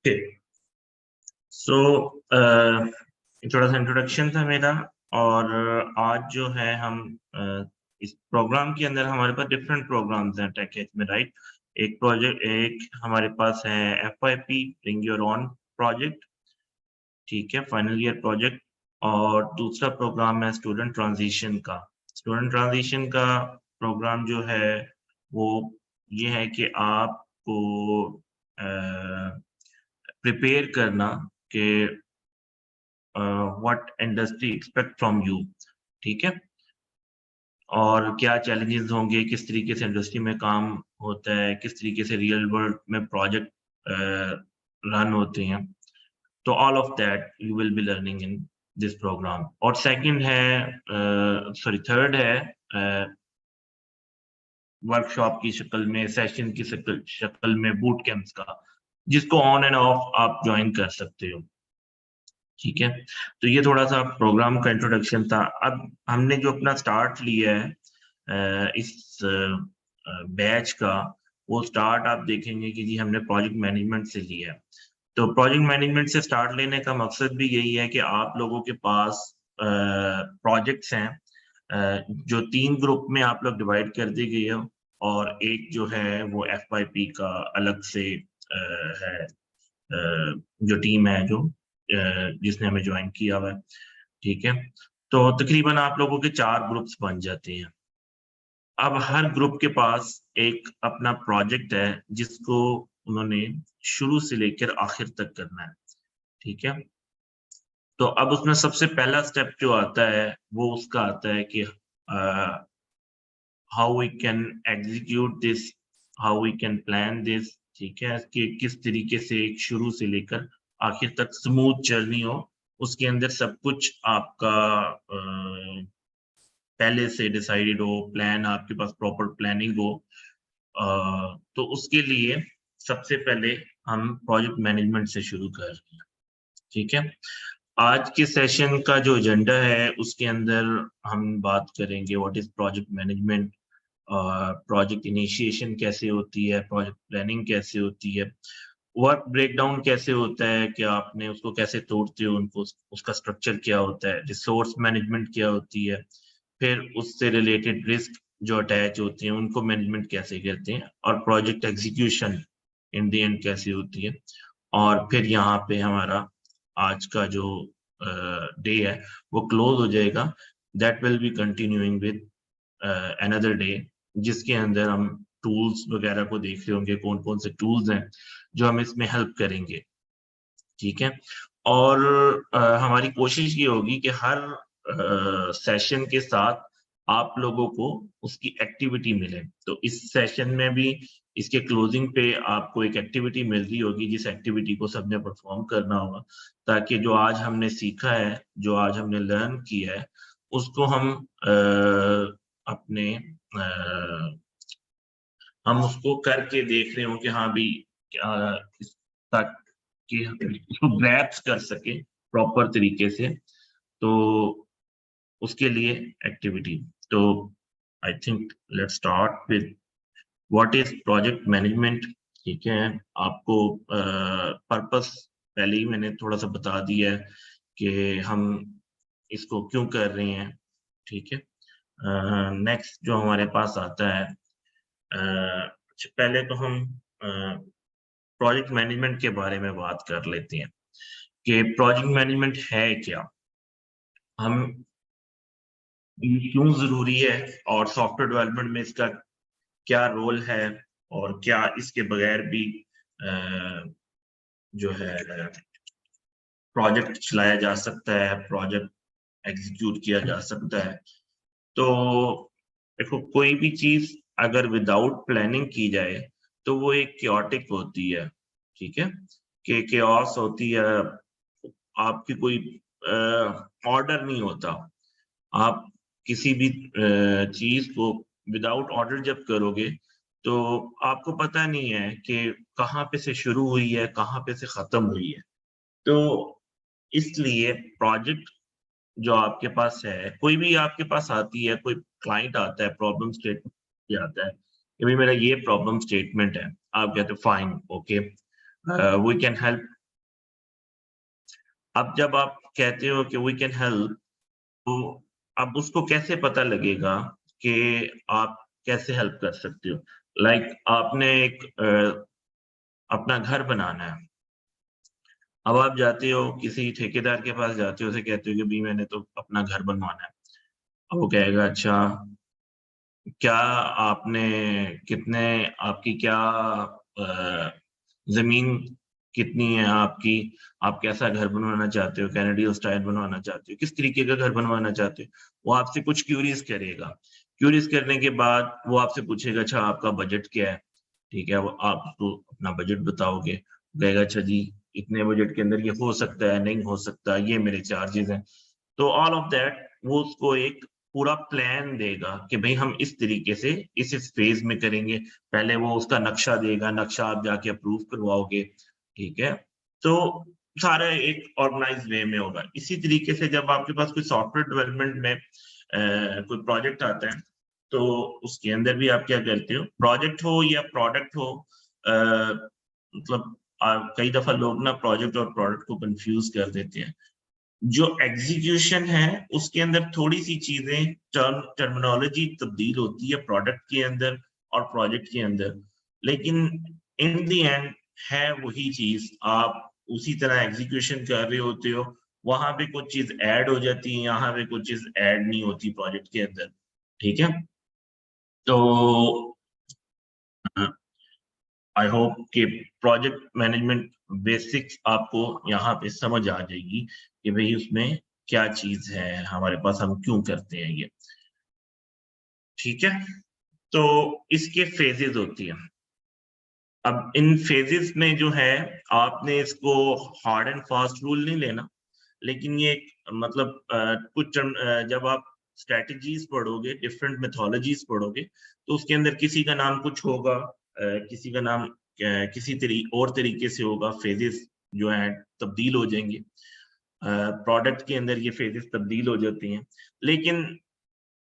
Okay so थोड़ा सा introduction था मेरा। और आज जो है हम इस प्रोग्राम के अंदर हमारे पास डिफरेंट प्रोग्राम्स हैं टेक में, राइट। एक प्रोजेक्ट एक हमारे पास है FYP bring your own project, ठीक है, फाइनल ईयर प्रोजेक्ट। और दूसरा प्रोग्राम है स्टूडेंट ट्रांजिशन का। स्टूडेंट ट्रांजिशन का प्रोग्राम जो है वो ये है कि आपको प्रिपेयर करना कि what industry expect from you, ठीक है। और क्या चैलेंजेस होंगे, किस तरीके से इंडस्ट्री में काम होता है, किस तरीके से रियल वर्ल्ड में प्रोजेक्ट रन होते हैं। तो all of that you will be learning in this program. और सेकंड है थर्ड है वर्कशॉप की शक्ल में, सेशन की शक्ल में बूट कैंप्स का, जिसको ऑन एंड ऑफ आप ज्वाइन कर सकते हो, ठीक है। तो ये थोड़ा सा प्रोग्राम का इंट्रोडक्शन था। अब हमने जो अपना स्टार्ट लिया है इस बैच का, वो स्टार्ट आप देखेंगे कि जी हमने प्रोजेक्ट मैनेजमेंट से लिया है। तो प्रोजेक्ट मैनेजमेंट से स्टार्ट लेने का मकसद भी यही है कि आप लोगों के पास प्रोजेक्ट्स हैं जो 3 ग्रुप में आप लोग डिवाइड कर दी गई हो। और एक जो है वो FYP का अलग से है, जो टीम है जो जिसने हमें ज्वाइन किया हुआ है, ठीक है। तो तकरीबन आप लोगों के 4 ग्रुप्स बन जाते हैं। अब हर ग्रुप के पास एक अपना प्रोजेक्ट है जिसको उन्होंने शुरू से लेकर आखिर तक करना है, ठीक है। तो अब उसमें सबसे पहला स्टेप जो आता है वो उसका आता है कि how we can execute this, how we can plan this, ठीक है, कि किस तरीके से एक शुरू से लेकर आखिर तक स्मूथ जर्नी हो। उसके अंदर सब कुछ आपका पहले से डिसाइडेड हो, प्लान आपके पास प्रॉपर प्लानिंग हो। तो उसके लिए सबसे पहले हम प्रोजेक्ट मैनेजमेंट से शुरू कर रहे हैं, ठीक है। आज के सेशन का जो एजेंडा है उसके अंदर हम बात करेंगे what is project management, project initiation कैसे होती है, प्रोजेक्ट प्लानिंग कैसे होती है, वर्क ब्रेकडाउन कैसे होता है कि आपने उसको कैसे तोड़ते हो, उनको उसका स्ट्रक्चर क्या होता है, रिसोर्स मैनेजमेंट क्या होती है, फिर उससे रिलेटेड रिस्क जो अटैच होते हैं उनको मैनेजमेंट कैसे करते हैं, और project execution in the end कैसे होती है। और फिर यहाँ पे हमारा आज का जो डे है वो क्लोज हो जाएगा। That will be continuing with another day, जिसके अंदर हम टूल्स वगैरह को देख रहे होंगे, कौन कौन से टूल्स हैं जो हमें इसमें हेल्प करेंगे, ठीक है। और हमारी कोशिश ये होगी कि हर सेशन के साथ आप लोगों को उसकी एक्टिविटी मिले। तो इस सेशन में भी इसके क्लोजिंग पे आपको एक एक्टिविटी मिल रही होगी, जिस एक्टिविटी को सबने परफॉर्म करना होगा, ताकि जो आज हमने सीखा है, जो आज हमने लर्न किया है, उसको हम अपने हम उसको करके देख रहे हो कि हाँ भी क्या इस तक कि हम इसको ग्रैप्स कर सके प्रॉपर तरीके से। तो उसके लिए एक्टिविटी, तो I think let's start with what is project management, ठीक है। आपको पर्पस पहले ही मैंने थोड़ा सा बता दिया है कि हम इसको क्यों कर रहे हैं, ठीक है। नेक्स्ट जो हमारे पास आता है, पहले तो हम प्रोजेक्ट मैनेजमेंट के बारे में बात कर लेते हैं कि प्रोजेक्ट मैनेजमेंट है क्या, हम ये क्यों जरूरी है, और सॉफ्टवेयर डेवलपमेंट में इसका क्या रोल है, और क्या इसके बगैर भी जो है प्रोजेक्ट चलाया जा सकता है, प्रोजेक्ट एग्जीक्यूट किया जा सकता है। तो देखो, कोई भी चीज अगर विदाउट प्लानिंग की जाए तो वो एक क्योटिक होती है, ठीक है, कि केओस होती है। आपकी कोई ऑर्डर नहीं होता। आप किसी भी चीज को विदाउट ऑर्डर जब करोगे तो आपको पता नहीं है कि कहाँ पे से शुरू हुई है, कहाँ पे से खत्म हुई है। तो इसलिए प्रोजेक्ट जो आपके पास है, कोई भी आपके पास आती है, कोई क्लाइंट आता है, प्रॉब्लम स्टेटमेंट आता है कि भाई मेरा ये प्रॉब्लम स्टेटमेंट है, आप कहते हो fine, okay, we can help. अब जब आप कहते हो कि वी कैन हेल्प, तो अब उसको कैसे पता लगेगा कि आप कैसे हेल्प कर सकते हो? लाइक आपने एक अपना घर बनाना है। अब आप जाते हो किसी ठेकेदार के पास जाते हो, उसे कहते हो कि भई मैंने तो अपना घर बनवाना है। अब वो कहेगा अच्छा, क्या आपने कितने आपकी क्या ज़मीन कितनी है आपकी? आप कैसा घर बनवाना चाहते हो? कैनेडियन स्टाइल बनवाना चाहते हो? किस तरीके का घर बनवाना चाहते हो? वो आपसे कुछ क्वेरीज़ करेगा। क्वेरीज़ करने के बाद वो आपसे पूछेगा अच्छा आपका बजट क्या है? ठीक है, अब आप उसको अपना बजट बताओगे। वो कहेगा अच्छा जी, इतने बजट के अंदर ये हो सकता है, नहीं हो सकता, ये मेरे चार्जेज़ हैं। तो ऑल ऑफ दैट वो उसको एक पूरा प्लान देगा कि भई हम इस तरीके से इस फ़ेज़ में करेंगे। पहले वो उसका नक्शा देगा, नक्शा आप जाके अप्रूव करवाओगे, ठीक है? तो सारा एक ऑर्गनाइज़्ड वे में होगा। इसी तरीके से जब आपके पास कोई सॉफ्टवेयर डेवलपमेंट में कोई प्रोजेक्ट आता है, तो उसके अंदर भी आप क्या करते हो, प्रोजेक्ट हो या प्रोडक्ट हो, अ, मतलब कई दफ़ा लोग ना प्रोजेक्ट और प्रोडक्ट को कन्फ्यूज़ कर देते हैं। जो एग्ज़ीक्यूशन है, उसके अंदर थोड़ी-सी चीज़ें टर्मिनोलॉजी तब्दील होती है प्रोडक्ट के अंदर और प्रोजेक्ट के अंदर। लेकिन इन द एंड है वही चीज़, आप उसी तरह एग्ज़ीक्यूशन कर रहे होते हो, वहाँ पे कुछ चीज़ ऐड हो जाती है, यहाँ पे कुछ चीज़ ऐड नहीं होती प्रोजेक्ट के अंदर, ठीक है? तो अ, आई होप कि प्रोजेक्ट मैनेजमेंट बेसिक्स आपको यहाँ पे समझ आ जाएगी कि भई उसमें क्या चीज़ है, हमारे पास हम क्यों करते हैं ये, ठीक है? तो इसके फेजेज़ होती हैं। अब इन फेजेज़ में जो है आपने इसको हार्ड एंड फास्ट रूल नहीं लेना, लेकिन ये एक मतलब कुछ जब आप स्ट्रैटेजीज़ पढ़ोगे, डिफरेंट मेथोडोलॉजीज़ पढ़ोगे, तो उसके अंदर किसी का नाम कुछ होगा, किसी का नाम किसी और तरीके से होगा, फेजेज़ जो हैं तब्दील हो जाएँगे। प्रोडक्ट के अंदर ये फेजेज़ तब्दील हो जाती हैं। लेकिन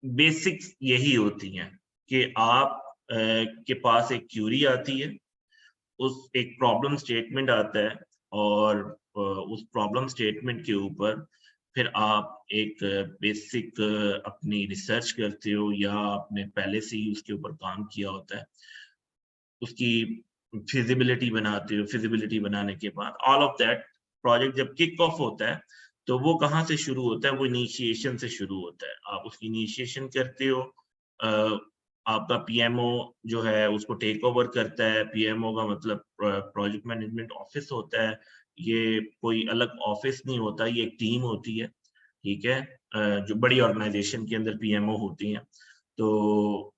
बेसिक्स यही होती हैं कि आप के पास एक क्यूरी आती है, उस एक प्रॉब्लम स्टेटमेंट आता है और उस प्रॉब्लम स्टेटमेंट के ऊपर फिर आप एक बेसिक अपनी रिसर्च करते हो या आपने पहले से ही उसके ऊपर काम किया होता है। उसकी फिज़िबिलिटी बनाते हो, फिज़िबिलिटी बनाने के बाद ऑल ऑफ दैट प्रोजेक्ट जब किक ऑफ होता है, तो वो कहाँ से शुरू होता है? वो इनिशिएशन से शुरू होता है। आप उसकी इनिशिएशन करते हो, अ, आपका पीएमओ जो है उसको टेक ओवर करता है। पीएमओ का मतलब प्रोजेक्ट मैनेजमेंट ऑफिस होता है। ये कोई अलग ऑफिस नहीं होता, ये एक टीम होती है, ठीक है? जो बड़ी ऑर्गनाइज़ेशन के अंदर पीएमओ होती हैं। तो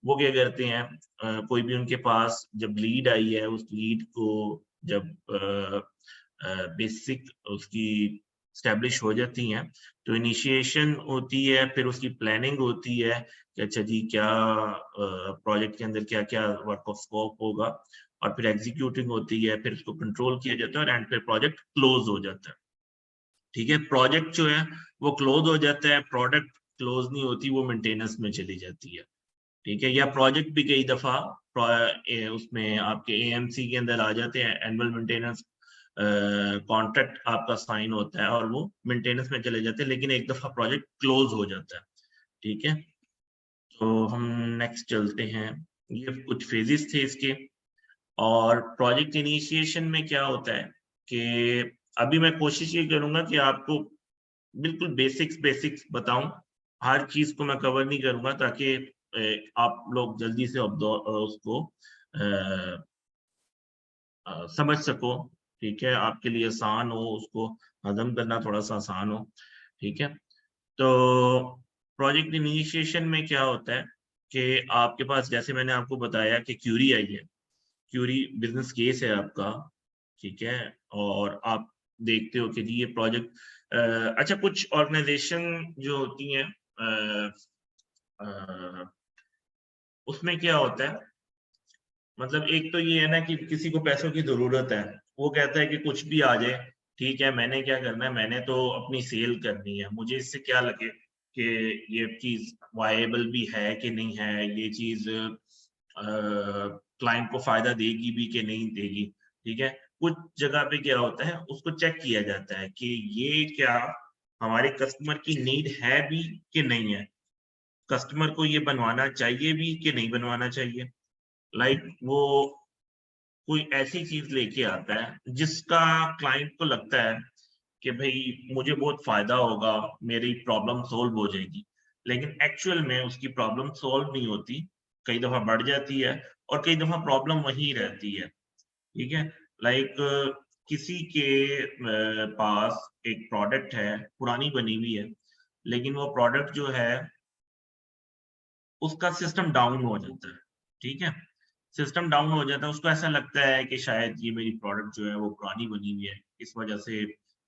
वो क्या करते हैं, कोई भी उनके पास जब लीड आई है, उस लीड को जब बेसिक उसकी एस्टेब्लिश हो जाती हैं, तो इनिशिएशन होती है, फिर उसकी प्लानिंग होती है कि अच्छा जी क्या प्रोजेक्ट के अंदर क्या-क्या वर्क ऑफ स्कोप होगा और फिर एग्ज़ीक्यूटिंग होती है, फिर उसको कंट्रोल किया जाता है और एंड पे प्रोजेक्ट क्लोज़ हो जाता है। ठीक है? प्रोजेक्ट जो है वो क्लोज़ हो जाता है, प्रोडक्ट क्लोज़ नहीं होती, वो मेंटेनेंस में चली जाती है। ठीक है? या प्रोजेक्ट भी कई दफ़ा उसमें आपके एएमसी के अंदर आ जाते हैं, एनुअल मेंटेनेंस कॉन्ट्रैक्ट आपका साइन होता है और वो मेंटेनेंस में चले जाते हैं, लेकिन एक दफ़ा प्रोजेक्ट क्लोज़ हो जाता है। ठीक है? तो हम नेक्स्ट चलते हैं। ये कुछ फेजेज़ थे इसके और प्रोजेक्ट इनिशिएशन में क्या होता है कि अभी मैं कोशिश ये करूँगा कि आपको बिल्कुल बेसिक्स बेसिक्स बताऊँ। हर चीज़ को मैं कवर नहीं करूँगा ताकि आप लोग जल्दी से उसको अ समझ सको, ठीक है? आपके लिए आसान हो, उसको हज़म करना थोड़ा-सा आसान हो, ठीक है? तो प्रोजेक्ट इनिशिएशन में क्या होता है कि आपके पास जैसे मैंने आपको बताया कि क्यूरी आई है, क्यूरी बिज़नेस केस है आपका, ठीक है? और आप देखते हो कि जी ये प्रोजेक्ट अच्छा कुछ ऑर्गनाइज़ेशन जो होती हैं अ, उसमें क्या होता है मतलब एक तो ये है ना कि किसी को पैसों की ज़रूरत है, वो कहता है कि कुछ भी आ जाए, ठीक है, मैंने क्या करना है, मैंने तो अपनी सेल करनी है, मुझे इससे क्या लगे कि ये चीज़ वायबल भी है कि नहीं है, ये चीज़ क्लाइंट को फ़ायदा देगी भी कि नहीं देगी, ठीक है? कुछ जगह पे क्या होता है, उसको चेक किया जाता है कि ये क्या हमारे कस्टमर की नीड है भी कि नहीं है, कस्टमर को ये बनवाना चाहिए भी कि नहीं बनवाना चाहिए। लाइक वो कोई ऐसी चीज लेके आता है जिसका क्लाइंट को लगता है कि भाई मुझे बहुत फायदा होगा, मेरी प्रॉब्लम सॉल्व हो जाएगी, लेकिन एक्चुअल में उसकी प्रॉब्लम सॉल्व नहीं होती, कई दफा बढ़ जाती है और कई दफा प्रॉब्लम वहीं रहती है। ठीक है, लाइक किसी के पास एक प्रोडक्ट है, पुरानी बनी हुई है, लेकिन वो प्रोडक्ट जो है उसका सिस्टम डाउन हो जाता है। ठीक है, सिस्टम डाउन हो जाता है, उसको ऐसा लगता है कि शायद ये मेरी प्रोडक्ट जो है वो पुरानी बनी हुई है, इस वजह से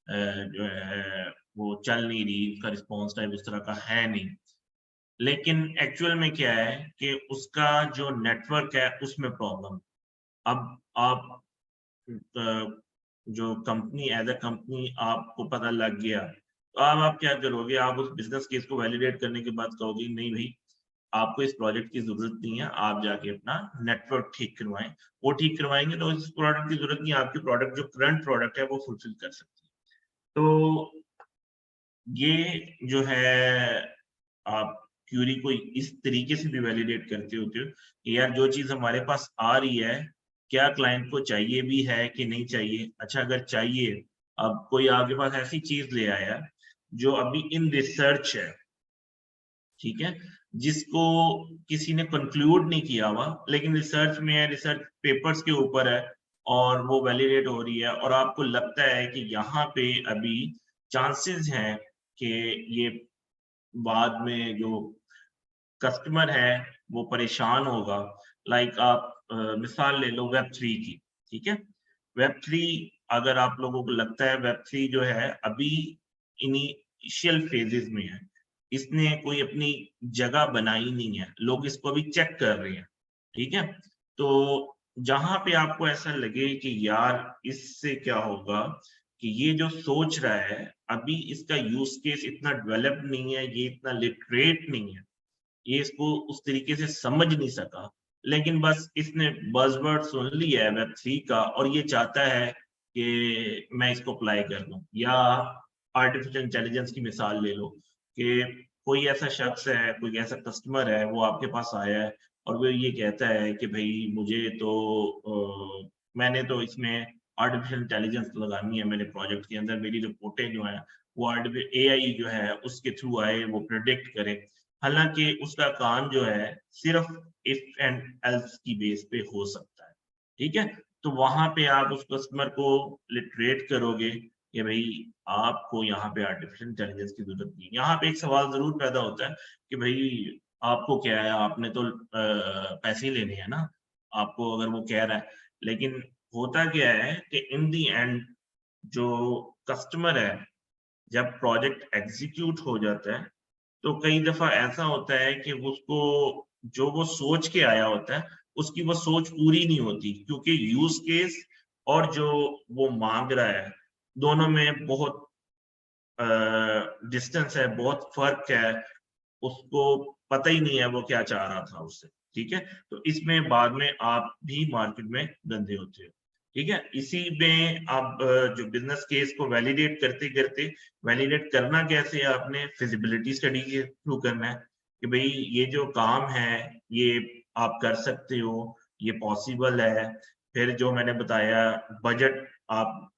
जो है वो चल नहीं रही, उसका रिस्पॉन्स टाइम उस तरह का है नहीं। लेकिन एक्चुअल में क्या है कि उसका जो नेटवर्क है उसमें प्रॉब्लम। अब आप जो कंपनी एज़ अ कंपनी आपको पता लग गया, तो अब आप क्या करोगे? आप उस बिज़नेस केस को वैलिडेट करने के बाद कहोगे नहीं भई, आपको इस प्रोजेक्ट की ज़रूरत नहीं है, आप जाके अपना नेटवर्क ठीक करवाएँ। वो ठीक करवाएँगे तो इस प्रोडक्ट की ज़रूरत नहीं है, आपकी प्रोडक्ट जो करंट प्रोडक्ट है वो फुलफिल कर सकती है। तो ये जो है आप क्यूरी को इस तरीके से भी वैलिडेट करते होते हो कि यार जो चीज़ हमारे पास आ रही है, क्या क्लाइंट को चाहिए भी है कि नहीं चाहिए? अच्छा अगर चाहिए, अब कोई आपके पास ऐसी चीज़ ले आया जो अभी इन रिसर्च है, ठीक है? जिसको किसी ने कंक्लूड नहीं किया हुआ, लेकिन रिसर्च में है, रिसर्च पेपर्स के ऊपर है और वो वैलिडेट हो रही है और आपको लगता है कि यहाँ पे अभी चांसेस हैं कि ये बाद में जो कस्टमर है वो परेशान होगा। लाइक आप मिसाल ले लो वेब 3 की, ठीक है? वेब 3 अगर आप लोगों को लगता है वेब 3 जो है अभी इनिशियल फेजेज़ में है। इसने कोई अपनी जगह बनाई नहीं है, लोग इसको अभी चेक कर रहे हैं, ठीक है? तो जहाँ पे आपको ऐसा लगे कि यार इससे क्या होगा कि ये जो सोच रहा है, अभी इसका यूज़ केस इतना डेवलप नहीं है, ये इतना लिटरेट नहीं है। ये इसको उस तरीके से समझ नहीं सका, लेकिन बस इसने बज़वर्ड सुन लिया है वेब 3 का और ये चाहता है कि मैं इसको अप्लाई कर लूँ। या आर्टिफ़िशियल इंटेलिजेंस की मिसाल ले लो कि कोई ऐसा शख्स है, कोई ऐसा कस्टमर है, वो आपके पास आया है और वो ये कहता है कि भई मुझे तो मैंने तो इसमें आर्टिफ़िशियल इंटेलिजेंस लगानी है मेरे प्रोजेक्ट के अंदर, मेरी रिपोर्टें जो हैं, वो एआई जो है उसके थ्रू आए, वो प्रेडिक्ट करे। हालाँकि उसका काम जो है सिर्फ़ इफ एंड एल्स की बेस पे हो सकता है, ठीक है? तो वहाँ पे आप उस कस्टमर को लिटरेट करोगे कि भई आपको यहाँ पे आर्टिफ़िशियल इंटेलिजेंस की ज़रूरत नहीं है। यहाँ पे एक सवाल ज़रूर पैदा होता है कि भई आपको क्या है, आपने तो पैसे ही लेने हैं ना, आपको अगर वो कह रहा है। लेकिन होता क्या है कि इन द एंड जो कस्टमर है, जब प्रोजेक्ट एग्ज़ीक्यूट हो जाता है तो कई दफ़ा ऐसा होता है कि उसको जो वो सोच के आया होता है, उसकी वो सोच पूरी नहीं होती क्योंकि यूज़ केस और जो वो माँग रहा है, दोनों में बहुत डिस्टेंस है, बहुत फ़र्क है। उसको पता ही नहीं है वो क्या चाह रहा था उससे, ठीक है? तो इसमें बाद में आप भी मार्केट में गंदे होते हो, ठीक है? इसी में आप जो बिज़नेस केस को वैलिडेट करते-करते वैलिडेट करना कैसे है आपने फिज़िबिलिटी स्टडी के थ्रू करना है कि भई ये जो काम है, ये आप कर सकते हो, ये पॉसिबल है। फिर जो मैंने बताया बजट आप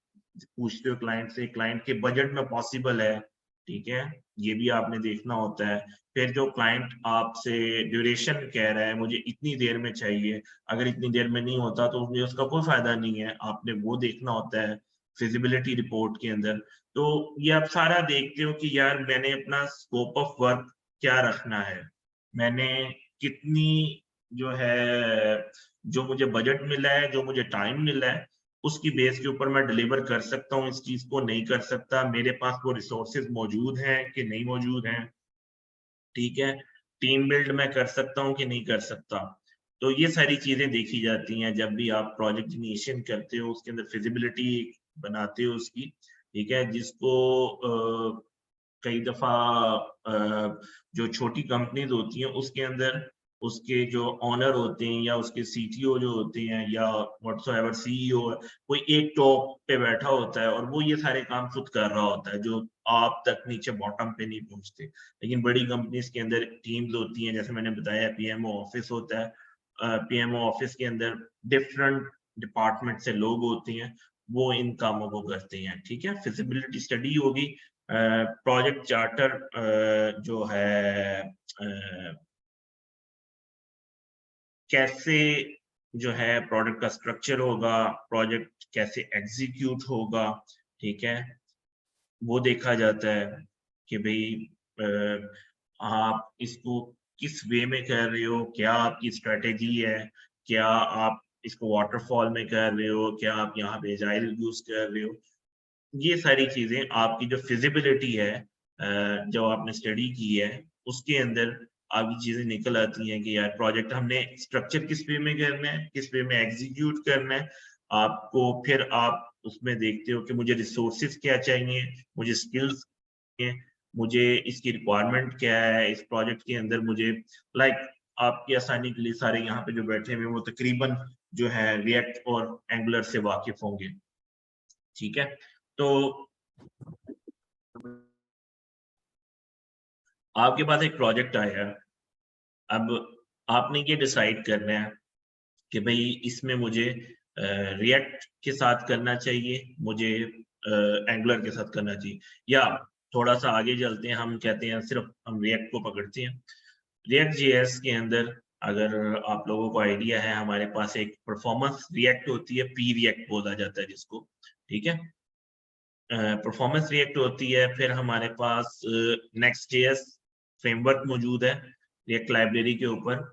पूछते हो क्लाइंट से, क्लाइंट के बजट में पॉसिबल है, ठीक है? ये भी आपने देखना होता है। फिर जो क्लाइंट आपसे ड्यूरेशन कह रहा है मुझे इतनी देर में चाहिए, अगर इतनी देर में नहीं होता तो मुझे उसका कोई फ़ायदा नहीं है, आपने वो देखना होता है फिज़िबिलिटी रिपोर्ट के अंदर। तो ये आप सारा देखते हो कि यार मैंने अपना स्कोप ऑफ वर्क क्या रखना है, मैंने कितनी जो है जो मुझे बजट मिला है, जो मुझे टाइम मिला है, उसकी बेस के ऊपर मैं डिलीवर कर सकता हूँ इस चीज़ को, नहीं कर सकता, मेरे पास वो रिसोर्सेज़ मौजूद हैं कि नहीं मौजूद हैं। ठीक है, टीम बिल्ड मैं कर सकता हूँ कि नहीं कर सकता। तो ये सारी चीज़ें देखी जाती हैं जब भी आप प्रोजेक्ट इनिशिएशन करते हो, उसके अंदर फिज़िबिलिटी बनाते हो उसकी, ठीक है? जिसको कई दफ़ा जो छोटी कंपनीज़ होती हैं उसके अंदर उसके जो ऑनर होते हैं या उसके सीटीओ जो होते हैं या व्हाटसोएवर सीईओ, कोई एक टॉप पे बैठा होता है और वो ये सारे काम खुद कर रहा होता है, जो आप तक नीचे बॉटम पे नहीं पहुंचते। लेकिन बड़ी कंपनीज के अंदर टीम्स होती हैं, जैसे मैंने बताया पीएमओ ऑफिस होता है, पीएमओ ऑफिस के अंदर डिफरेंट डिपार्टमेंट से लोग होते हैं, वो इन कामों को करते हैं। ठीक है, फिजिबिलिटी स्टडी होगी, प्रोजेक्ट चार्टर जो है कैसे जो है प्रोडक्ट का स्ट्रक्चर होगा, प्रोजेक्ट कैसे एग्जीक्यूट होगा, ठीक है, वो देखा जाता है कि भाई आप इसको किस वे में कर रहे हो, क्या आपकी स्ट्रेटेजी है, क्या आप इसको वाटरफॉल में कर रहे हो, क्या आप यहाँ पे एजाइल यूज कर रहे हो। ये सारी चीजें आपकी जो फिजिबिलिटी है, जो आपने स्टडी की है, उसके अंदर आपकी चीजें निकल आती हैं कि यार प्रोजेक्ट हमने स्ट्रक्चर किस वे में करना है, किस वे में एग्जीक्यूट करना है आपको। फिर आप उसमें देखते हो कि मुझे रिसोर्सेज क्या चाहिए, मुझे स्किल्स चाहिए, मुझे इसकी रिक्वायरमेंट क्या है इस प्रोजेक्ट के अंदर। मुझे लाइक आपकी आसानी के लिए सारे यहाँ पे जो बैठे हुए वो तकरीबन जो है रिएक्ट और एंगुलर से वाकिफ होंगे। ठीक है, तो आपके पास एक प्रोजेक्ट आया है, अब आपने ये डिसाइड करना है कि भाई इसमें मुझे रिएक्ट के साथ करना चाहिए, मुझे एंगुलर के साथ करना चाहिए, या थोड़ा सा आगे चलते हैं, हम कहते हैं सिर्फ हम रिएक्ट को पकड़ते हैं। रिएक्ट जेएस के अंदर अगर आप लोगों को आइडिया है, हमारे पास एक परफॉर्मेंस रिएक्ट होती है, पी रिएक्ट बोला जाता है जिसको, ठीक है, परफॉर्मेंस रिएक्ट होती है। फिर हमारे पास नेक्स्ट जेएस फ्रेमवर्क मौजूद है रिएक्ट लाइब्रेरी के ऊपर,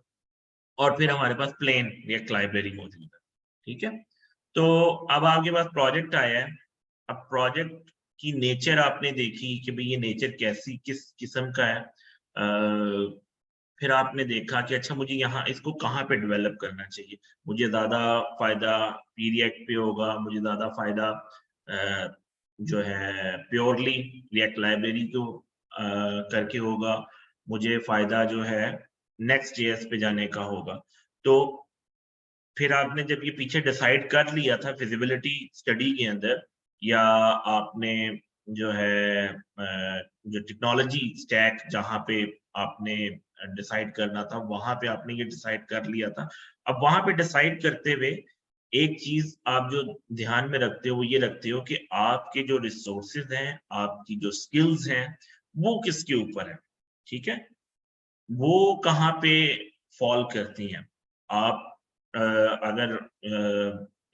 और फिर हमारे पास प्लेन रिएक्ट लाइब्रेरी मौजूद है। ठीक है, तो अब आपके पास प्रोजेक्ट आया है, अब प्रोजेक्ट की नेचर आपने देखी कि भाई ये नेचर कैसी किस किस्म का है, फिर आपने देखा कि अच्छा मुझे यहाँ इसको कहाँ पे डेवलप करना चाहिए, मुझे ज्यादा फायदा पी रिएक्ट पे होगा, मुझे ज्यादा फायदा जो है प्योरली रिएक्ट लाइब्रेरी को करके होगा, मुझे फायदा जो है नेक्स्ट जेएस पे जाने का होगा। तो फिर आपने जब ये पीछे डिसाइड कर लिया था फिजिबिलिटी स्टडी के अंदर, या आपने जो है जो टेक्नोलॉजी स्टैक जहाँ पे आपने डिसाइड करना था वहां पे आपने ये डिसाइड कर लिया था। अब वहां पे डिसाइड करते हुए एक चीज आप जो ध्यान में रखते हो वो ये रखते हो कि आपके जो रिसोर्सेज हैं, आपकी जो स्किल्स हैं, वो किसके ऊपर है। ठीक है, वो कहाँ पे फॉल करती हैं। आप अगर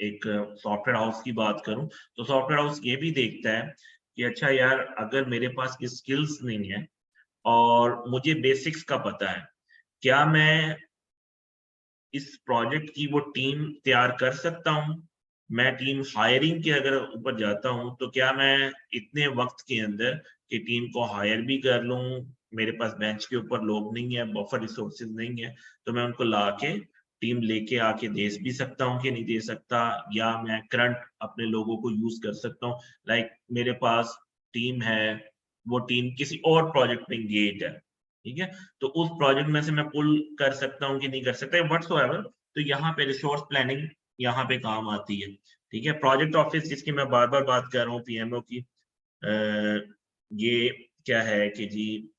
एक सॉफ्टवेयर हाउस की बात करूं तो सॉफ्टवेयर हाउस ये भी देखता है कि अच्छा यार अगर मेरे पास स्किल्स नहीं है और मुझे बेसिक्स का पता है, क्या मैं इस प्रोजेक्ट की वो टीम तैयार कर सकता हूँ। मैं टीम हायरिंग के अगर ऊपर जाता हूँ तो क्या मैं इतने वक्त के अंदर कि टीम को हायर भी कर लूँ, मेरे पास बेंच के ऊपर लोग नहीं है, बफर रिसोर्सेज नहीं है, तो मैं उनको ला के टीम लेके आके दे भी सकता हूँ कि नहीं दे सकता, या मैं करंट अपने लोगों को यूज कर सकता हूँ। लाइक मेरे पास टीम है, वो टीम किसी और प्रोजेक्ट में एंगेज है, ठीक है, तो उस प्रोजेक्ट में से मैं पुल कर सकता हूँ कि नहीं कर सकता व्हाटसोएवर। तो यहाँ पे रिसोर्स प्लानिंग यहाँ पे काम आती है। ठीक है, प्रोजेक्ट ऑफिस जिसकी मैं बार बार बात कर रहा हूँ पीएमओ की, ये क्या है कि जी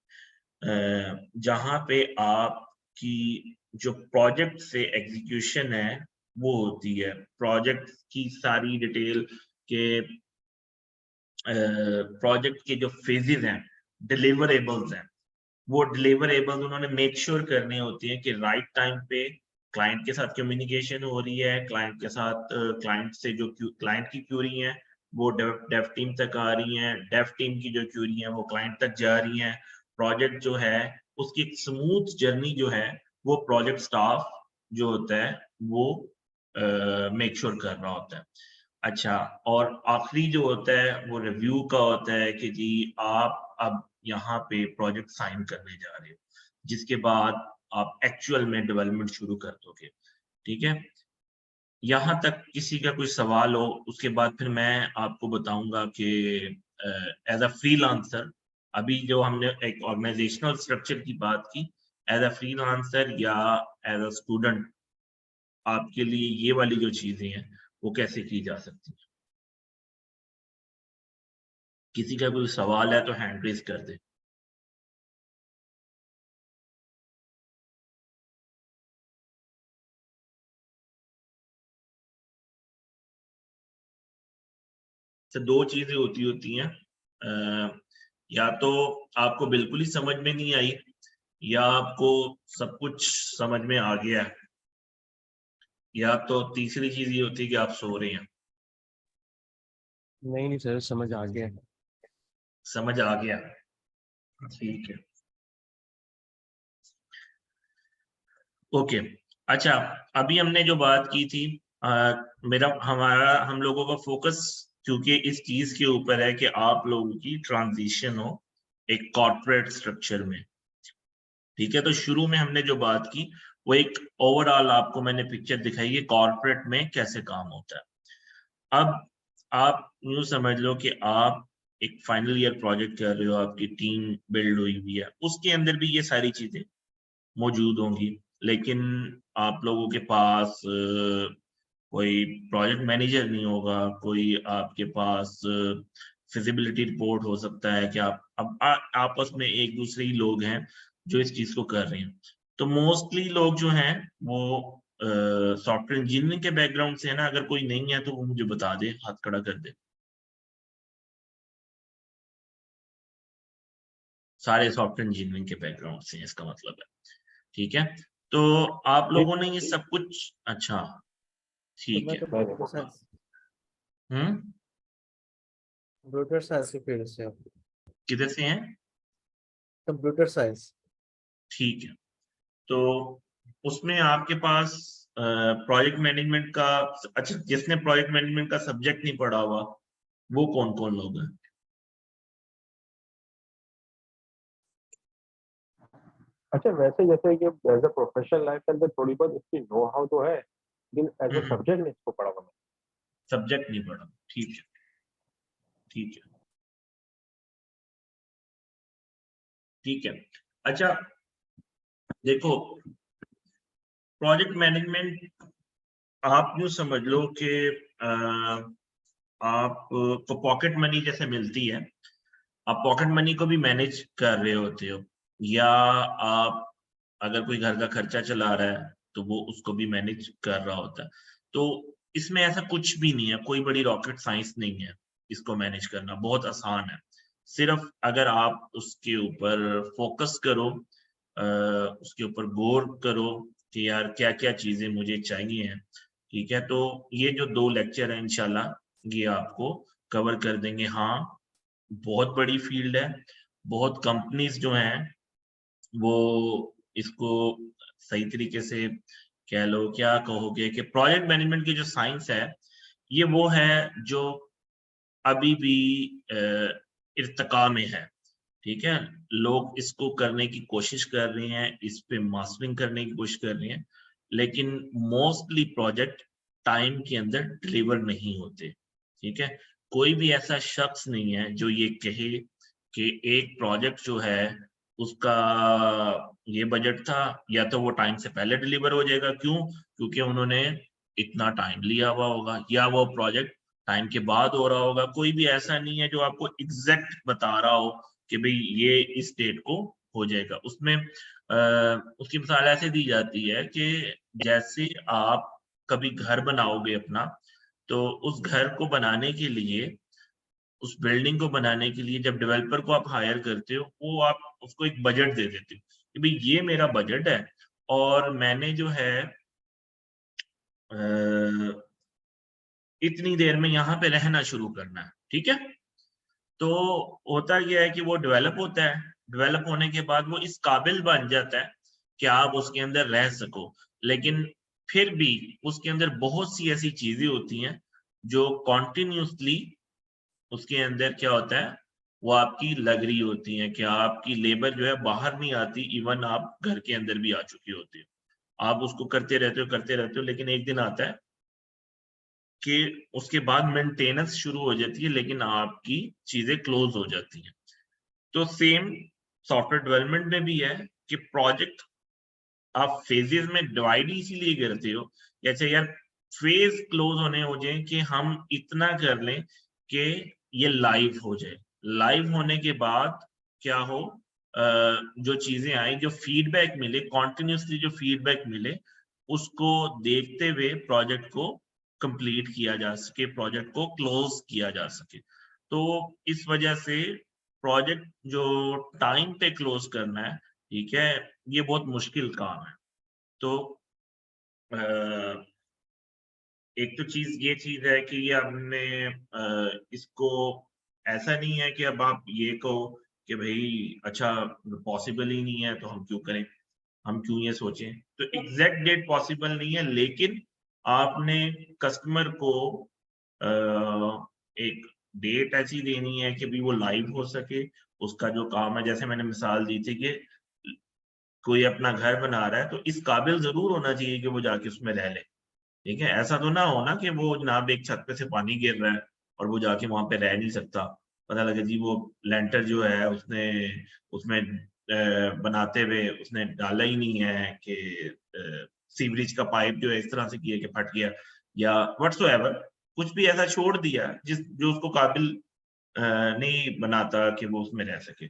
जहाँ पे आपकी जो प्रोजेक्ट से एग्जीक्यूशन है वो होती है, प्रोजेक्ट की सारी डिटेल के प्रोजेक्ट के जो फेजेस हैं, डिलीवरेबल्स हैं, वो डिलीवरेबल उन्होंने मेक श्योर करने होती है कि राइट टाइम पे क्लाइंट के साथ कम्युनिकेशन हो रही है, क्लाइंट के साथ क्लाइंट से जो क्लाइंट की क्यूरी है वो डेव टीम तक आ रही हैं, डेव टीम की जो क्यूरी है वो क्लाइंट तक जा रही हैं। प्रोजेक्ट जो है उसकी एक स्मूथ जर्नी जो है वो प्रोजेक्ट स्टाफ जो होता है वो मेक श्योर कर रहा होता है। अच्छा, और आखिरी जो होता है वो रिव्यू का होता है कि जी आप अब यहाँ पे प्रोजेक्ट साइन करने जा रहे हो, जिसके बाद आप एक्चुअल में डेवलपमेंट शुरू कर दोगे। ठीक है, यहाँ तक किसी का कोई सवाल हो उसके बाद फिर मैं आपको बताऊंगा कि एज अ फ्रीलांसर, अभी जो हमने एक ऑर्गेनाइजेशनल स्ट्रक्चर की बात की, एज अ फ्रीलांसर या एज अ स्टूडेंट आपके लिए ये वाली जो चीजें हैं वो कैसे की जा सकती है? किसी का कोई सवाल है तो हैंड रेज कर दे। तो दो चीजें होती हैं, या तो आपको बिल्कुल ही समझ में नहीं आई या आपको सब कुछ समझ में आ गया है, या तो तीसरी चीज ये होती है कि आप सो रहे हैं। नहीं नहीं सर, समझ आ गया। समझ आ गया, ठीक है, ओके। अच्छा, अभी हमने जो बात की थी, हम लोगों का फोकस क्योंकि इस चीज के ऊपर है कि आप लोगों की ट्रांजिशन हो एक कॉर्पोरेट स्ट्रक्चर में, ठीक है। तो शुरू में हमने जो बात की वो एक ओवरऑल आपको मैंने पिक्चर दिखाई है कॉर्पोरेट में कैसे काम होता है। अब आप यूं समझ लो कि आप एक फाइनल ईयर प्रोजेक्ट कर रहे हो, आपकी टीम बिल्ड हुई हुई है, उसके अंदर भी ये सारी चीजें मौजूद होंगी, लेकिन आप लोगों के पास कोई प्रोजेक्ट मैनेजर नहीं होगा, कोई आपके पास फिजिबिलिटी रिपोर्ट हो सकता है कि आप अब आपस में एक दूसरे ही लोग हैं जो इस चीज को कर रहे हैं। तो मोस्टली लोग जो हैं वो सॉफ्टवेयर इंजीनियरिंग के बैकग्राउंड से है ना, अगर कोई नहीं है तो वो मुझे बता दे, हाथ खड़ा कर दे। सारे सॉफ्टवेयर इंजीनियरिंग के बैकग्राउंड से हैं, इसका मतलब है, ठीक है। तो आप लोगों ने ये सब कुछ, अच्छा ठीक है। कंप्यूटर साइंस के फील्ड से। किधर से हैं? Computer science. ठीक है, तो उसमें आपके पास प्रोजेक्ट मैनेजमेंट का, अच्छा जिसने प्रोजेक्ट मैनेजमेंट का सब्जेक्ट नहीं पढ़ा हुआ वो कौन कौन लोग हैं? अच्छा, वैसे जैसे कि एज अ प्रोफेशनल लाइफ के अंदर थोड़ी बहुत इसकी नो हाउ तो है, लेकिन एज अ सब्जेक्ट नहीं इसको पढ़ा हुआ। सब्जेक्ट नहीं पढ़ा, ठीक है, ठीक है, ठीक है। अच्छा देखो, प्रोजेक्ट मैनेजमेंट आप यूं समझ लो कि आप को पॉकेट मनी जैसे मिलती है, आप पॉकेट मनी को भी मैनेज कर रहे होते हो, या आप अगर कोई घर का खर्चा चला रहा है तो वो उसको भी मैनेज कर रहा होता है। तो इसमें ऐसा कुछ भी नहीं है, कोई बड़ी रॉकेट साइंस नहीं है, इसको मैनेज करना बहुत आसान है। सिर्फ अगर आप उसके ऊपर फोकस करो, उसके ऊपर गौर करो कि यार क्या क्या चीजें मुझे चाहिए, ठीक है। तो ये जो 2 लेक्चर है इंशाल्लाह ये आपको कवर कर देंगे। हाँ, बहुत बड़ी फील्ड है, बहुत कंपनीज जो हैं वो इसको सही तरीके से कह लो, क्या कहोगे कि प्रोजेक्ट मैनेजमेंट की जो साइंस है ये वो है जो अभी भी इर्तिका में है, ठीक है। लोग इसको करने की कोशिश कर रहे हैं, इस पे मास्टरिंग करने की कोशिश कर रहे हैं, लेकिन मोस्टली प्रोजेक्ट टाइम के अंदर डिलीवर नहीं होते, ठीक है। कोई भी ऐसा शख्स नहीं है जो ये कहे कि एक प्रोजेक्ट जो है उसका ये बजट था, या तो वो टाइम से पहले डिलीवर हो जाएगा, क्यों? क्योंकि उन्होंने इतना टाइम लिया हुआ होगा, या वो प्रोजेक्ट टाइम के बाद हो रहा होगा। कोई भी ऐसा नहीं है जो आपको एग्जैक्ट बता रहा हो कि भाई ये इस डेट को हो जाएगा। उसमें उसकी मिसाल ऐसे दी जाती है कि जैसे आप कभी घर बनाओगे अपना, तो उस घर को बनाने के लिए, उस बिल्डिंग को बनाने के लिए जब डेवलपर को आप हायर करते हो, वो आप उसको एक बजट दे देते हो कि भाई ये मेरा बजट है और मैंने जो है इतनी देर में यहाँ पे रहना शुरू करना है, ठीक है। तो होता क्या है कि वो डेवलप होता है, डेवलप होने के बाद वो इस काबिल बन जाता है कि आप उसके अंदर रह सको, लेकिन फिर भी उसके अंदर बहुत सी ऐसी चीजें होती हैं जो कॉन्टिन्यूसली उसके अंदर क्या होता है, वो आपकी लग रही होती है कि आपकी लेबर जो है बाहर नहीं आती, इवन आप घर के अंदर भी आ चुकी होती हो, आप उसको करते रहते हो, लेकिन एक दिन आता है कि उसके बाद मेंटेनेंस शुरू हो जाती है, लेकिन आपकी चीजें क्लोज हो जाती हैं। तो सेम सॉफ्टवेयर डेवलपमेंट में भी है कि प्रोजेक्ट आप फेजेस में डिवाइड इसीलिए करते हो कि अच्छा यार फेज क्लोज होने हो जाए कि हम इतना कर लें कि ये लाइव हो जाए। लाइव होने के बाद क्या हो, जो चीजें आई, जो फीडबैक मिले, कॉन्टिन्यूसली जो फीडबैक मिले, उसको देखते हुए प्रोजेक्ट को कंप्लीट किया जा सके, प्रोजेक्ट को क्लोज किया जा सके। तो इस वजह से प्रोजेक्ट जो टाइम पे क्लोज करना है, ठीक है, ये बहुत मुश्किल काम है। तो एक तो चीज ये चीज है कि ये हमने इसको ऐसा नहीं है कि अब आप ये कहो कि भाई अच्छा पॉसिबल ही नहीं है तो हम क्यों करें, हम क्यों ये सोचें। तो एग्जैक्ट डेट पॉसिबल नहीं है, लेकिन आपने कस्टमर को एक डेट ऐसी देनी है कि भी वो लाइव हो सके, उसका जो काम है। जैसे मैंने मिसाल दी थी कि कोई अपना घर बना रहा है तो इस काबिल जरूर होना चाहिए कि वो जाके उसमें रह ले, ठीक है। ऐसा तो ना हो ना कि वो जनाब एक छत पे से पानी गिर रहा है और वो जाके वहां पे रह नहीं सकता, पता लगे जी वो लेंटर जो है उसने उसमें बनाते हुए उसने डाला ही नहीं है कि सीवरेज का पाइप जो है इस तरह से किया कि फट गया, या व्हाटसोएवर कुछ भी ऐसा छोड़ दिया जिस जो उसको काबिल नहीं बनाता कि वो उसमें रह सके,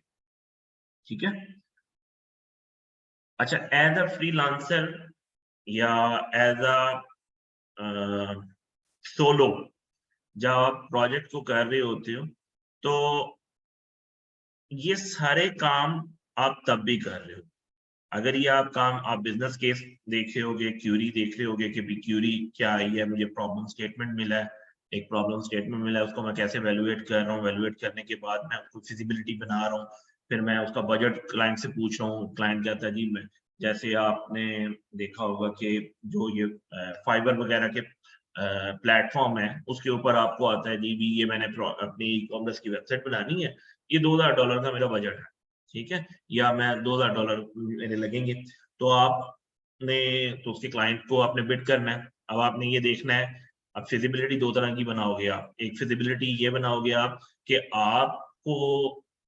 ठीक है। अच्छा, एज अ फ्रीलांसर या एज अ सोलो जब आप प्रोजेक्ट को कर रहे होते हो, तो ये सारे काम आप तब भी कर रहे हो। अगर ये आप काम आप बिजनेस केस देख रहे होगे, क्यूरी देख रहे होगे कि भी क्यूरी क्या आई है, मुझे प्रॉब्लम स्टेटमेंट मिला है, एक प्रॉब्लम स्टेटमेंट मिला है, उसको मैं कैसे वैल्यूएट कर रहा हूँ, वैल्यूएट करने के बाद मैं उसको फिजिबिलिटी बना रहा हूँ, फिर मैं उसका बजट क्लाइंट से पूछ रहा हूँ, क्लाइंट कहता है जी मैं, जैसे आपने देखा होगा कि जो ये फाइबर वगैरह के प्लेटफॉर्म है उसके ऊपर आपको आता है जी भी ये मैंने अपनी ई कॉमर्स की वेबसाइट बनानी है, ये $2000 का मेरा बजट है, ठीक है, या मैं $2000 मेरे लगेंगे। तो आपने तो उसके क्लाइंट को आपने बिड करना है। अब आपने ये देखना है, अब फिजिबिलिटी दो तरह की बनाओगे आप। एक फिजिबिलिटी ये बनाओगे आप कि आपको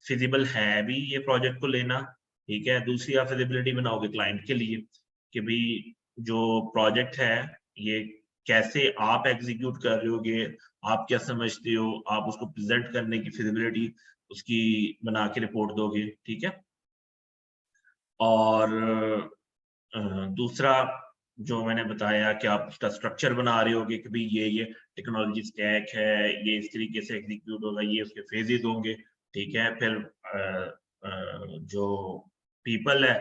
फिजिबल है भी ये प्रोजेक्ट को लेना, ठीक है। दूसरी आप फिजिबिलिटी बनाओगे क्लाइंट के लिए कि भाई जो प्रोजेक्ट है ये कैसे आप एग्जीक्यूट कर रहे होगे, आप क्या समझते हो, आप उसको प्रेजेंट करने की फिजिबिलिटी उसकी बना के रिपोर्ट दोगे, ठीक है। और दूसरा जो मैंने बताया कि आप उसका स्ट्रक्चर बना रहे होगे कि भाई ये टेक्नोलॉजी स्टैक है, ये इस तरीके से एग्जीक्यूट होगा, ये उसके फेजेस होंगे, ठीक है। फिर जो पीपल है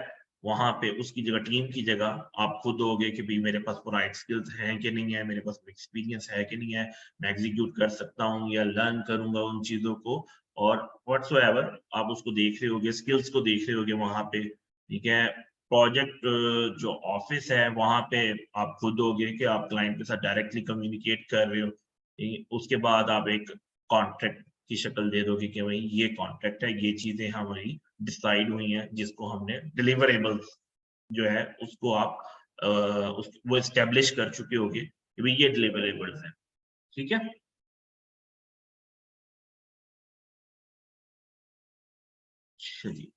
वहां पे उसकी जगह, टीम की जगह आप खुद होगे कि भाई मेरे पास वो राइट स्किल्स हैं कि नहीं है, मेरे पास एक्सपीरियंस है कि नहीं है, मैं एग्जीक्यूट कर सकता हूँ या लर्न करूंगा उन चीजों को। और व्हाटसोएवर आप उसको देख रहे होगे, स्किल्स को देख रहे होगे वहां पे, ठीक है। प्रोजेक्ट जो ऑफिस है वहां पे आप खुद होगे कि आप क्लाइंट के साथ डायरेक्टली कम्युनिकेट कर रहे हो, उसके बाद आप एक कॉन्ट्रैक्ट की शक्ल दे दोगे कि भाई ये कॉन्ट्रैक्ट है, ये चीजें हमारी डिसाइड हुई हैं जिसको हमने डिलीवरेबल्स जो है उसको आप वो एस्टेब्लिश कर चुके होगे कि भाई ये डिलीवरेबल्स हैं, ठीक है। चलिए,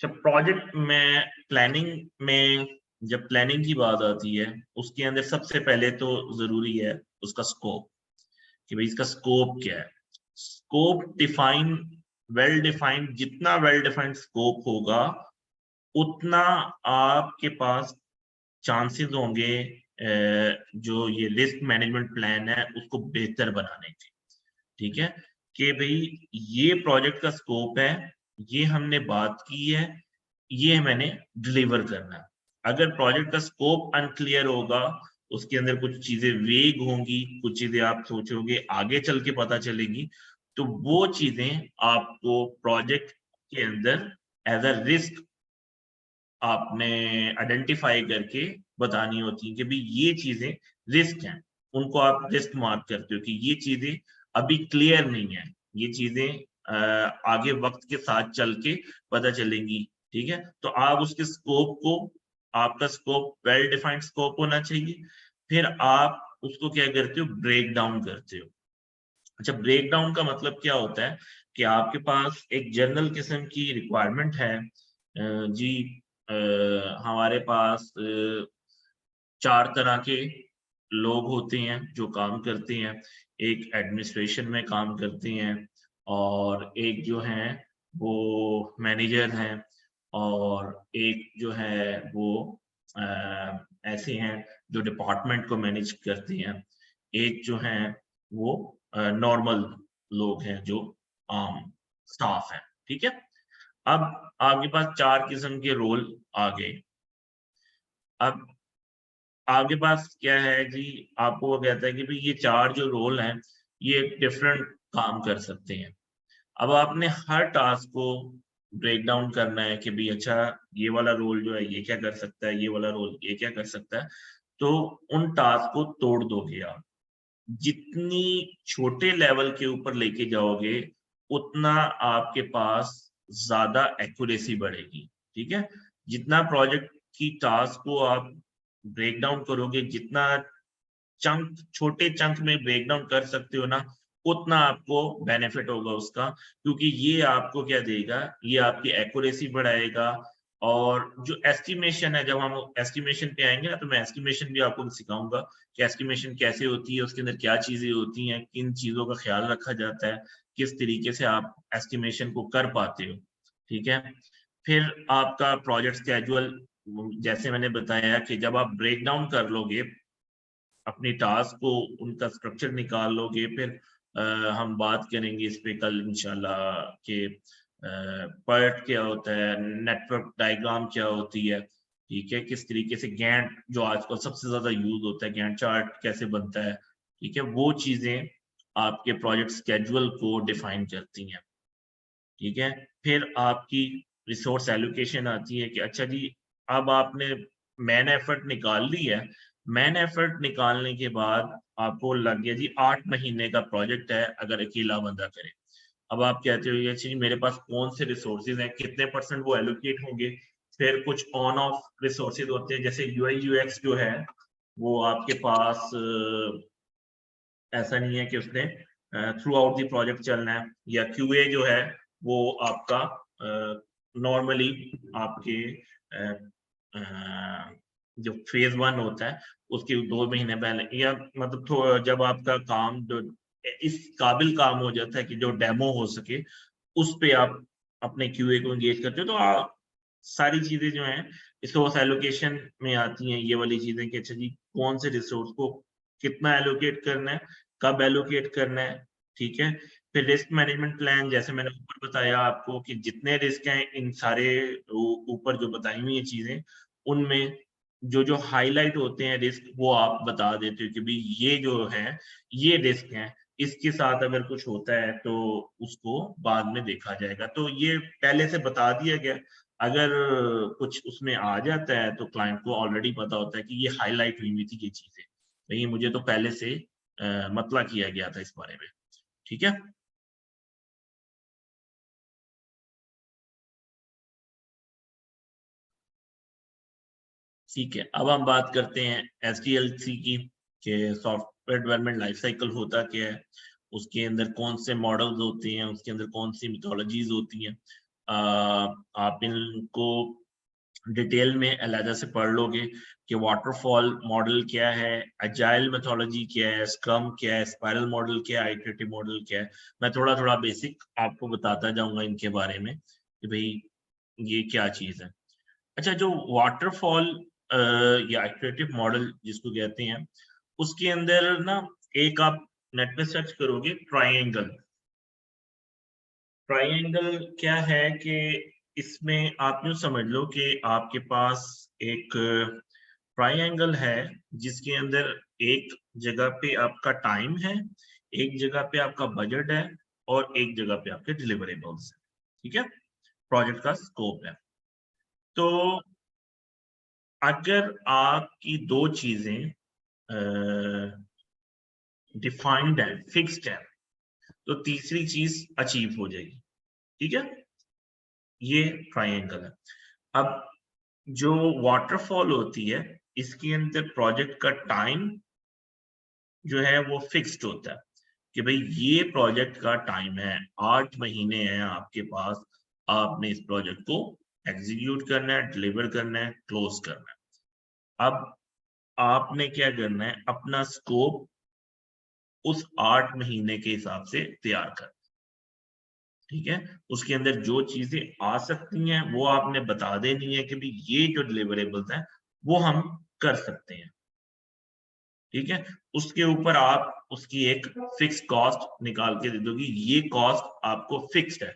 जब प्रोजेक्ट में प्लानिंग में जब प्लानिंग की बात आती है उसके अंदर सबसे पहले तो जरूरी है उसका स्कोप, कि भाई इसका स्कोप क्या है। स्कोप डिफाइन, वेल डिफाइंड, जितना वेल डिफाइंड स्कोप होगा उतना आपके पास चांसेस होंगे जो ये रिस्क मैनेजमेंट प्लान है उसको बेहतर बनाने के, ठीक है। कि भाई ये प्रोजेक्ट का स्कोप है, ये हमने बात की है, ये मैंने डिलीवर करना है। अगर प्रोजेक्ट का स्कोप अनक्लियर होगा, उसके अंदर कुछ चीजें वेग होंगी, कुछ चीजें आप सोचोगे आगे चल के पता चलेगी, तो वो चीजें आपको प्रोजेक्ट के अंदर एज अ रिस्क आपने आइडेंटिफाई करके बतानी होती है कि भाई ये चीजें रिस्क हैं, उनको आप रिस्क मार्क करते हो कि ये चीजें अभी क्लियर नहीं है, ये चीजें आगे वक्त के साथ चल के पता चलेंगी, ठीक है। तो आप उसके स्कोप को, आपका स्कोप वेल डिफाइंड स्कोप होना चाहिए। फिर आप उसको क्या करते हो, ब्रेक डाउन करते हो। अच्छा, ब्रेक डाउन का मतलब क्या होता है कि आपके पास एक जनरल किस्म की रिक्वायरमेंट है, जी हमारे पास 4 तरह के लोग होते हैं जो काम करते हैं। एक एडमिनिस्ट्रेशन में काम करते हैं और एक जो हैं वो मैनेजर हैं और एक जो है वो ऐसे हैं जो डिपार्टमेंट को मैनेज करते हैं। एक जो हैं वो नॉर्मल लोग हैं जो आम स्टाफ हैं, ठीक है? अब आपके पास 4 किस्म के रोल आ गए। अब आपके पास क्या है जी, आपको वो कहता है कि भई ये 4 जो रोल हैं, ये डिफरेंट काम कर सकते हैं। अब आपने हर टास्क को ब्रेक डाउन करना है कि भई अच्छा ये वाला रोल जो है ये क्या कर सकता है, ये वाला रोल ये क्या कर सकता है, तो उन टास्क को तोड़ दोगे आप। जितनी छोटे लेवल के ऊपर लेके जाओगे, उतना आपके पास ज़्यादा एक्यूरेसी बढ़ेगी, ठीक है? जितना प्रोजेक्ट की टास्क को आप ब्रेक डाउन करोगे, जितना चंक छोटे चंक में ब्रेक डाउन कर सकते हो ना, उतना आपको बेनिफिट होगा उसका, क्योंकि ये आपको क्या देगा, ये आपकी एक्यूरेसी बढ़ाएगा और जो एस्टिमेशन है, जब हम एस्टिमेशन पे आएँगे ना, तो मैं एस्टिमेशन भी आपको सिखाऊँगा कि एस्टिमेशन कैसे होती है, उसके अंदर क्या चीज़ें होती हैं, किन चीज़ों का ख्याल रखा जाता है, किस तरीके से आप एस्टिमेशन को कर पाते हो, ठीक है? फिर आपका प्रोजेक्ट शेड्यूल जैसे मैंने बताया कि जब आप ब्रेक डाउन कर लोगे अपनी टास्क को उनका स्ट्रक्चर निकाल लोगे फिर हम बात करेंगे इस पे कल इंशाल्लाह कि PERT क्या होता है, नेटवर्क डायग्राम क्या होती है, ठीक है? किस तरीके से गैंट जो आजकल सबसे ज़्यादा यूज़ होता है, गैंट चार्ट कैसे बनता है, ठीक है? वो चीज़ें आपके प्रोजेक्ट शेड्यूल को डिफाइन करती हैं, ठीक है? फिर आपकी रिसोर्स एलोकेशन आती है कि अच्छा जी, अब आपने मैन एफर्ट निकाल ली है, मैन एफर्ट निकालने के बाद आपको लग गया जी 8 महीने का प्रोजेक्ट है अगर अकेला बंदा करे। अब आप कहते हो ये जी मेरे पास कौन से रिसोर्सेज़ हैं, कितने परसेंट वो एलोकेट होंगे, फिर कुछ ऑन ऑफ रिसोर्सेज़ होते हैं जैसे यूआई यूएक्स जो है, वो आपके पास ऐसा नहीं है कि उसने थ्रू आउट द प्रोजेक्ट चलना है या क्यूए जो है वो आपका नॉर्मली आपके जो फेज 1 होता है उसके 2 महीने पहले या मतलब जब आपका काम जो इस काबिल काम हो जाता है कि जो डेमो हो सके उस पे आप अपने क्यूए को एंगेज करते हो तो सारी चीजें जो हैं रिसोर्स एलोकेशन में आती हैं ये वाली चीजें कि अच्छा जी कौन से रिसोर्स को कितना एलोकेट करना है, कब एलोकेट करना है, ठीक है? फिर रिस्क मैनेजमेंट प्लान जैसे मैंने ऊपर बताया आपको कि जितने रिस्क हैं इन सारे ऊपर जो बताई हुई हैं चीज़ें, उनमें जो हाइलाइट होते हैं रिस्क वो आप बता देते हो कि भई ये जो है, ये रिस्क हैं, इसके साथ अगर कुछ होता है तो उसको बाद में देखा जाएगा। तो ये पहले से बता दिया गया, अगर कुछ उसमें आ जाता है तो क्लाइंट को ऑलरेडी पता होता है कि ये हाइलाइट हुई थी ये चीज़ें। नहीं मुझे तो पहले से मतला किया गया था इस बारे में, ठीक है? ठीक है, अब हम बात करते हैं एसडीएलसी की कि सॉफ्टवेयर डेवलपमेंट लाइफ साइकिल होता क्या है? उसके अंदर कौन से मॉडल्स होते हैं, उसके अंदर कौन सी मेथोडोलॉजीज़ होती हैं। आप इनको डिटेल में अलहदा से पढ़ लोगे कि वाटरफॉल मॉडल क्या है, एजाइल मेथोडोलॉजी क्या है, स्क्रम क्या है, स्पाइरल मॉडल क्या है, इटरेटिव मॉडल क्या है। मैं थोड़ा-थोड़ा बेसिक आपको बताता जाऊँगा इनके बारे में कि भई ये क्या चीज़ है। अच्छा जो वाटरफॉल या इटरेटिव मॉडल जिसको कहते हैं, उसके अंदर ना एक आप नेट पे सर्च करोगे ट्रायंगल। ट्रायंगल क्या है कि इसमें आप यूँ समझ लो कि आपके पास एक ट्रायंगल है जिसके अंदर एक जगह पे आपका टाइम है, एक जगह पे आपका बजट है और एक जगह पे आपके डिलिवरेबल्स हैं, ठीक है? प्रोजेक्ट का स्कोप है। तो अगर आपकी 2 चीज़ें डिफाइंड है, फिक्स्ड है, तो तीसरी चीज़ अचीव हो जाएगी, ठीक है? ये ट्रायंगल है। अब जो वाटरफॉल होती है, इसके अंदर प्रोजेक्ट का टाइम जो है वो फिक्स्ड होता है कि भई ये प्रोजेक्ट का टाइम है, 8 महीने हैं आपके पास, आपने इस प्रोजेक्ट को एग्जीक्यूट करना है, डिलीवर करना है, क्लोज करना है। अब आपने क्या करना है, अपना स्कोप उस 8 महीने के हिसाब से तैयार करना, ठीक है। उसके अंदर जो चीजें आ सकती हैं वो आपने बता देनी है कि भाई ये जो डिलीवरेबल्स हैं वो हम कर सकते हैं, ठीक है। उसके ऊपर आप उसकी एक फिक्स कॉस्ट निकाल के दे दोगे, ये कॉस्ट आपको फिक्स्ड है,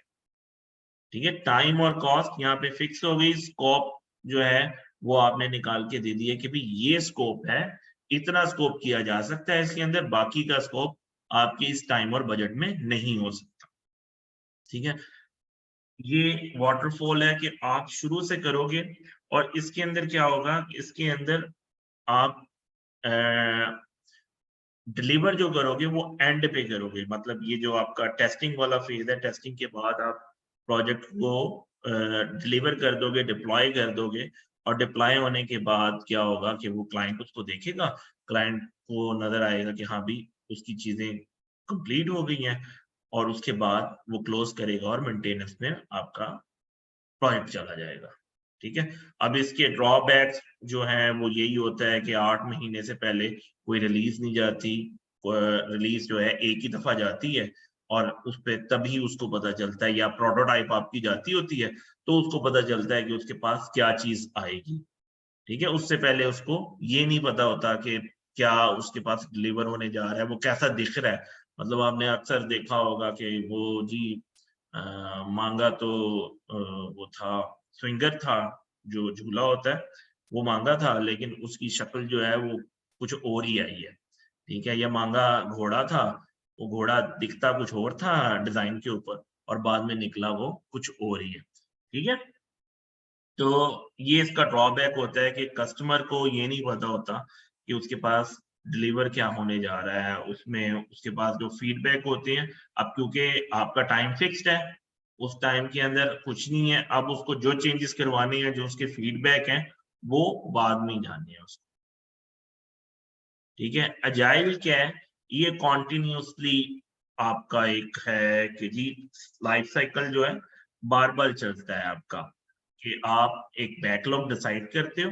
ठीक है। टाइम और कॉस्ट यहाँ पे फिक्स हो गई, स्कोप जो है वो आपने निकाल के दे दिया कि भाई ये स्कोप है, इतना स्कोप किया जा सकता है इसके अंदर, बाकी का स्कोप आपके इस टाइम और बजट में नहीं हो सकता, ठीक है। ये वाटरफॉल है कि आप शुरू से करोगे और इसके अंदर क्या होगा, इसके अंदर आप डिलीवर जो करोगे वो एंड पे करोगे, मतलब ये जो आपका टेस्टिंग वाला फेज है, टेस्टिंग के बाद आप प्रोजेक्ट को डिलीवर कर दोगे, डिप्लॉय कर दोगे, और डिप्लॉय होने के बाद क्या होगा कि वो क्लाइंट उसको देखेगा, क्लाइंट को नजर आएगा कि हाँ भी उसकी चीजें कंप्लीट हो गई हैं, और उसके बाद वो क्लोज करेगा और मेंटेनेंस में आपका प्रोजेक्ट चला जाएगा, ठीक है। अब इसके ड्रॉबैक्स जो हैं वो यही होता है कि 8 महीने से पहले कोई रिलीज नहीं जाती, रिलीज जो है एक ही दफा जाती है, और उस पे तभी उसको पता चलता है, या प्रोटोटाइप आपकी जाती होती है तो उसको पता चलता है कि उसके पास क्या चीज आएगी, ठीक है। उससे पहले उसको ये नहीं पता होता कि क्या उसके पास डिलीवर होने जा रहा है, वो कैसा दिख रहा है। मतलब आपने अक्सर देखा होगा कि वो जी मांगा तो वो था, स्विंगर था, जो झूला होता है वो मांगा था, लेकिन उसकी शक्ल जो है वो कुछ और ही आई है, ठीक है। या मांगा घोड़ा था, वो घोड़ा दिखता कुछ और था डिजाइन के ऊपर, और बाद में निकला वो कुछ और ही है, ठीक है। तो ये इसका ड्रॉबैक होता है कि कस्टमर को ये नहीं पता होता कि उसके पास डिलीवर क्या होने जा रहा है, उसमें उसके पास जो फीडबैक होते हैं, अब क्योंकि आपका टाइम फिक्स्ड है, उस टाइम के अंदर कुछ नहीं है, अब उसको जो चेंजेस करवाने हैं, जो उसके फीडबैक हैं, वो बाद में ही जाने हैं उसको, ठीक है। अजाइल क्या है, ये कॉन्टिन्यूसली आपका एक है कि जी लाइफ साइकिल जो है बार बार चलता है आपका, कि आप एक बैकलॉग डिसाइड करते हो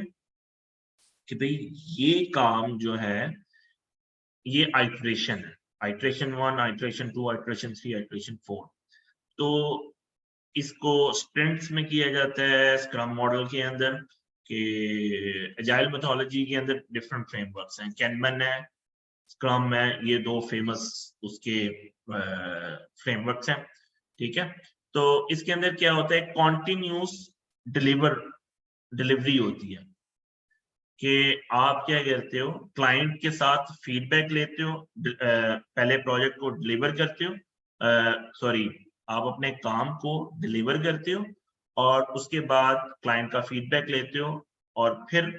कि भाई ये काम जो है ये आइट्रेशन है, आइट्रेशन 1, आइट्रेशन 2, आइट्रेशन 3, आइट्रेशन 4। तो इसको स्प्रिंट्स में किया जाता है स्क्रम मॉडल के अंदर, कि एजाइल मेथोडोलॉजी के अंदर डिफरेंट फ्रेमवर्क्स हैं, कैनमन है, स्क्रम है, ये दो फेमस उसके फ्रेमवर्क्स हैं, ठीक है। तो इसके अंदर क्या होता है, कॉन्टिन्यूस डिलीवरी होती है, कि आप क्या करते हो, क्लाइंट के साथ फीडबैक लेते हो, पहले प्रोजेक्ट को डिलीवर करते हो, सॉरी, आप अपने काम को डिलीवर करते हो, और उसके बाद क्लाइंट का फीडबैक लेते हो, और फिर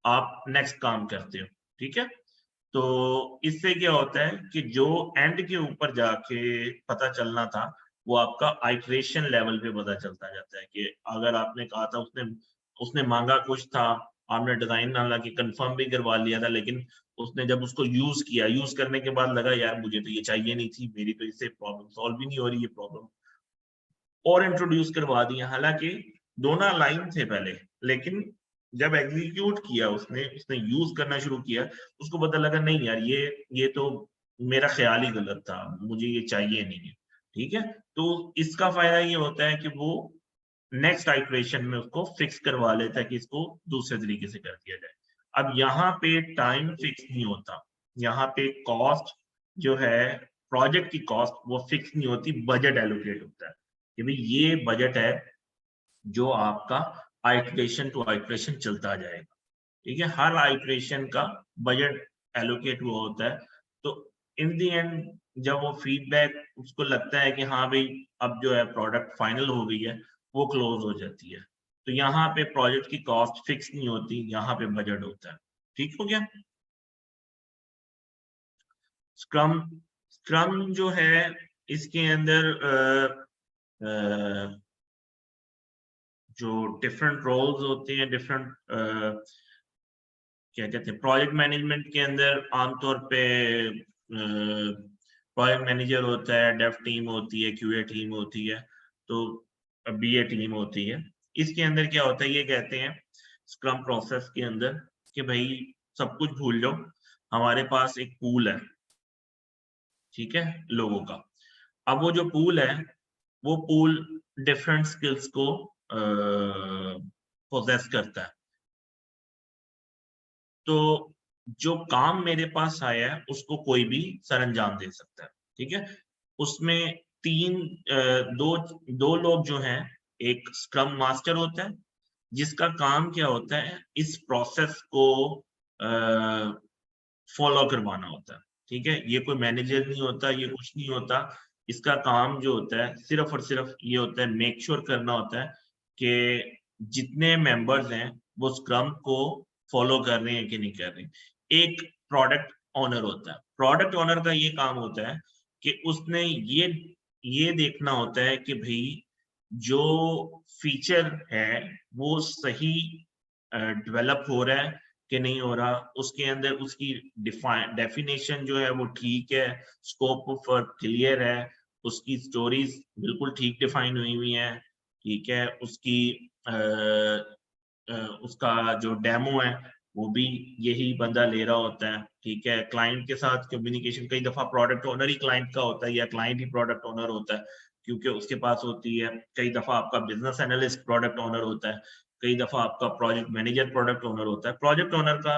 आप नेक्स्ट काम करते हो, ठीक है। तो इससे क्या होता है कि जो एंड के ऊपर जाके पता चलना था, वो आपका आइटरेशन लेवल पे पता चलता जाता है, कि अगर आपने कहा था, उसने उसने मांगा कुछ था, आपने डिजाइन हालांकि कंफर्म भी करवा लिया था, लेकिन उसने जब उसको यूज किया, यूज करने के बाद लगा यार मुझे तो ये चाहिए नहीं थी, मेरी तो इससे प्रॉब्लम सॉल्व भी नहीं हो रही है, प्रॉब्लम और इंट्रोड्यूस करवा दिया, हालांकि दोनों लाइन थे पहले, लेकिन जब एग्जीक्यूट किया उसने उसने यूज करना शुरू किया, उसको पता लगा नहीं यार ये तो मेरा ख्याल ही गलत था, मुझे ये चाहिए नहीं है, ठीक है। तो इसका फायदा ये होता है कि वो नेक्स्ट आइटरेशन में उसको फिक्स करवा लेता है कि इसको दूसरे तरीके से कर दिया जाए। अब यहाँ पे टाइम फिक्स नहीं होता, यहाँ पे कॉस्ट जो है, प्रोजेक्ट की कॉस्ट वो फिक्स नहीं होती, बजट एलोकेट होता है कि भाई ये बजट है जो आपका आइटरेशन टू आइटरेशन चलता जाएगा, ठीक है। हर आइटरेशन का बजट एलोकेट हुआ होता है, तो इन दी एंड जब वो फीडबैक उसको लगता है कि हाँ भाई अब जो है प्रोडक्ट फाइनल हो गई है, वो क्लोज हो जाती है। तो यहाँ पे प्रोजेक्ट की कॉस्ट फिक्स नहीं होती, यहाँ पे बजट होता है, ठीक हो गया। स्क्रम स्क्रम जो है इसके अंदर जो डिफरेंट रोल्स होते हैं, डिफरेंट क्या कहते हैं, प्रोजेक्ट मैनेजमेंट के अंदर आमतौर पे प्रोजेक्ट मैनेजर होता है, डेव टीम होती है, क्यूए टीम होती है, तो बीए टीम होती है, इसके अंदर क्या होता है, ये कहते हैं स्क्रम प्रोसेस के अंदर कि भाई सब कुछ भूल जाओ, हमारे पास एक पूल है, ठीक है, लोगों का। अब वो जो पूल है, वो पूल डिफरेंट स्किल्स को पोजेस करता है। तो जो काम मेरे पास आया है उसको कोई भी सरअंजाम दे सकता है, ठीक है। उसमें दो लोग जो हैं, एक स्क्रम मास्टर होता है जिसका काम क्या होता है, इस प्रोसेस को फॉलो करवाना होता है, ठीक है। ये कोई मैनेजर नहीं होता, ये कुछ नहीं होता। इसका काम जो होता है सिर्फ और सिर्फ ये होता है, मेक श्योर करना होता है कि जितने मेंबर्स हैं वो स्क्रम को फॉलो कर रहे हैं कि नहीं कर रहे। एक प्रोडक्ट ओनर होता है, प्रोडक्ट ओनर का ये काम होता है कि उसने ये देखना होता है कि भाई जो फीचर है वो सही डेवलप हो रहा है कि नहीं हो रहा, उसके अंदर उसकी डेफिनेशन जो है वो ठीक है, स्कोप ऑफ वर्क क्लियर है, उसकी स्टोरीज बिल्कुल ठीक डिफाइन हुई हुई हैं, ठीक है, उसका जो डेमो है वो भी यही बंदा ले रहा होता है, ठीक है। क्लाइंट के साथ कम्युनिकेशन, कई दफा प्रोडक्ट ओनर ही क्लाइंट का होता है या क्लाइंट ही प्रोडक्ट ओनर होता है, क्योंकि उसके पास होती है। कई दफा आपका बिजनेस एनालिस्ट प्रोडक्ट ओनर होता है, कई दफा आपका प्रोजेक्ट मैनेजर प्रोडक्ट ओनर होता है। प्रोजेक्ट ओनर का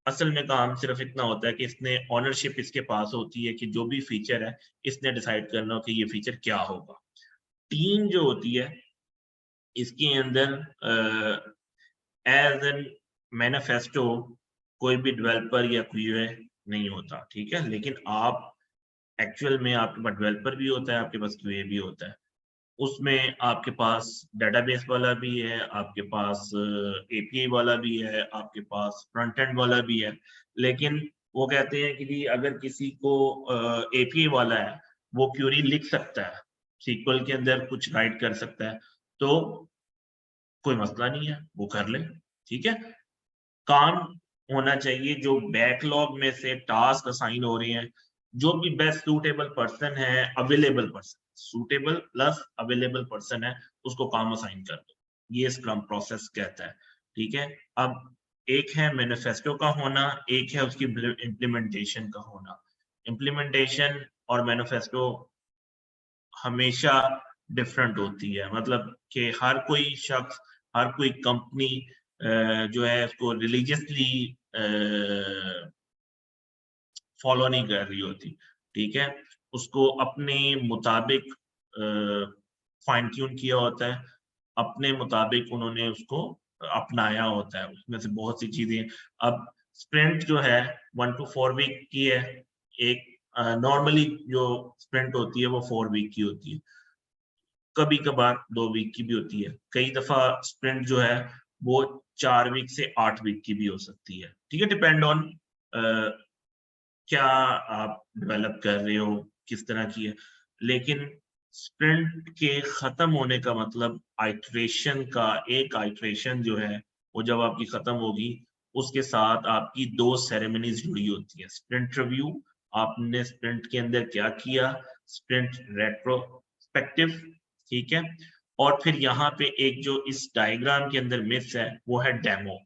असल में काम सिर्फ इतना होता है कि इसने ओनरशिप इसके पास होती है कि जो भी फीचर है इसने डिसाइड करना हो कि ये फीचर क्या होगा। टीम जो होती है इसके अंदर एज एन मैनिफेस्टो कोई भी डेवलपर या क्यूए नहीं होता, ठीक है। लेकिन आप एक्चुअल में आपके पास डेवलपर भी होता है, आपके पास क्यूए भी होता है। उसमें आपके पास डेटाबेस वाला भी है, आपके पास एपीआई वाला भी है, आपके पास फ्रंट एंड वाला भी है। लेकिन वो कहते हैं कि जी अगर किसी को एपीआई वाला है, वो क्यूरी लिख सकता है, सीक्वल के अंदर कुछ राइट कर सकता है, तो कोई मसला नहीं है, वो कर ले, ठीक है। काम होना चाहिए जो बैकलॉग में से टास्क असाइन हो रहे हैं, जो भी बेस्ट सूटेबल पर्सन है, available person, suitable plus available person है, उसको काम असाइन कर दो। ये स्क्रम प्रोसेस कहता है, ठीक है। अब एक है मैनिफेस्टो का होना, एक है उसकी इम्प्लीमेंटेशन का होना। इम्प्लीमेंटेशन और मैनिफेस्टो हमेशा डिफरेंट होती है, मतलब कि हर कोई शख्स, हर कोई कंपनी जो है उसको रिलीजियसली फॉलो नहीं कर रही होती, ठीक है। उसको अपने मुताबिक फाइन ट्यून किया होता है, अपने मुताबिक उन्होंने उसको अपनाया होता है। उसमें से बहुत सी चीजें, अब स्प्रिंट जो है 1 to 4 वीक की है, एक नॉर्मली जो स्प्रिंट होती है वो 4 वीक की होती है, कभी कभार 2 वीक की भी होती है, कई दफा स्प्रिंट जो है वो 4 वीक से 8 वीक की भी हो सकती है, ठीक है। डिपेंड ऑन क्या आप डेवलप कर रहे हो, किस तरह की है। लेकिन स्प्रिंट के खत्म होने का मतलब आइटरेशन का, एक आइटरेशन जो है वो जब आपकी खत्म होगी उसके साथ आपकी 2 सेरेमनीज जुड़ी होती है। स्प्रिंट रिव्यू, आपने स्प्रिंट के अंदर क्या किया, स्प्रिंट रेट्रोस्पेक्टिव, ठीक है। और फिर यहाँ पे एक जो इस डायग्राम के अंदर मिस है वो है डेमो,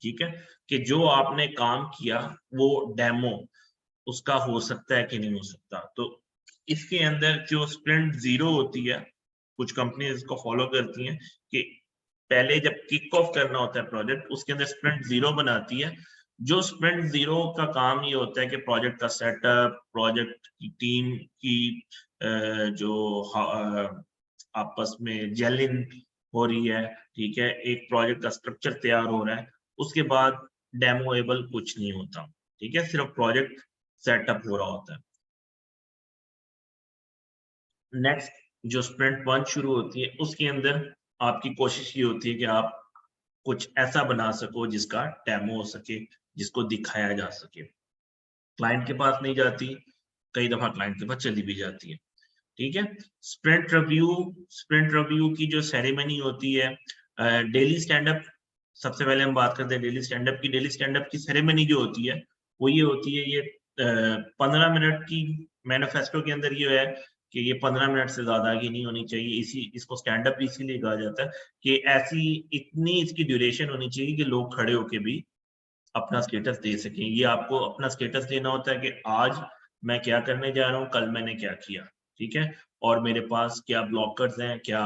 ठीक है, कि जो आपने काम किया वो डेमो उसका हो सकता है कि नहीं हो सकता। तो इसके अंदर जो स्प्रिंट 0 होती है, कुछ कंपनी इसको फॉलो करती हैं कि पहले जब किक ऑफ करना होता है प्रोजेक्ट, उसके अंदर स्प्रिंट 0 बनाती है। जो स्प्रिंट 0 का काम ये होता है कि प्रोजेक्ट का सेटअप, प्रोजेक्ट की टीम की जो आपस में जेलिंग हो रही है, ठीक है, एक प्रोजेक्ट का स्ट्रक्चर तैयार हो रहा है, उसके बाद डेमोएबल कुछ नहीं होता, ठीक है, सिर्फ प्रोजेक्ट सेटअप हो रहा होता है। नेक्स्ट जो स्प्रिंट 1 शुरू होती है उसके अंदर आपकी कोशिश ये होती है कि आप कुछ ऐसा बना सको जिसका डेमो हो सके, जिसको दिखाया जा सके। क्लाइंट के पास नहीं जाती, कई दफा क्लाइंट के पास चली भी जाती है, ठीक है। स्प्रिंट रिव्यू की जो सेरेमनी होती है, डेली स्टैंड अप, सबसे पहले हम बात करते हैं डेली स्टैंड अप की। डेली स्टैंड अप की सेरेमनी जो होती है वो ये होती है, ये 15 मिनट की मैनिफेस्टो के अंदर ये है कि ये 15 मिनट से ज़्यादा की नहीं होनी चाहिए। इसको स्टैंड अप इसीलिए कहा जाता है कि ऐसी इतनी इसकी ड्यूरेशन होनी चाहिए कि लोग खड़े होके भी अपना स्टेटस दे सकें। ये आपको अपना स्टेटस देना होता है कि आज मैं क्या करने जा रहा हूँ, कल मैंने क्या किया, ठीक है? और मेरे पास क्या ब्लॉकर्स हैं, क्या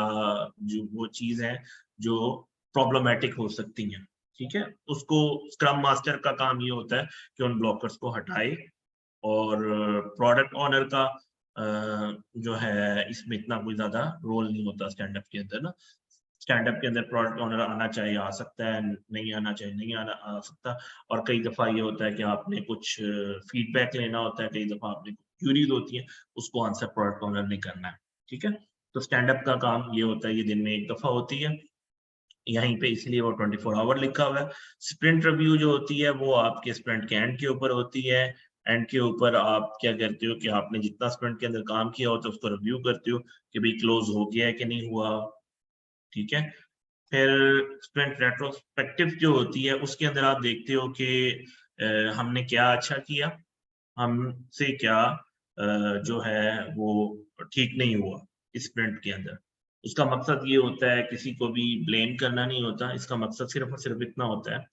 जो वो चीज़ है जो प्रॉब्लमैटिक हो सकती हैं, ठीक है? उसको स्क्रम मास्टर का काम ये होता है कि उन ब्लॉकर्स को हटाए और प्रोडक्ट ओनर का जो है इसमें इतना कोई ज़्यादा रोल नहीं होता स्टैंड अप के अंदर ना। स्टैंड अप के अंदर प्रोडक्ट ओनर आना चाहिए आ सकता है, नहीं आना चाहिए नहीं आना आ सकता। और कई दफ़ा ये होता है कि आपने कुछ फीडबैक लेना होता है, कई दफ़ा आपने क्यूरीज होती हैं, उसको आंसर प्रोडक्ट ओनर ने करना है, ठीक है? तो स्टैंड अप का काम ये होता है, ये दिन में 1 दफ़ा होती है। यहीं पे इसलिए वो 24 आवर लिखा हुआ है। स्प्रिंट रिव्यू जो होती है वो आपके स्प्रिंट के एंड के ऊपर होती है। एंड के ऊपर आप क्या करते हो कि आपने जितना स्प्रिंट के अंदर काम किया होता है उसको रिव्यू करते हो कि भई क्लोज़ हो गया है कि नहीं हुआ, ठीक है? फिर स्प्रिंट रेट्रोस्पेक्टिव जो होती है उसके अंदर आप देखते हो कि हमने क्या अच्छा किया, हमसे क्या जो है वो ठीक नहीं हुआ इस स्प्रिंट के अंदर। इसका मकसद ये होता है किसी को भी ब्लेम करना नहीं होता, इसका मकसद सिर्फ़ और सिर्फ़ इतना होता है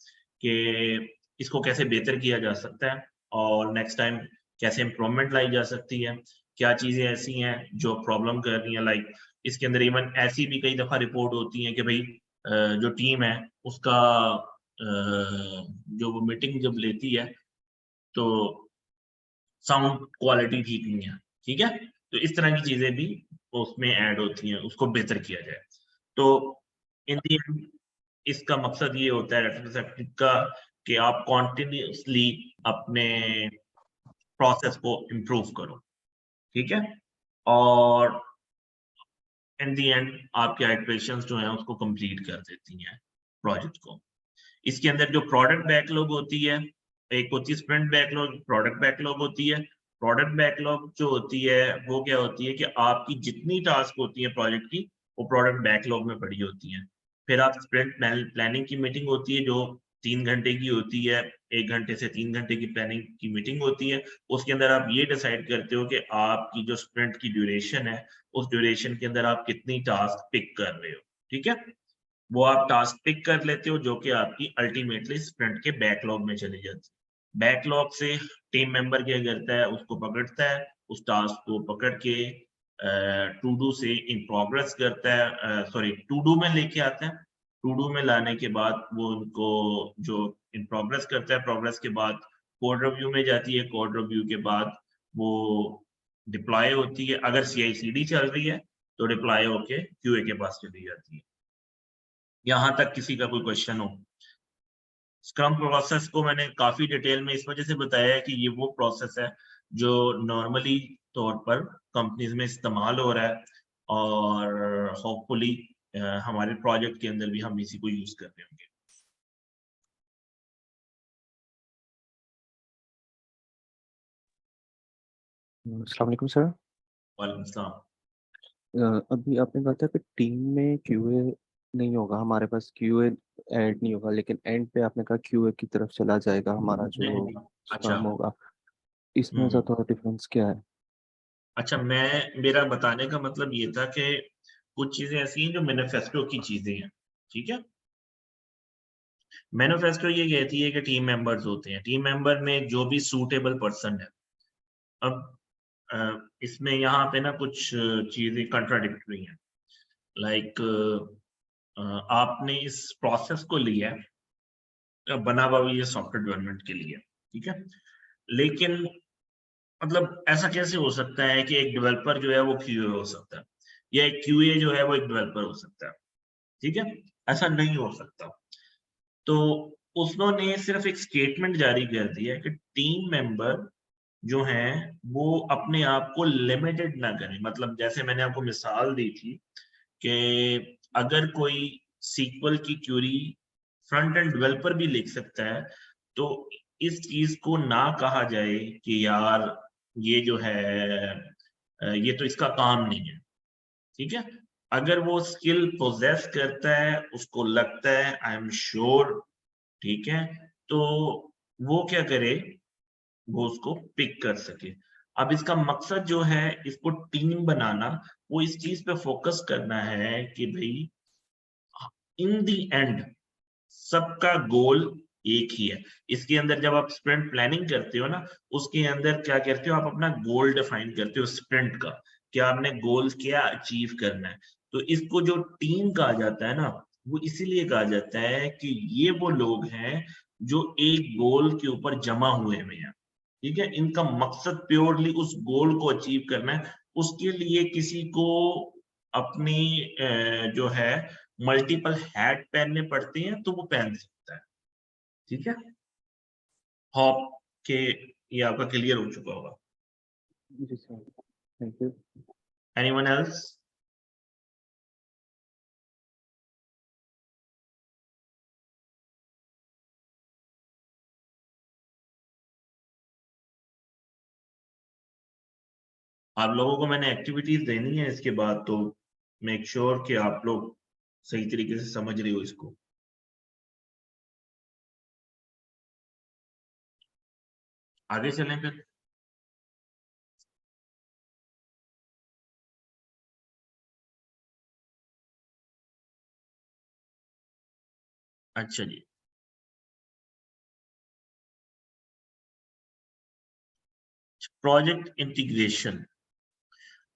कि इसको कैसे बेहतर किया जा सकता है और नेक्स्ट टाइम कैसे इम्प्रूवमेंट लाई जा सकती है। क्या चीज़ें ऐसी हैं जो प्रॉब्लम कर रही हैं, लाइक इसके अंदर इवन ऐसी भी कई दफ़ा रिपोर्ट होती हैं कि भई जो टीम है उसका जो वो मीटिंग जब लेती है तो साउंड क्वालिटी ठीक नहीं है, ठीक है? तो इस तरह की चीज़ें भी उसमें ऐड होती हैं, उसको बेहतर किया जाए। तो इन दी एंड इसका मकसद ये होता है रेट्रोस्पेक्टिव का कि आप कंटीन्यूअसली अपने प्रोसेस को इम्प्रूव करो, ठीक है? और इन दी एंड आपके इटरेशंस जो हैं उसको कंप्लीट कर देती हैं प्रोजेक्ट को। इसके अंदर जो प्रोडक्ट बैकलॉग होती है, एक होती है स्प्रिंट बैकलॉग, प्रोडक्ट बैकलॉग होती है। प्रोडक्ट बैकलॉग जो होती है, वो क्या होती है कि आपकी जितनी टास्क होती है प्रोजेक्ट की, वो प्रोडक्ट बैकलॉग में पड़ी होती हैं। फिर आप स्प्रिंट प्लानिंग की मीटिंग होती है जो 3 घंटे की होती है, 1 घंटे से 3 घंटे की प्लानिंग की मीटिंग होती है। उसके अंदर आप ये डिसाइड करते हो कि आपकी जो स्प्रिंट की ड्यूरेशन है, उस ड्यूरेशन के अंदर आप कितनी टास्क पिक कर रहे हो, ठीक है? वो आप टास्क पिक कर लेते हो जो कि आपकी अल्टीमेटली स्प्रिंट के बैकलॉग में चली जाती है। बैकलॉग से टीम मेंबर क्या करता है उसको पकड़ता है, उस टास्क को पकड़ के टू डू से इन प्रोग्रेस करता है, सॉरी टू डू में लेके आता है। टू डू में लाने के बाद वो उनको जो इन प्रोग्रेस करता है, प्रोग्रेस के बाद कोड रिव्यू में जाती है, कोड रिव्यू के बाद वो डिप्लॉय होती है। अगर CI/CD चल रही है तो डिप्लॉय होके क्यूए के पास चली जाती है। यहाँ तक किसी का कोई क्वेश्चन हो? स्क्रम प्रोसेस को मैंने काफ़ी डिटेल में इस वजह से बताया है कि ये वो प्रोसेस है जो नॉर्मली तौर पर कंपनीज़ में इस्तेमाल हो रहा है और होपफुली हमारे प्रोजेक्ट के अंदर भी हम इसी को यूज़ कर रहे होंगे। अस्सलाम वालेकुम सर। वालेकुम सलाम। अभी आपने कहा था कि टीम में क्यूए नहीं होगा, हमारे पास क्यूए ऐड नहीं होगा, लेकिन एंड पे आपने कहा क्यूए की तरफ चला जाएगा हमारा नहीं, जो नहीं। अच्छा। स्क्रम होगा। हुँ, इसमें हुँ। ज़्यादा डिफरेंस क्या है? अच्छा, मेरा बताने का मतलब ये था कि कुछ चीज़ें ऐसी हैं जो मैनिफेस्टो की चीज़ें हैं, ठीक है? मैनिफेस्टो ये कहती है कि टीम मेंबर्स होते हैं, टीम मेंबर में जो भी सूटेबल पर्सन है। अब इसमें यहाँ पे ना कुछ चीज़ें कॉन्ट्राडिक्टरी हैं। लाइक आपने इस प्रोसेस को लिया है, बना हुआ भी ये सॉफ्टवेयर डेवलपमेंट के लिए, ठीक है? लेकिन मतलब ऐसा कैसे हो सकता है कि एक डेवलपर जो है वो क्यूए हो सकता है या एक क्यूए जो है वो एक डेवलपर हो सकता है, ठीक है? ऐसा नहीं हो सकता। तो उन्होंने सिर्फ एक स्टेटमेंट जारी कर दिया है कि टीम मेंबर जो हैं, वो अपने आप को लिमिटेड ना करें। मतलब जैसे मैंने आपको मिसाल दी थी कि अगर कोई सीक्वल की क्वेरी फ्रंट एंड डेवलपर भी लिख सकता है, तो इस चीज़ को ना कहा जाए कि यार ये जो है ये तो इसका काम नहीं है, ठीक है? अगर वो स्किल पोज़ेस करता है, उसको लगता है आई एम श्योर, ठीक है? तो वो क्या करे, वो उसको पिक कर सके। अब इसका मकसद जो है इसको टीम बनाना, वो इस चीज पे फोकस करना है कि भाई इन दी एंड सबका गोल एक ही है। इसके अंदर जब आप स्प्रिंट प्लानिंग करते हो ना, उसके अंदर क्या करते हो, आप अपना गोल डिफाइन करते हो स्प्रिंट का, कि आपने गोल क्या अचीव करना है। तो इसको जो टीम कहा जाता है ना, वो इसीलिए कहा जाता है कि ये वो लोग हैं जो एक गोल के ऊपर जमा हुए हैं, ठीक है। इनका मकसद प्योरली उस गोल को अचीव करना है। उसके लिए किसी को अपनी जो है मल्टीपल हैट पहनने पड़ते हैं, तो वो पहन सकता है, ठीक है। होप के ये आपका क्लियर हो चुका होगा। जी sir, thank you. Anyone else? आप लोगों को मैंने एक्टिविटीज देनी है इसके बाद, तो मेक श्योर कि आप लोग सही तरीके से समझ रहे हो इसको। आगे चलें फिर। अच्छा जी, प्रोजेक्ट इंटीग्रेशन।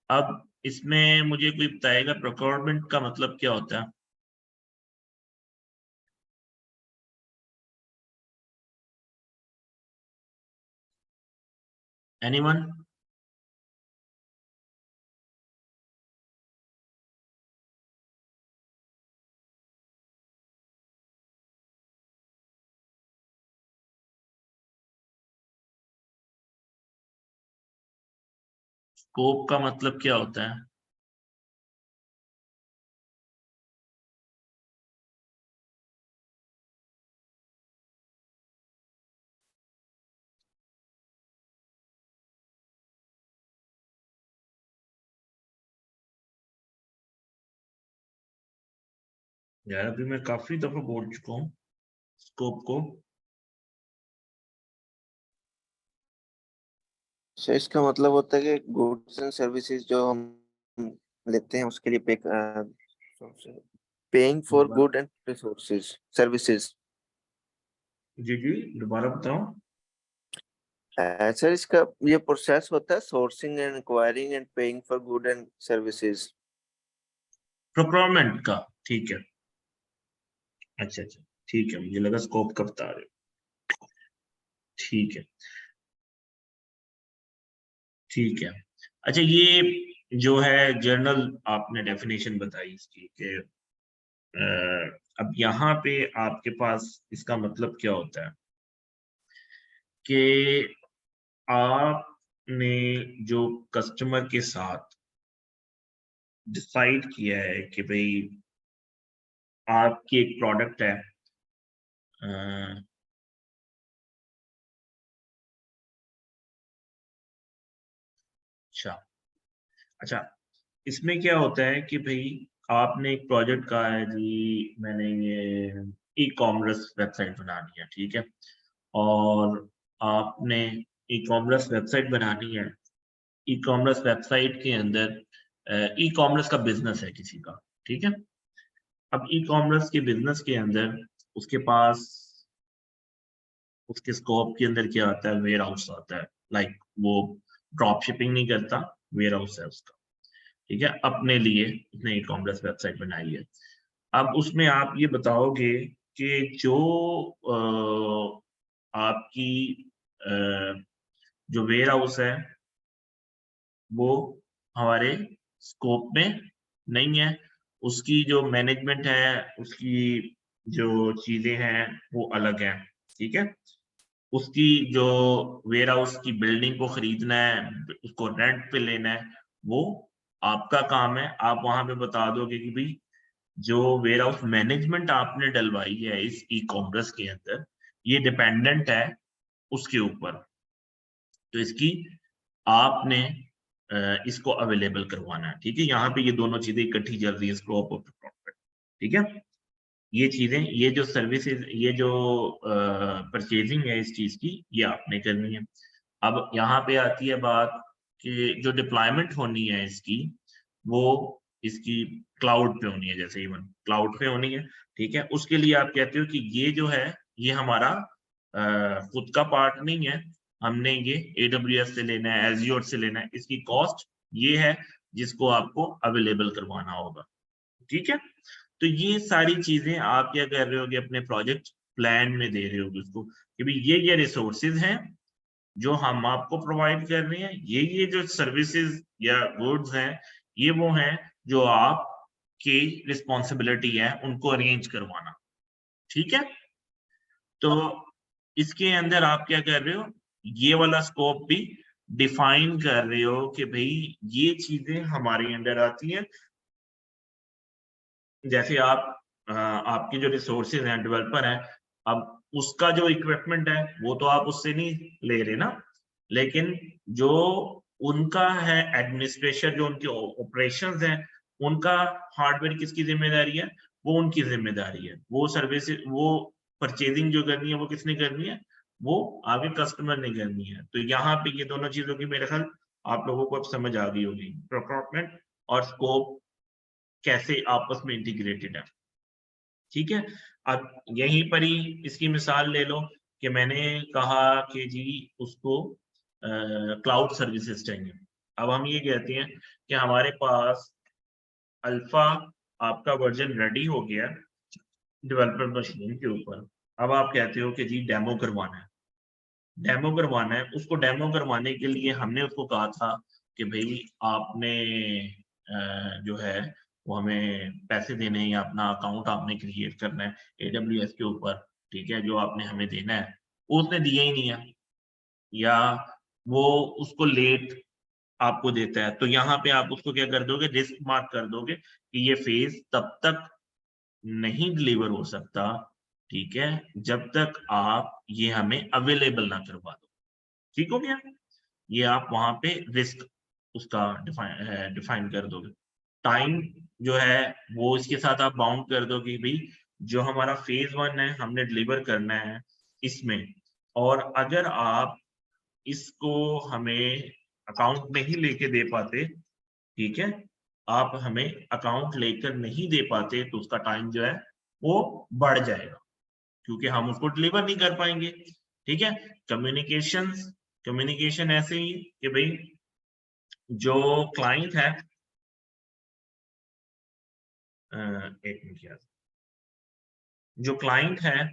अब इसमें मुझे कोई बताएगा प्रोक्योरमेंट का मतलब क्या होता है? एनीवन? स्कोप का मतलब क्या होता है? यार अभी मैं काफी दफा बोल चुका हूँ स्कोप को। सर इसका मतलब होता है कि गुड्स एंड सर्विसेज जो हम लेते हैं उसके लिए paying for good and resources services. जी जी, दोबारा बताओ। सर इसका ये प्रोसेस होता है sourcing and acquiring and paying for good and services. Procurement का, ठीक है। अच्छा अच्छा, ठीक है, मुझे लगा स्कोप का बता रहे हो। ठीक है, ठीक है। अच्छा, ये जो है जर्नल आपने डेफिनेशन बताई इसकी कि अब यहाँ पे आपके पास इसका मतलब क्या होता है कि आपने जो कस्टमर के साथ डिसाइड किया है कि भाई आपकी एक प्रोडक्ट है, अच्छा अच्छा, इसमें क्या होता है कि भाई आपने एक प्रोजेक्ट कहा है जी, मैंने ये ई कॉमर्स वेबसाइट बनानी है, ठीक है। और आपने ई कॉमर्स वेबसाइट बनानी है। ई कॉमर्स वेबसाइट के अंदर ई कॉमर्स का बिजनेस है किसी का, ठीक है। अब ई कॉमर्स के बिजनेस के अंदर उसके पास उसके स्कोप के अंदर क्या आता है, वेयर हाउस आता है। लाइक वो ड्रॉप शिपिंग नहीं करता, वेयर हाउस है उसका, ठीक है। अपने लिए उसने ई कॉमर्स वेबसाइट बनाई है। अब उसमें आप ये बताओगे कि जो आपकी जो वेयर हाउस है वो हमारे स्कोप में नहीं है। उसकी जो मैनेजमेंट है, उसकी जो चीजें हैं वो अलग है, ठीक है। उसकी जो वेयर हाउस की बिल्डिंग को खरीदना है, उसको रेंट पे लेना है, वो आपका काम है। आप वहां पे बता दोगे कि भाई जो वेयर हाउस मैनेजमेंट आपने डलवाई है इस ई कॉमर्स के अंदर, ये डिपेंडेंट है उसके ऊपर, तो इसकी आपने इसको अवेलेबल करवाना है, ठीक है। यहाँ पे ये दोनों चीजें इकट्ठी चल रही है, स्कोप ऑफ प्रॉफिट, ठीक है। ये चीजें, ये जो सर्विसेज, ये जो परचेजिंग है इस चीज की, ये आपने करनी है। अब यहाँ पे आती है बात कि जो डिप्लॉयमेंट होनी है इसकी वो इसकी क्लाउड पे होनी है, जैसे इवन क्लाउड पे होनी है, ठीक है। उसके लिए आप कहते हो कि ये जो है ये हमारा खुद का पार्ट नहीं है, हमने ये AWS से लेना है, Azure से लेना है, इसकी कॉस्ट ये है जिसको आपको अवेलेबल करवाना होगा, ठीक है। तो ये सारी चीजें आप क्या कर रहे होगे अपने प्रोजेक्ट प्लान में दे रहे होगे उसको कि भाई ये रिसोर्सेज हैं जो हम आपको प्रोवाइड कर रहे हैं, ये जो सर्विसेज या गुड्स हैं ये वो हैं जो आपकी रिस्पॉन्सिबिलिटी है उनको अरेंज करवाना, ठीक है। तो इसके अंदर आप क्या कर रहे हो, ये वाला स्कोप भी डिफाइन कर रहे हो कि भाई ये चीजें हमारे अंदर आती हैं। जैसे आप आपके जो रिसोर्सेज हैं, डेवलपर हैं, अब उसका जो इक्विपमेंट है वो तो आप उससे नहीं ले रहे ना, लेकिन जो उनका है एडमिनिस्ट्रेशन, जो उनके ऑपरेशंस हैं, उनका हार्डवेयर किसकी जिम्मेदारी है, वो उनकी जिम्मेदारी है। वो सर्विस, वो परचेजिंग जो करनी है वो किसने करनी है, वो आगे कस्टमर ने करनी है। तो यहाँ पे ये दोनों चीजों की मेरे ख्याल आप लोगों को अब समझ आ गई होगी, प्रोक्योरमेंट और स्कोप कैसे आपस में इंटीग्रेटेड है, ठीक है। अब यहीं पर ही इसकी मिसाल ले लो कि मैंने कहा कि जी उसको क्लाउड सर्विसेज चाहिए। अब हम ये कहते हैं कि हमारे पास अल्फा आपका वर्जन रेडी हो गया डेवलपर मशीन के ऊपर। अब आप कहते हो कि जी डेमो करवाना है, डेमो करवाना है। उसको डेमो करवाने के लिए हमने उसको कहा था कि भाई आपने जो है वो हमें पैसे देने हैं या अपना अकाउंट आपने क्रिएट करना है AWS के ऊपर, ठीक है, जो आपने हमें देना है वो उसने दिया ही नहीं है, या वो उसको लेट आपको देता है। तो यहाँ पे आप उसको क्या कर दोगे, रिस्क मार्क कर दोगे कि ये फेज तब तक नहीं डिलीवर हो सकता, ठीक है, जब तक आप ये हमें अवेलेबल ना करवा दो, ठीक हो गया। ये आप वहां पे रिस्क उसका डिफाइन कर दोगे। टाइम जो है वो इसके साथ आप बाउंड कर दो कि भाई जो हमारा फेज 1 है हमने डिलीवर करना है इसमें, और अगर आप इसको हमें अकाउंट नहीं लेके दे पाते, ठीक है, आप हमें अकाउंट लेकर नहीं दे पाते तो उसका टाइम जो है वो बढ़ जाएगा क्योंकि हम उसको डिलीवर नहीं कर पाएंगे, ठीक है। कम्युनिकेशन ऐसे ही कि भाई जो क्लाइंट है एक मिनट यार, जो क्लाइंट है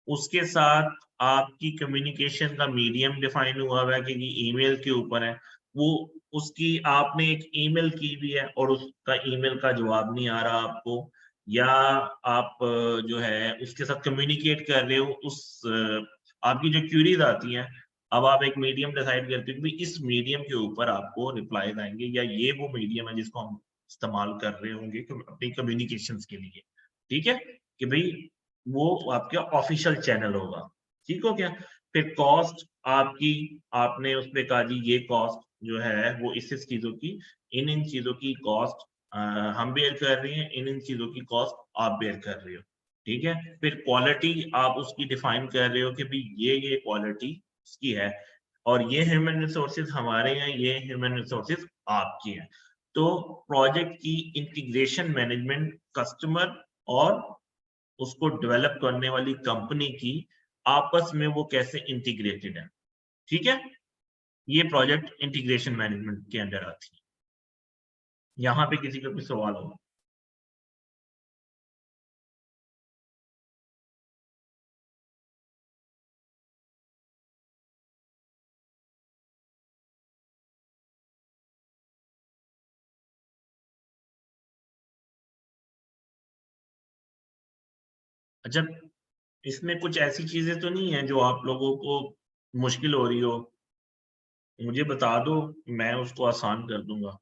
उसके साथ आपकी कम्युनिकेशन का मीडियम डिफाइन हुआ है कि ईमेल के ऊपर है। वो उसकी आपने एक ईमेल की भी है और उसका ईमेल का जवाब नहीं आ रहा आपको, या आप जो है उसके साथ कम्युनिकेट कर रहे हो, उस आपकी जो क्यूरीज आती हैं, अब आप एक मीडियम डिसाइड करते हो कि इस मीडियम के ऊपर आपको रिप्लाई आएंगे, या ये वो मीडियम है जिसको हम इस्तेमाल कर रहे होंगे अपनी कम्युनिकेशंस के लिए, ठीक है, कि भाई वो आपका ऑफिशियल चैनल होगा, ठीक हो गया। फिर कॉस्ट आपकी, आपने उस पे कहा जी ये कॉस्ट जो है वो इस चीजों की, इन चीजों की कॉस्ट हम बेयर कर रहे हैं, इन चीजों की कॉस्ट आप बेयर कर रहे हो, ठीक है। फिर क्वालिटी आप उसकी डिफाइन कर रहे हो कि भाई ये क्वालिटी इसकी है, और ये ह्यूमन रिसोर्सेज हमारे हैं, ये ह्यूमन रिसोर्सेज आपकी हैं। तो प्रोजेक्ट की इंटीग्रेशन मैनेजमेंट कस्टमर और उसको डेवलप करने वाली कंपनी की आपस में वो कैसे इंटीग्रेटेड है, ठीक है। ये प्रोजेक्ट इंटीग्रेशन मैनेजमेंट के अंदर आती है। यहाँ पे किसी का कोई सवाल होगा? अच्छा, इसमें कुछ ऐसी चीजें तो नहीं है जो आप लोगों को मुश्किल हो रही हो, मुझे बता दो, मैं उसको आसान कर दूंगा।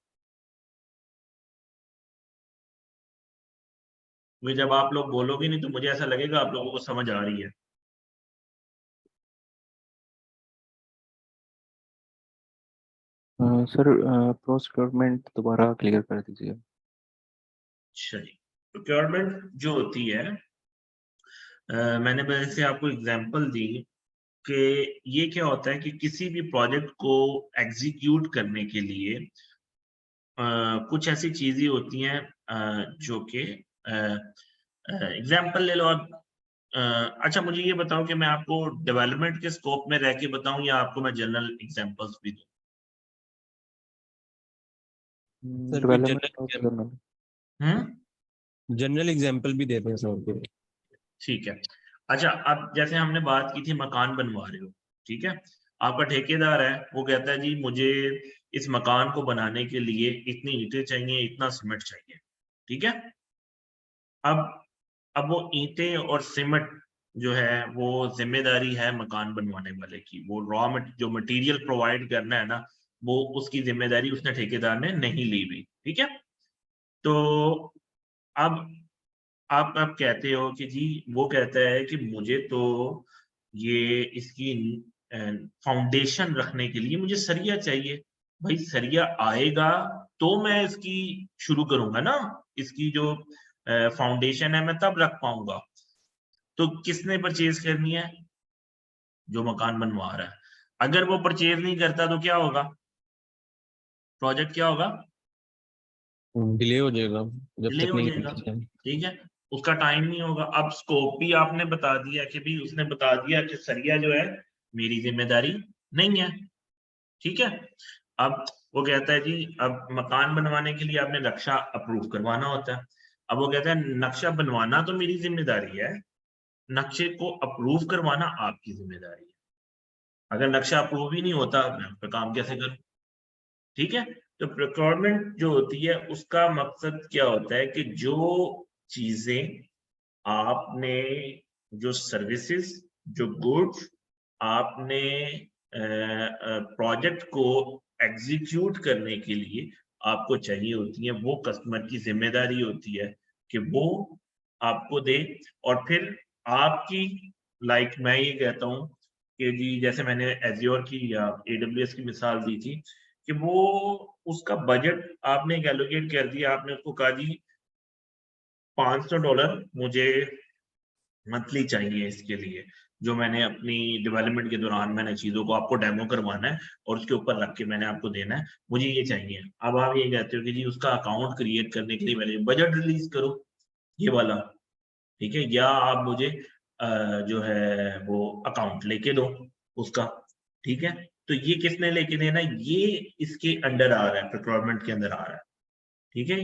क्योंकि जब आप लोग बोलोगे नहीं तो मुझे ऐसा लगेगा आप लोगों को समझ आ रही है। सर प्रोक्योरमेंट दोबारा क्लियर कर दीजिए। चलिए, प्रोक्योरमेंट जो होती है, मैंने वैसे आपको एग्जांपल दी कि ये क्या होता है कि किसी भी प्रोजेक्ट को एग्जीक्यूट करने के लिए कुछ ऐसी चीजें होती हैं जो कि एग्जाम्पल ले लो आप। अच्छा मुझे ये बताओ कि मैं आपको डेवलपमेंट के स्कोप में रह के बताऊं या आपको मैं जनरल एग्जांपल्स भी दूं? हम्म, सर कोई डेवलपमेंट जनरल एग्जांपल भी देते हैं सर के। ठीक है। अच्छा अब जैसे हमने बात की थी मकान बनवा रहे हो, ठीक है, आपका ठेकेदार है, वो कहता है जी मुझे इस मकान को बनाने के लिए इतनी ईंटें चाहिए, इतना सीमेंट चाहिए, ठीक है। अब वो ईंटें और सीमेंट जो है वो जिम्मेदारी है मकान बनवाने वाले की, वो जो मटेरियल प्रोवाइड करना है ना, वो उसकी जिम्मेदारी उसने ठेकेदार ने नहीं ली हुई, ठीक है। तो अब आप कहते हो कि जी वो कहता है कि मुझे तो ये इसकी फाउंडेशन रखने के लिए मुझे सरिया चाहिए। भाई सरिया आएगा तो मैं इसकी शुरू करूंगा ना, इसकी जो फाउंडेशन है मैं तब रख पाऊंगा। तो किसने परचेज करनी है? जो मकान बनवा रहा है। अगर वो परचेज नहीं करता तो क्या होगा? प्रोजेक्ट क्या होगा? डिले हो जाएगा जब डिले तक हो नहीं जाएगा, होता है। ठीक है, उसका टाइम नहीं होगा। अब स्कोप भी आपने बता दिया कि भी उसने बता दिया कि सरिया जो है मेरी जिम्मेदारी नहीं है, ठीक है। अब वो कहता है जी अब मकान बनवाने के लिए आपने नक्शा अप्रूव करवाना होता है। अब वो कहता है नक्शा बनवाना तो मेरी जिम्मेदारी है, नक्शे को अप्रूव करवाना आपकी जिम्मेदारी है। अगर नक्शा अप्रूव ही नहीं होता मैं उस पर काम कैसे करूं? ठीक है। तो प्रोक्योरमेंट जो होती है उसका मकसद क्या होता है कि जो चीजें आपने, जो सर्विसेज, जो गुड्स आपने प्रोजेक्ट को एग्जीक्यूट करने के लिए आपको चाहिए होती है, वो कस्टमर की जिम्मेदारी होती है कि वो आपको दे। और फिर आपकी मैं ये कहता हूं कि जी जैसे मैंने एज्योर की या AWS की मिसाल दी थी कि वो उसका बजट आपने एलोकेट कर दिया, आपने उसको कहा जी $500 मुझे मंथली चाहिए इसके लिए, जो मैंने अपनी डेवलपमेंट के दौरान मैंने चीजों को आपको डेमो करवाना है और उसके ऊपर रख के मैंने आपको देना है, मुझे ये चाहिए। अब आप ये कहते हो कि जी उसका अकाउंट क्रिएट करने के लिए मैंने बजट रिलीज करो, ये वाला, ठीक है, या आप मुझे जो है वो अकाउंट लेके दो उसका, ठीक है। तो ये किसने लेके देना? ये इसके अंडर आ रहा है, प्रोक्योरमेंट के अंदर आ रहा है, ठीक है।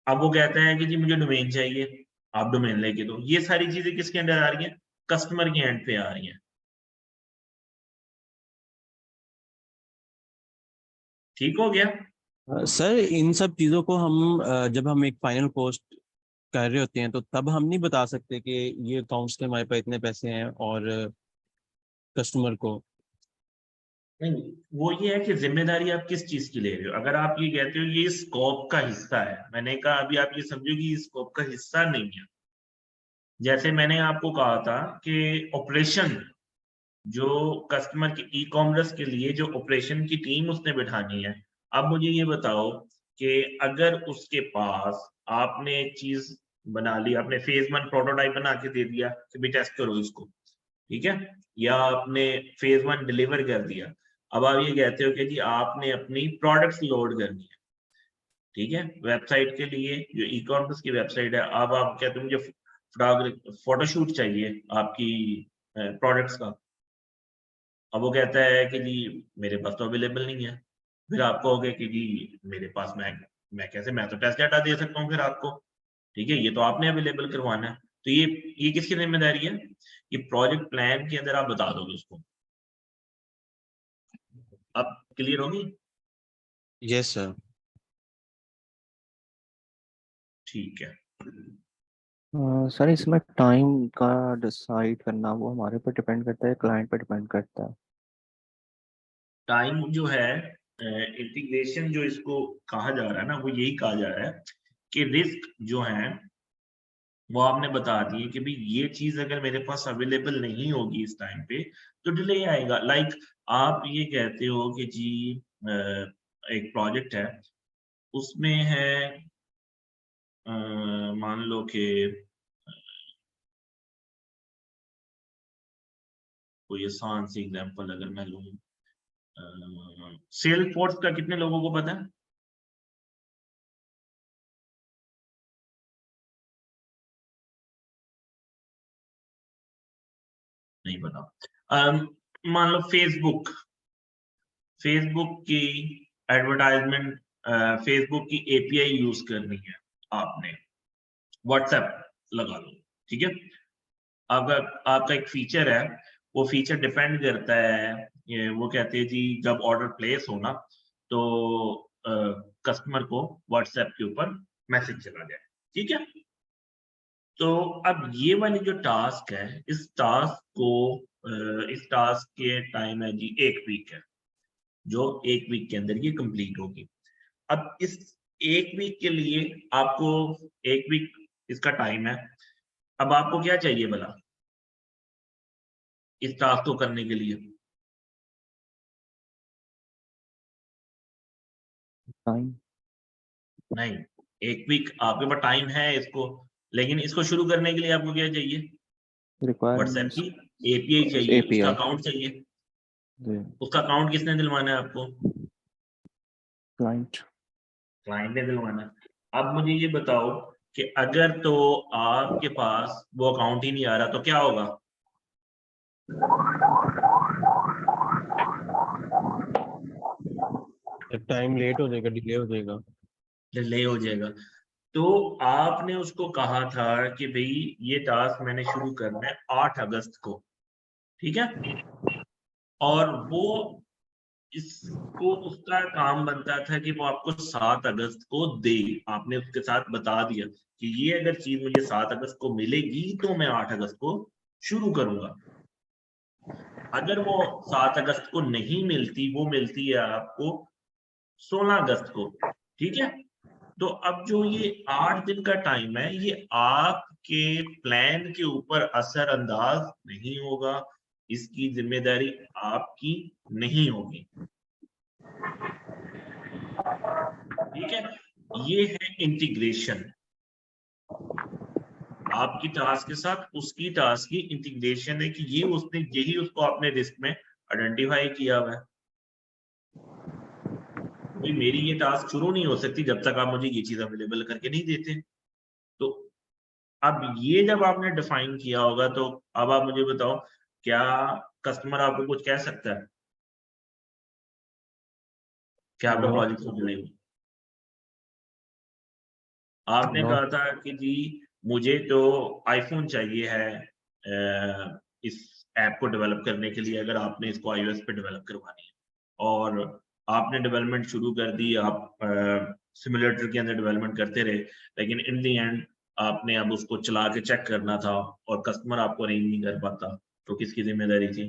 अब वो कहता है कि जी मुझे डोमेन चाहिए, आप डोमेन लेके दो। ये सारी चीजें किसके अंडर आ रही हैं? कस्टमर के एंड पे आ रही हैं, ठीक हो गया। सर इन सब चीज़ों को हम जब हम एक फाइनल कॉस्ट कर रहे होते हैं तो तब हम नहीं बता सकते कि ये अकाउंट्स के हमारे पास इतने पैसे हैं और कस्टमर को। नहीं, वो ये है कि जिम्मेदारी आप किस चीज की ले रहे हो। अगर आप ये कहते हो ये स्कोप का हिस्सा है, मैंने कहा अभी आप ये समझो कि ये स्कोप का हिस्सा नहीं है। जैसे मैंने आपको कहा था कि ऑपरेशन, जो कस्टमर के ई कॉमर्स के लिए जो ऑपरेशन की टीम उसने बिठानी है, अब मुझे ये बताओ कि अगर उसके पास आपने एक चीज बना ली, आपने फेज 1 प्रोटोटाइप बना के दे दिया कि भी टेस्ट करो इसको, ठीक है, या आपने फेज 1 डिलीवर कर दिया। अब आप ये कहते हो कि जी आपने अपनी प्रोडक्ट्स लोड करनी है, ठीक है, वेबसाइट के लिए जो ई कॉमर्स की वेबसाइट है। अब आप कहते हो मुझे फोटोशूट चाहिए आपकी प्रोडक्ट्स का। अब वो कहता है कि जी मेरे पास तो अवेलेबल नहीं है। फिर आप कहोगे कि जी मेरे पास मैं कैसे, मैं तो टेस्ट डाटा दे सकता हूँ फिर आपको, ठीक है, ये तो आपने अवेलेबल करवाना है। तो ये किसकी जिम्मेदारी है? ये प्रोजेक्ट प्लान के अंदर आप बता दोगे उसको। अब क्लियर होगी? Yes sir. ठीक है। सर इसमें टाइम का डिसाइड करना वो हमारे पर डिपेंड करता है, क्लाइंट पर डिपेंड करता है। टाइम जो है, इंटीग्रेशन जो इसको कहा जा रहा है ना, वो यही कहा जा रहा है कि रिस्क जो है वो आपने बता दिए कि भाई ये चीज अगर मेरे पास अवेलेबल नहीं होगी इस टाइम पे तो डिले आएगा। आप ये कहते हो कि जी एक प्रोजेक्ट है, उसमें है मान लो कि कोई आसान सी एग्जांपल अगर मैं लूं, सेल्स फोर्स का कितने लोगों को पता है? नहीं पता। मान लो फेसबुक की एडवर्टाइजमेंट, फेसबुक की एपीआई यूज करनी है आपने, व्हाट्सएप लगा लो, ठीक है। अगर आपका एक फीचर है, वो फीचर डिपेंड करता है, वो कहते हैं जी जब ऑर्डर प्लेस हो ना तो कस्टमर को व्हाट्सएप के ऊपर मैसेज चला जाए, ठीक है। तो अब ये वाली जो टास्क है, इस टास्क के टाइम है जी 1 वीक है, जो 1 वीक के अंदर ये कंप्लीट होगी। अब इस 1 वीक के लिए आपको 1 वीक इसका टाइम है। अब आपको क्या चाहिए भला इस टास्क को करने के लिए? टाइम नहीं, 1 वीक आपके पास टाइम है इसको, लेकिन इसको शुरू करने के लिए आपको क्या चाहिए? व्हाट्सएप रिक्वायरमेंट्स की एपीआई चाहिए, उसका एपीआई अकाउंट चाहिए। जी उसका अकाउंट किसने दिलवाना है आपको? क्लाइंट क्लाइंट ने दिलवाना है। अब मुझे ये बताओ कि अगर तो आपके पास वो अकाउंट ही नहीं आ रहा तो क्या होगा? टाइम लेट हो जाएगा, डिले हो जाएगा। डिले हो जाएगा। तो आपने उसको कहा था कि भाई ये टास्क मैंने शुरू करना है 8 अगस्त को, ठीक है। और वो इसको उसका काम बनता था कि वो आपको 7 अगस्त को दे। आपने उसके साथ बता दिया कि ये अगर चीज मुझे 7 अगस्त को मिलेगी तो मैं 8 अगस्त को शुरू करूंगा। अगर वो 7 अगस्त को नहीं मिलती, वो मिलती है आपको 16 अगस्त को, ठीक है। तो अब जो ये 8 दिन का टाइम है, ये आपके प्लान के ऊपर असरअंदाज नहीं होगा, इसकी जिम्मेदारी आपकी नहीं होगी, ठीक है। ये है इंटीग्रेशन, आपकी टास्क के साथ उसकी टास्क की इंटीग्रेशन है कि ये उसने यही उसको अपने रिस्क में आइडेंटिफाई किया हुआ है। भाई मेरी ये टास्क शुरू नहीं हो सकती जब तक आप मुझे ये चीज अवेलेबल करके नहीं देते। तो अब ये जब आपने डिफाइन किया होगा तो अब आप मुझे बताओ, क्या कस्टमर आपको कुछ कह सकता है? क्या आपका नो, प्रोजेक्ट शुरू नहीं हुआ? आपने नो, कहा था कि जी मुझे तो आईफोन चाहिए है इस ऐप को डेवलप करने के लिए, अगर आपने इसको iOS पे डेवलप करवानी है, और आपने डेवलपमेंट शुरू कर दी, आप सिमुलेटर के अंदर डेवलपमेंट करते रहे, लेकिन इन दी एंड आपने अब उसको चला के चेक करना था और कस्टमर आपको अरेंज नहीं कर पाता, तो किसकी जिम्मेदारी थी?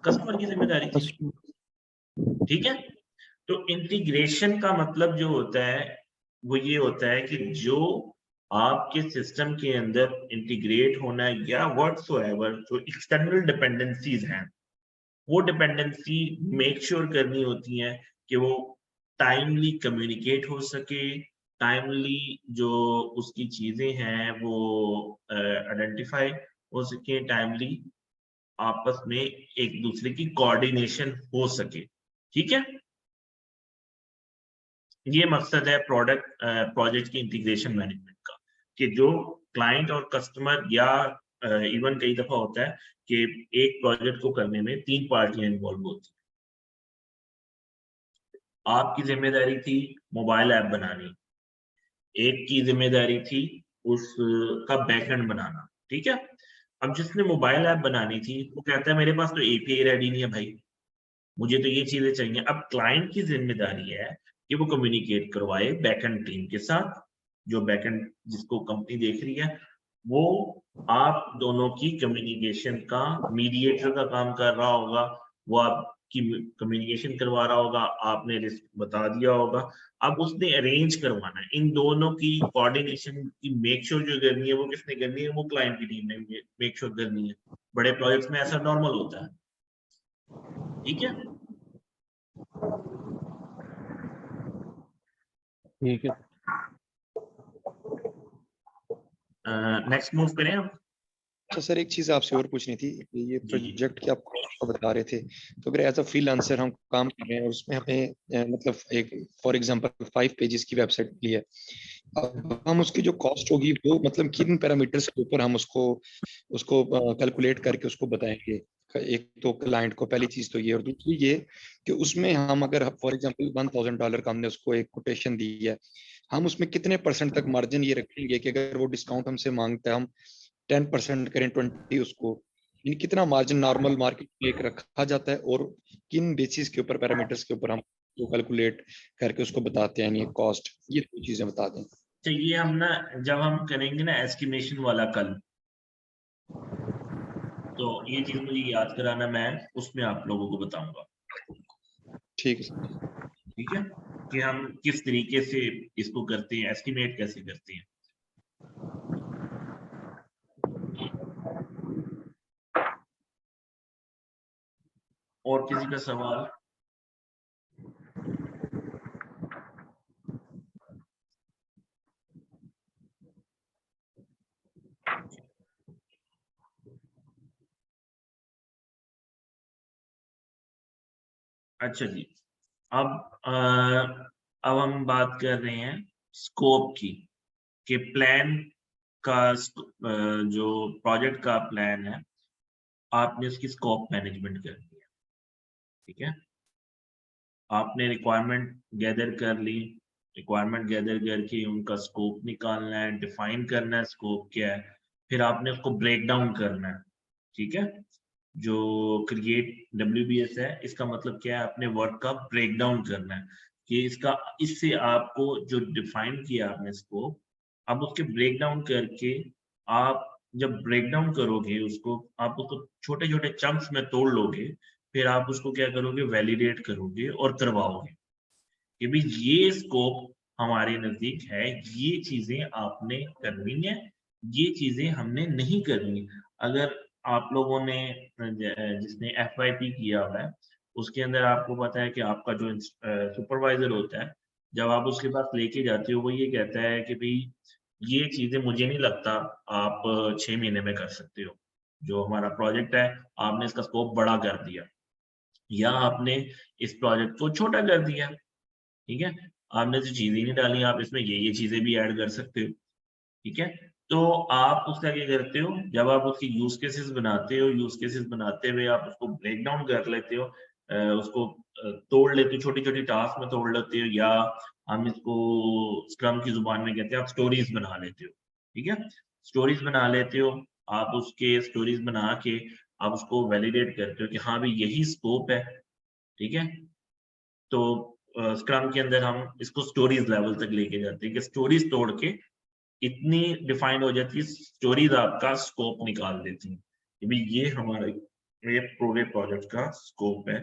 कस्टमर की जिम्मेदारी थी, ठीक है। तो इंटीग्रेशन का मतलब जो होता है वो ये होता है कि जो आपके सिस्टम के अंदर इंटीग्रेट होना है या व्हाटसोएवर जो एक्सटर्नल डिपेंडेंसीज हैं, वो डिपेंडेंसी मेक श्योर करनी होती है कि वो टाइमली कम्युनिकेट हो सके, टाइमली जो उसकी चीजें हैं वो आइडेंटिफाई हो सके, टाइमली आपस में एक दूसरे की कोऑर्डिनेशन हो सके, ठीक है। ये मकसद है प्रोजेक्ट की इंटीग्रेशन मैनेजमेंट का, कि जो क्लाइंट और कस्टमर या इवन कई दफा होता है कि एक प्रोजेक्ट को करने में 3 पार्टियां इन्वॉल्व होती हैं। आपकी जिम्मेदारी थी मोबाइल ऐप बनानी, एक की जिम्मेदारी थी उसका बैकएंड बनाना, ठीक है। अब जिसने मोबाइल ऐप बनानी थी वो कहता है मेरे पास तो एपीआई रेडी नहीं है भाई, मुझे तो ये चीजें चाहिए। अब क्लाइंट की जिम्मेदारी है कि वो कम्युनिकेट करवाए बैकएंड टीम के साथ, जो बैकएंड जिसको कंपनी देख रही है, वो आप दोनों की कम्युनिकेशन का मीडिएटर का काम कर रहा होगा, वो आपकी कम्युनिकेशन करवा रहा होगा, आपने रिस्क बता दिया होगा। अब उसने अरेंज करवाना है इन दोनों की कोऑर्डिनेशन की मेक श्योर जो करनी है वो किसने करनी है? वो क्लाइंट की टीम ने मेक श्योर करनी है। बड़े प्रोजेक्ट्स में ऐसा नॉर्मल होता है, ठीक है। ठीक है। नेक्स्ट मूव करें हम। अच्छा सर, एक चीज आपसे और पूछनी थी, ये जी। प्रोजेक्ट की आप cost बता रहे थे, तो अगर एज अ फ्रीलांसर हम काम कर रहे हैं और उसमें हमें मतलब एक फॉर एग्जांपल 5 पेजेस की वेबसाइट ली है, अब हम उसकी जो कॉस्ट होगी वो मतलब किन पैरामीटर्स के ऊपर हम उसको उसको कैलकुलेट करके उसको बताएंगे? एक तो क्लाइंट को, पहली चीज तो ये, और दूसरी ये कि उसमें हम अगर फॉर एग्जांपल $1000 का हमने उसको एक कोटेशन दी है, हम उसमें कितने % तक मार्जिन ये रखेंगे कि अगर वो डिस्काउंट हमसे मांगता है हम 10% करें, 20 उसको, इन कितना मार्जिन नॉर्मल मार्केट में एक रखा जाता है, और किन बेसिस के ऊपर, पैरामीटर्स के ऊपर हम तो कैलकुलेट करके उसको बताते हैं ये कॉस्ट, ये दो चीजें बता दें। तो ये हम ना जब हम करेंगे ना एस्टिमेशन वाला कल, तो ये चीज मुझे याद कराना, मैं उसमें आप लोगों को बताऊंगा। ठीक है सर। ठीक है, कि हम किस तरीके से इसको करते हैं, एस्टिमेट कैसे करते हैं। और किसी का सवाल? अच्छा जी, अब हम बात कर रहे हैं स्कोप की, कि प्लान का जो प्रोजेक्ट का प्लान है, आपने उसकी स्कोप मैनेजमेंट करनी है। ठीक है, आपने रिक्वायरमेंट गैदर कर ली, रिक्वायरमेंट गैदर करके उनका स्कोप निकालना है, डिफाइन करना है स्कोप क्या है, फिर आपने उसको ब्रेक डाउन करना है। ठीक है, जो क्रिएट WBS है, इसका मतलब क्या है, अपने वर्क का ब्रेक डाउन करना है, कि इसका इससे आपको जो डिफाइन किया आपने स्कोप, अब उसके ब्रेक डाउन करके, आप जब ब्रेक डाउन करोगे उसको, आप उसको छोटे छोटे चंक्स में तोड़ लोगे, फिर आप उसको क्या करोगे, वैलिडेट करोगे और करवाओगे कि भाई ये स्कोप हमारे नजदीक है, ये चीजें आपने करनी है, ये चीजें हमने नहीं करनी। अगर आप लोगों ने जिसने FYP किया हुआ है, उसके अंदर आपको पता है कि आपका जो सुपरवाइजर होता है, जब आप उसके पास लेके जाते हो, वो ये कहता है कि भाई ये चीजें मुझे नहीं लगता आप 6 महीने में कर सकते हो, जो हमारा प्रोजेक्ट है आपने इसका स्कोप बड़ा कर दिया, या आपने इस प्रोजेक्ट को छोटा कर दिया। ठीक है, आपने जो चीजें नहीं डाली, आप इसमें ये चीजें भी ऐड कर सकते हो। ठीक है, तो आप उसका क्या करते हो, जब आप उसकी यूज केसेस बनाते हो, यूज केसेस बनाते हुए आप उसको ब्रेक डाउन कर लेते हो, उसको तोड़ लेते हो, छोटी छोटी टास्क में तोड़ लेते हो, या हम इसको स्क्रम की जुबान में कहते हैं, आप स्टोरीज बना लेते हो। ठीक है, स्टोरीज बना लेते हो, आप उसके स्टोरीज बना के आप उसको वैलिडेट करते हो कि हाँ भाई यही स्कोप है। ठीक है, तो स्क्रम के अंदर हम इसको स्टोरीज लेवल तक लेके जाते हैं, कि स्टोरीज तोड़ के इतनी डिफाइंड हो जाती है, स्टोरीज आपका स्कोप निकाल देती है कि भाई ये हमारे ये पूरे प्रोजेक्ट का स्कोप है,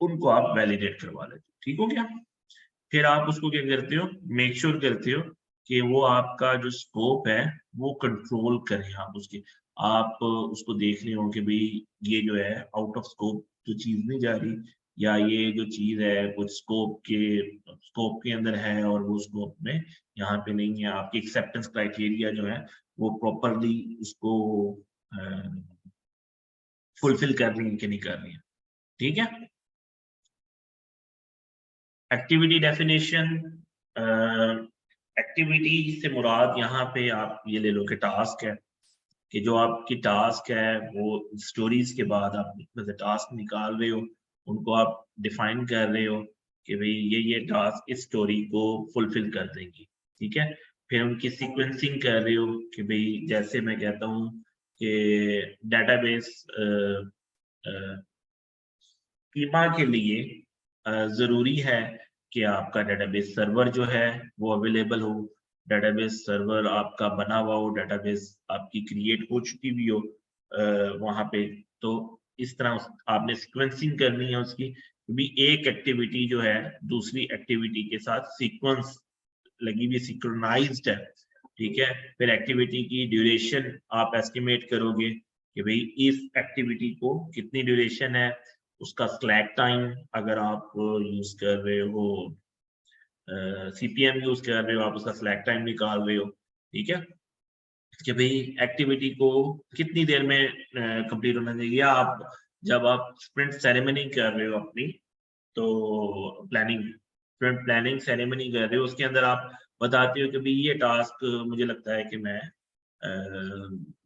उनको आप वैलिडेट करवा लेते हो। ठीक हो गया, फिर आप उसको क्या करते हो, मेक श्योर करते हो कि वो आपका जो स्कोप है वो कंट्रोल करें, आप उसके, आप उसको देख रहे हो कि भाई ये जो है आउट ऑफ स्कोप जो चीज नहीं जा रही, या ये जो चीज है कुछ स्कोप के अंदर है और वो स्कोप में यहाँ पे नहीं है, आपकी एक्सेप्टेंस क्राइटेरिया जो है वो प्रॉपरली उसको फुलफिल कर रही है कि नहीं कर रही है। ठीक है, एक्टिविटी डेफिनेशन, एक्टिविटी से मुराद यहाँ पे आप ये ले लो कि टास्क है, कि जो आपकी टास्क है वो स्टोरीज के बाद आप टास्क निकाल रहे हो, उनको आप डिफाइन कर रहे हो कि भाई ये टास्क इस स्टोरी को फुलफिल कर देंगी। ठीक है, फिर उनकी सीक्वेंसिंग कर रहे हो कि भाई जैसे मैं कहता हूँ कि डेटाबेस स्कीमा के लिए जरूरी है कि आपका डेटाबेस सर्वर जो है वो अवेलेबल हो, डेटाबेस सर्वर आपका बना हुआ हो, डेटाबेस आपकी क्रिएट हो चुकी भी हो वहां पे। तो इस तरह आपने सीक्वेंसिंग करनी है उसकी, भी एक एक्टिविटी जो है दूसरी एक्टिविटी के साथ सीक्वेंस लगी हुई, सिंक्रोनाइज्ड है। ठीक है, फिर एक्टिविटी की ड्यूरेशन आप एस्टिमेट करोगे कि भाई इस एक्टिविटी को कितनी ड्यूरेशन है, उसका स्लैक टाइम, अगर आप यूज कर रहे हो CPM यूज कर रहे हो, आप उसका स्लैक टाइम निकाल रहे हो। ठीक है, कि भाई एक्टिविटी को कितनी देर में कंप्लीट होना चाहिए। या आप जब आप स्प्रिंट सेरेमनी कर रहे हो अपनी, तो स्प्रिंट प्लानिंग सेरेमनी कर रहे हो, उसके अंदर आप बताते हो कि भाई ये टास्क मुझे लगता है कि मैं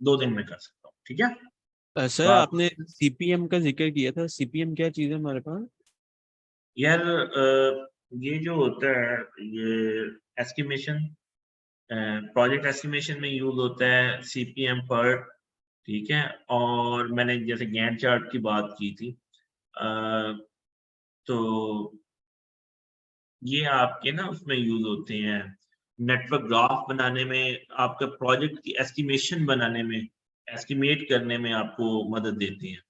2 दिन में कर सकता हूँ, ठीक है। सर तो आप आपने सीपीएम का जिक्र किया था, सीपीएम क्या चीज़ है हमारे पास? यार ये जो होता है ये एस्टिमेशन, प्रोजेक्ट एस्टिमेशन में यूज होता है सीपीएम पर, ठीक है। और मैंने जैसे गैंट चार्ट की बात की थी, तो ये आपके ना उसमें यूज होते हैं नेटवर्क ग्राफ बनाने में, आपका प्रोजेक्ट की एस्टिमेशन बनाने में, एस्टिमेट करने में आपको मदद देती हैं।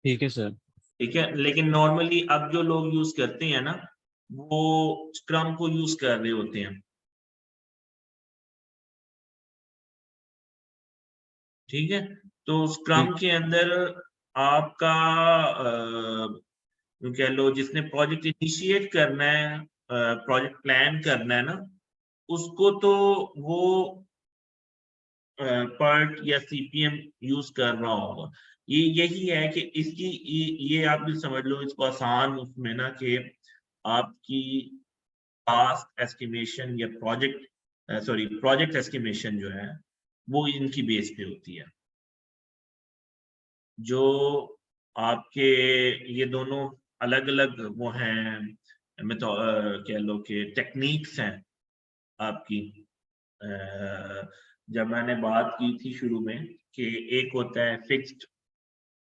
ठीक है सर। ठीक है, लेकिन नॉर्मली अब जो लोग यूज करते हैं ना, वो स्क्रम को यूज कर रहे होते हैं, ठीक है। तो स्क्रम के अंदर आपका कह लो जिसने प्रोजेक्ट इनिशिएट करना है, प्रोजेक्ट प्लान करना है ना, उसको तो वो पर्ट या सीपीएम यूज कर रहा होगा। ये यही है कि इसकी ये आप भी समझ लो इसको आसान उसमें ना, कि आपकी टास्क एस्टिमेशन या प्रोजेक्ट एस्टिमेशन जो है वो इनकी बेस पे होती है। जो आपके ये दोनों अलग-अलग वो हैं, कह लो कि टेक्निक्स हैं आपकी। जब मैंने बात की थी शुरू में कि एक होता है फिक्स्ड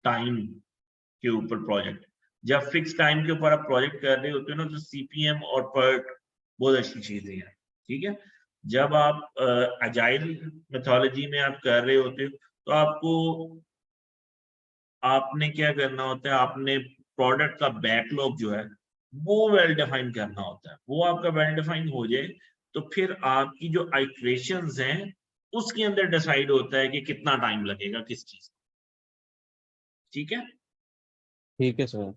टाइम के ऊपर प्रोजेक्ट। जब फिक्स टाइम के ऊपर आप प्रोजेक्ट कर रहे होते हो ना, तो सीपीएम और पर्ट बहुत अच्छी चीजें हैं, ठीक है। जब आप अजाइल मेथोडोलॉजी में आप कर रहे होते हो, तो आपने क्या करना होता है, आपने प्रोडक्ट का बैकलॉग जो है वो वेल डिफाइन करना होता है। वो आपका वेल डिफाइन हो जाए तो फिर आपकी जो आइटरेशंस हैं उसके अंदर डिसाइड होता है कि कितना टाइम लगेगा किस चीज, ठीक है। ठीक है सर।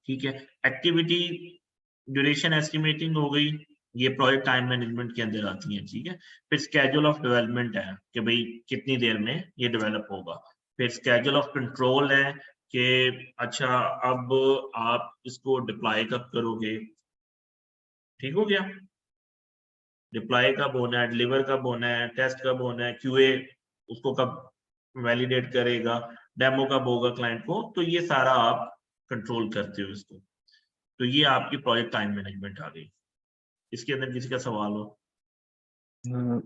ठीक है, एक्टिविटी ड्यूरेशन एस्टिमेटिंग हो गई, ये प्रोजेक्ट टाइम मैनेजमेंट के अंदर आती है, ठीक है। फिर स्केड्यूल ऑफ डेवलपमेंट है कि भाई कितनी देर में ये डेवलप होगा। फिर स्केड्यूल ऑफ कंट्रोल है कि अच्छा अब आप इसको डिप्लॉय कब करोगे, ठीक हो गया। डिप्लॉय कब होना है, डिलीवर कब होना है, टेस्ट कब होना है, क्यूए उसको कब वैलिडेट करेगा, डेमो कब होगा क्लाइंट को, तो ये सारा आप कंट्रोल करते हो इसको। तो ये आपकी प्रोजेक्ट टाइम मैनेजमेंट आ गई। इसके अंदर किसी का सवाल हो?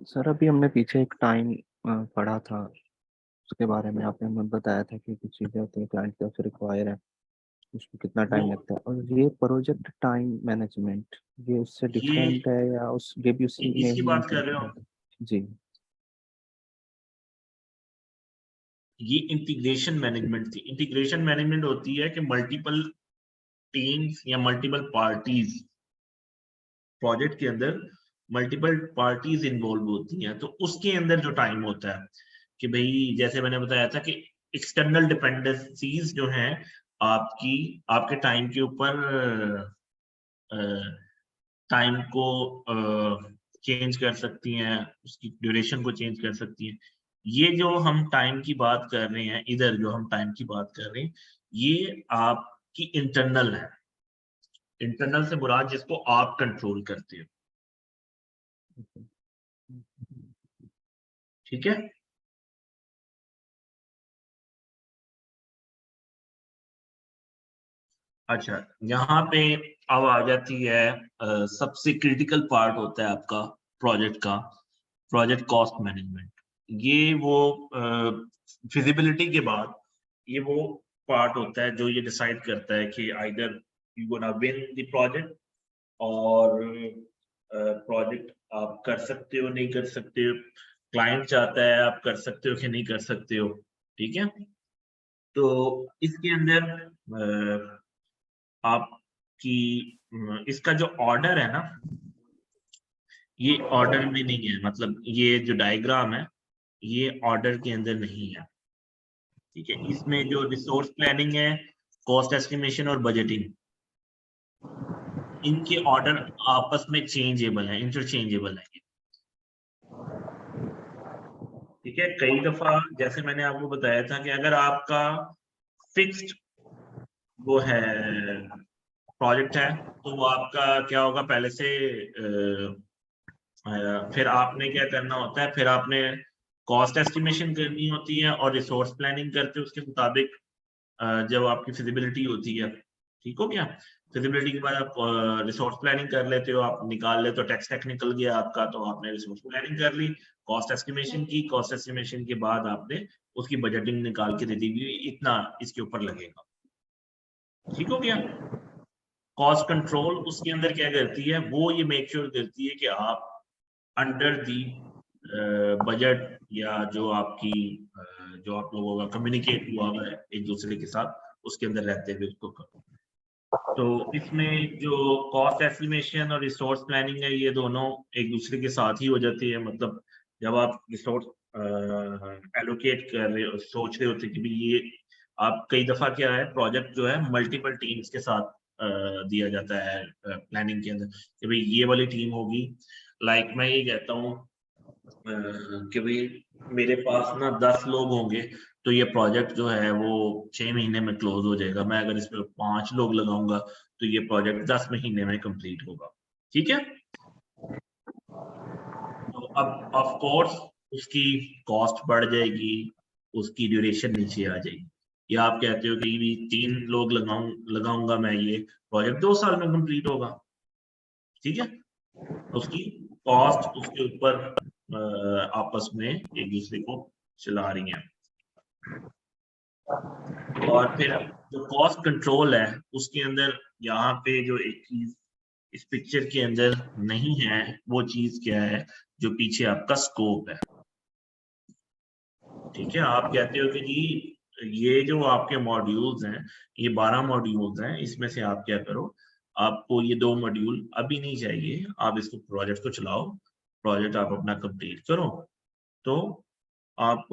सर अभी हमने पीछे एक टाइम पढ़ा था, उसके बारे में आपने हमें बताया था कि कुछ चीज़ें होती हैं क्लाइंट की तरफ से रिक्वायर है, उसको कितना वो टाइम लगता है। और ये प्रोजेक्ट टाइम मैनेजमेंट, ये उससे ये डिफरेंट है या ये भी उसी में इसकी ही बात कर रहे इंक्लूडेड हो? है? जी। ये इंटीग्रेशन मैनेजमेंट थी। इंटीग्रेशन मैनेजमेंट होती है कि मल्टीपल टीम्स या मल्टीपल पार्टीज, प्रोजेक्ट के अंदर मल्टीपल पार्टीज इन्वॉल्व होती हैं, तो उसके अंदर जो टाइम होता है कि भाई जैसे मैंने बताया था कि एक्सटर्नल डिपेंडेंसीज जो हैं आपकी, आपके टाइम के ऊपर टाइम को चेंज कर सकती हैं, उसकी ड्यूरेशन को चेंज कर सकती हैं। ये जो हम टाइम की बात कर रहे हैं, इधर जो हम टाइम की बात कर रहे हैं, ये आपकी इंटरनल है। इंटरनल से मुराद जिसको आप कंट्रोल करते हो, ठीक है। अच्छा, यहाँ पे अब आ जाती है सबसे क्रिटिकल पार्ट होता है आपका प्रोजेक्ट का, प्रोजेक्ट कॉस्ट मैनेजमेंट। ये वो फिजिबिलिटी के बाद ये वो पार्ट होता है जो ये डिसाइड करता है कि either you gonna win the project, और प्रोजेक्ट आप कर सकते हो नहीं कर सकते हो, क्लाइंट चाहता है आप कर सकते हो कि नहीं कर सकते हो, ठीक है। तो इसके अंदर आपकी इसका जो ऑर्डर है ना, ये ऑर्डर में नहीं है, मतलब ये जो डायग्राम है ये ऑर्डर के अंदर नहीं है, ठीक है। इसमें जो रिसोर्स प्लानिंग है, कॉस्ट एस्टिमेशन और बजटिंग, इनके ऑर्डर आपस में चेंजेबल है, इंटरचेंजेबल है। ठीक है, कई दफा जैसे मैंने आपको बताया था कि अगर आपका फिक्स्ड वो है प्रोजेक्ट है तो वो आपका क्या होगा पहले से फिर आपने क्या करना होता है, फिर आपने कॉस्ट एस्टिमेशन करनी होती है और रिसोर्स प्लानिंग करते हो उसके मुताबिक जब आपकी फिजिबिलिटी होती है। ठीक हो गया, फिजिबिलिटी के बाद आप रिसोर्स प्लानिंग कर लेते हो, आप निकाल लेते हो, टैक्स टेक निकल गया आपका, तो आपने रिसोर्स प्लानिंग कर ली, कॉस्ट एस्टिमेशन की, कॉस्ट एस्टिमेशन के बाद आपने उसकी बजटिंग निकाल के दे दी कि इतना इसके ऊपर लगेगा। ठीक हो गया। कॉस्ट कंट्रोल उसके अंदर क्या करती है, वो ये मेक श्योर करती है कि आप अंडर दी बजट या जो आपकी जो आप लोगों का कम्युनिकेट हुआ है एक दूसरे के साथ उसके अंदर रहते हुए उसको करो। तो इसमें जो कॉस्ट एस्टिमेशन और रिसोर्स प्लानिंग है ये दोनों एक दूसरे के साथ ही हो जाती है। मतलब जब आप रिसोर्स एलोकेट कर रहे हो, सोच रहे होते कि भाई ये आप कई दफा क्या है प्रोजेक्ट जो है मल्टीपल टीम्स के साथ दिया जाता है प्लानिंग के अंदर कि भाई ये वाली टीम होगी। लाइक मैं ये कहता हूँ कि भाई मेरे पास ना 10 लोग होंगे तो ये प्रोजेक्ट जो है वो 6 महीने में क्लोज हो जाएगा। मैं अगर इसमें 5 लोग लगाऊंगा तो ये प्रोजेक्ट 10 महीने में कंप्लीट होगा। ठीक है, तो अब ऑफ कोर्स उसकी कॉस्ट बढ़ जाएगी, उसकी ड्यूरेशन नीचे आ जाएगी। या आप कहते हो कि भी 3 लोग लगाऊंगा मैं, ये प्रोजेक्ट 2 साल में कंप्लीट होगा। ठीक है, उसकी कॉस्ट उसके ऊपर आपस में एक दूसरे को चला रही हैं। और फिर जो कॉस्ट कंट्रोल है उसके अंदर यहाँ पे जो एक चीज इस पिक्चर के अंदर नहीं है वो चीज क्या है, जो पीछे आपका स्कोप है। ठीक है, आप कहते हो कि जी ये जो आपके मॉड्यूल्स हैं ये 12 मॉड्यूल्स हैं, इसमें से आप क्या करो, आपको ये 2 मॉड्यूल अभी नहीं चाहिए, आप इसको प्रोजेक्ट को चलाओ, प्रोजेक्ट आप अपना कंप्लीट करो, तो आप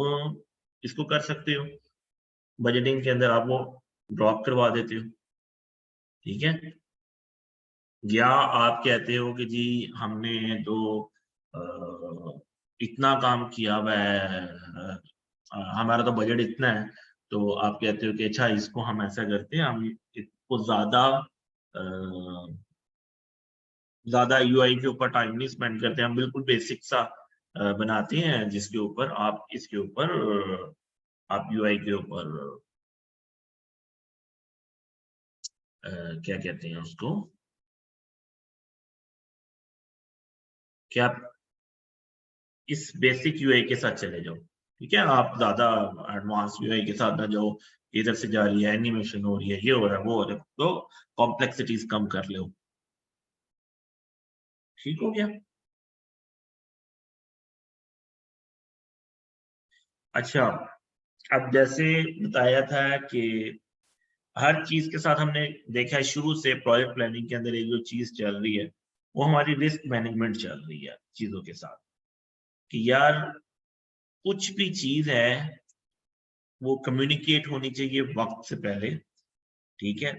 इसको कर सकते हो। बजटिंग के अंदर आप वो ड्रॉप करवा देते हो। ठीक है, या आप कहते हो कि जी हमने तो इतना काम किया हुआ है, हमारा तो बजट इतना है, तो आप कहते हो कि अच्छा इसको हम ऐसा करते हैं, हम इसको ज्यादा यूआई के ऊपर टाइम नहीं स्पेंड करते, हम बिल्कुल बेसिक सा बनाते हैं जिसके ऊपर आप इसके ऊपर आप यूआई के ऊपर क्या कहते हैं उसको, क्या आप इस बेसिक यूआई के साथ चले जाओ। ठीक है, आप ज्यादा एडवांस यूआई के साथ ना जाओ, इधर से जा रही है एनिमेशन हो रही है ये हो रहा है वो हो रहा है, तो कॉम्प्लेक्सिटीज कम कर लो। ठीक हो गया। अच्छा, अब जैसे बताया था कि हर चीज के साथ हमने देखा है शुरू से प्रोजेक्ट प्लानिंग के अंदर एक जो चीज चल रही है वो हमारी रिस्क मैनेजमेंट चल रही है चीजों के साथ, कि यार कुछ भी चीज है वो कम्युनिकेट होनी चाहिए वक्त से पहले। ठीक है,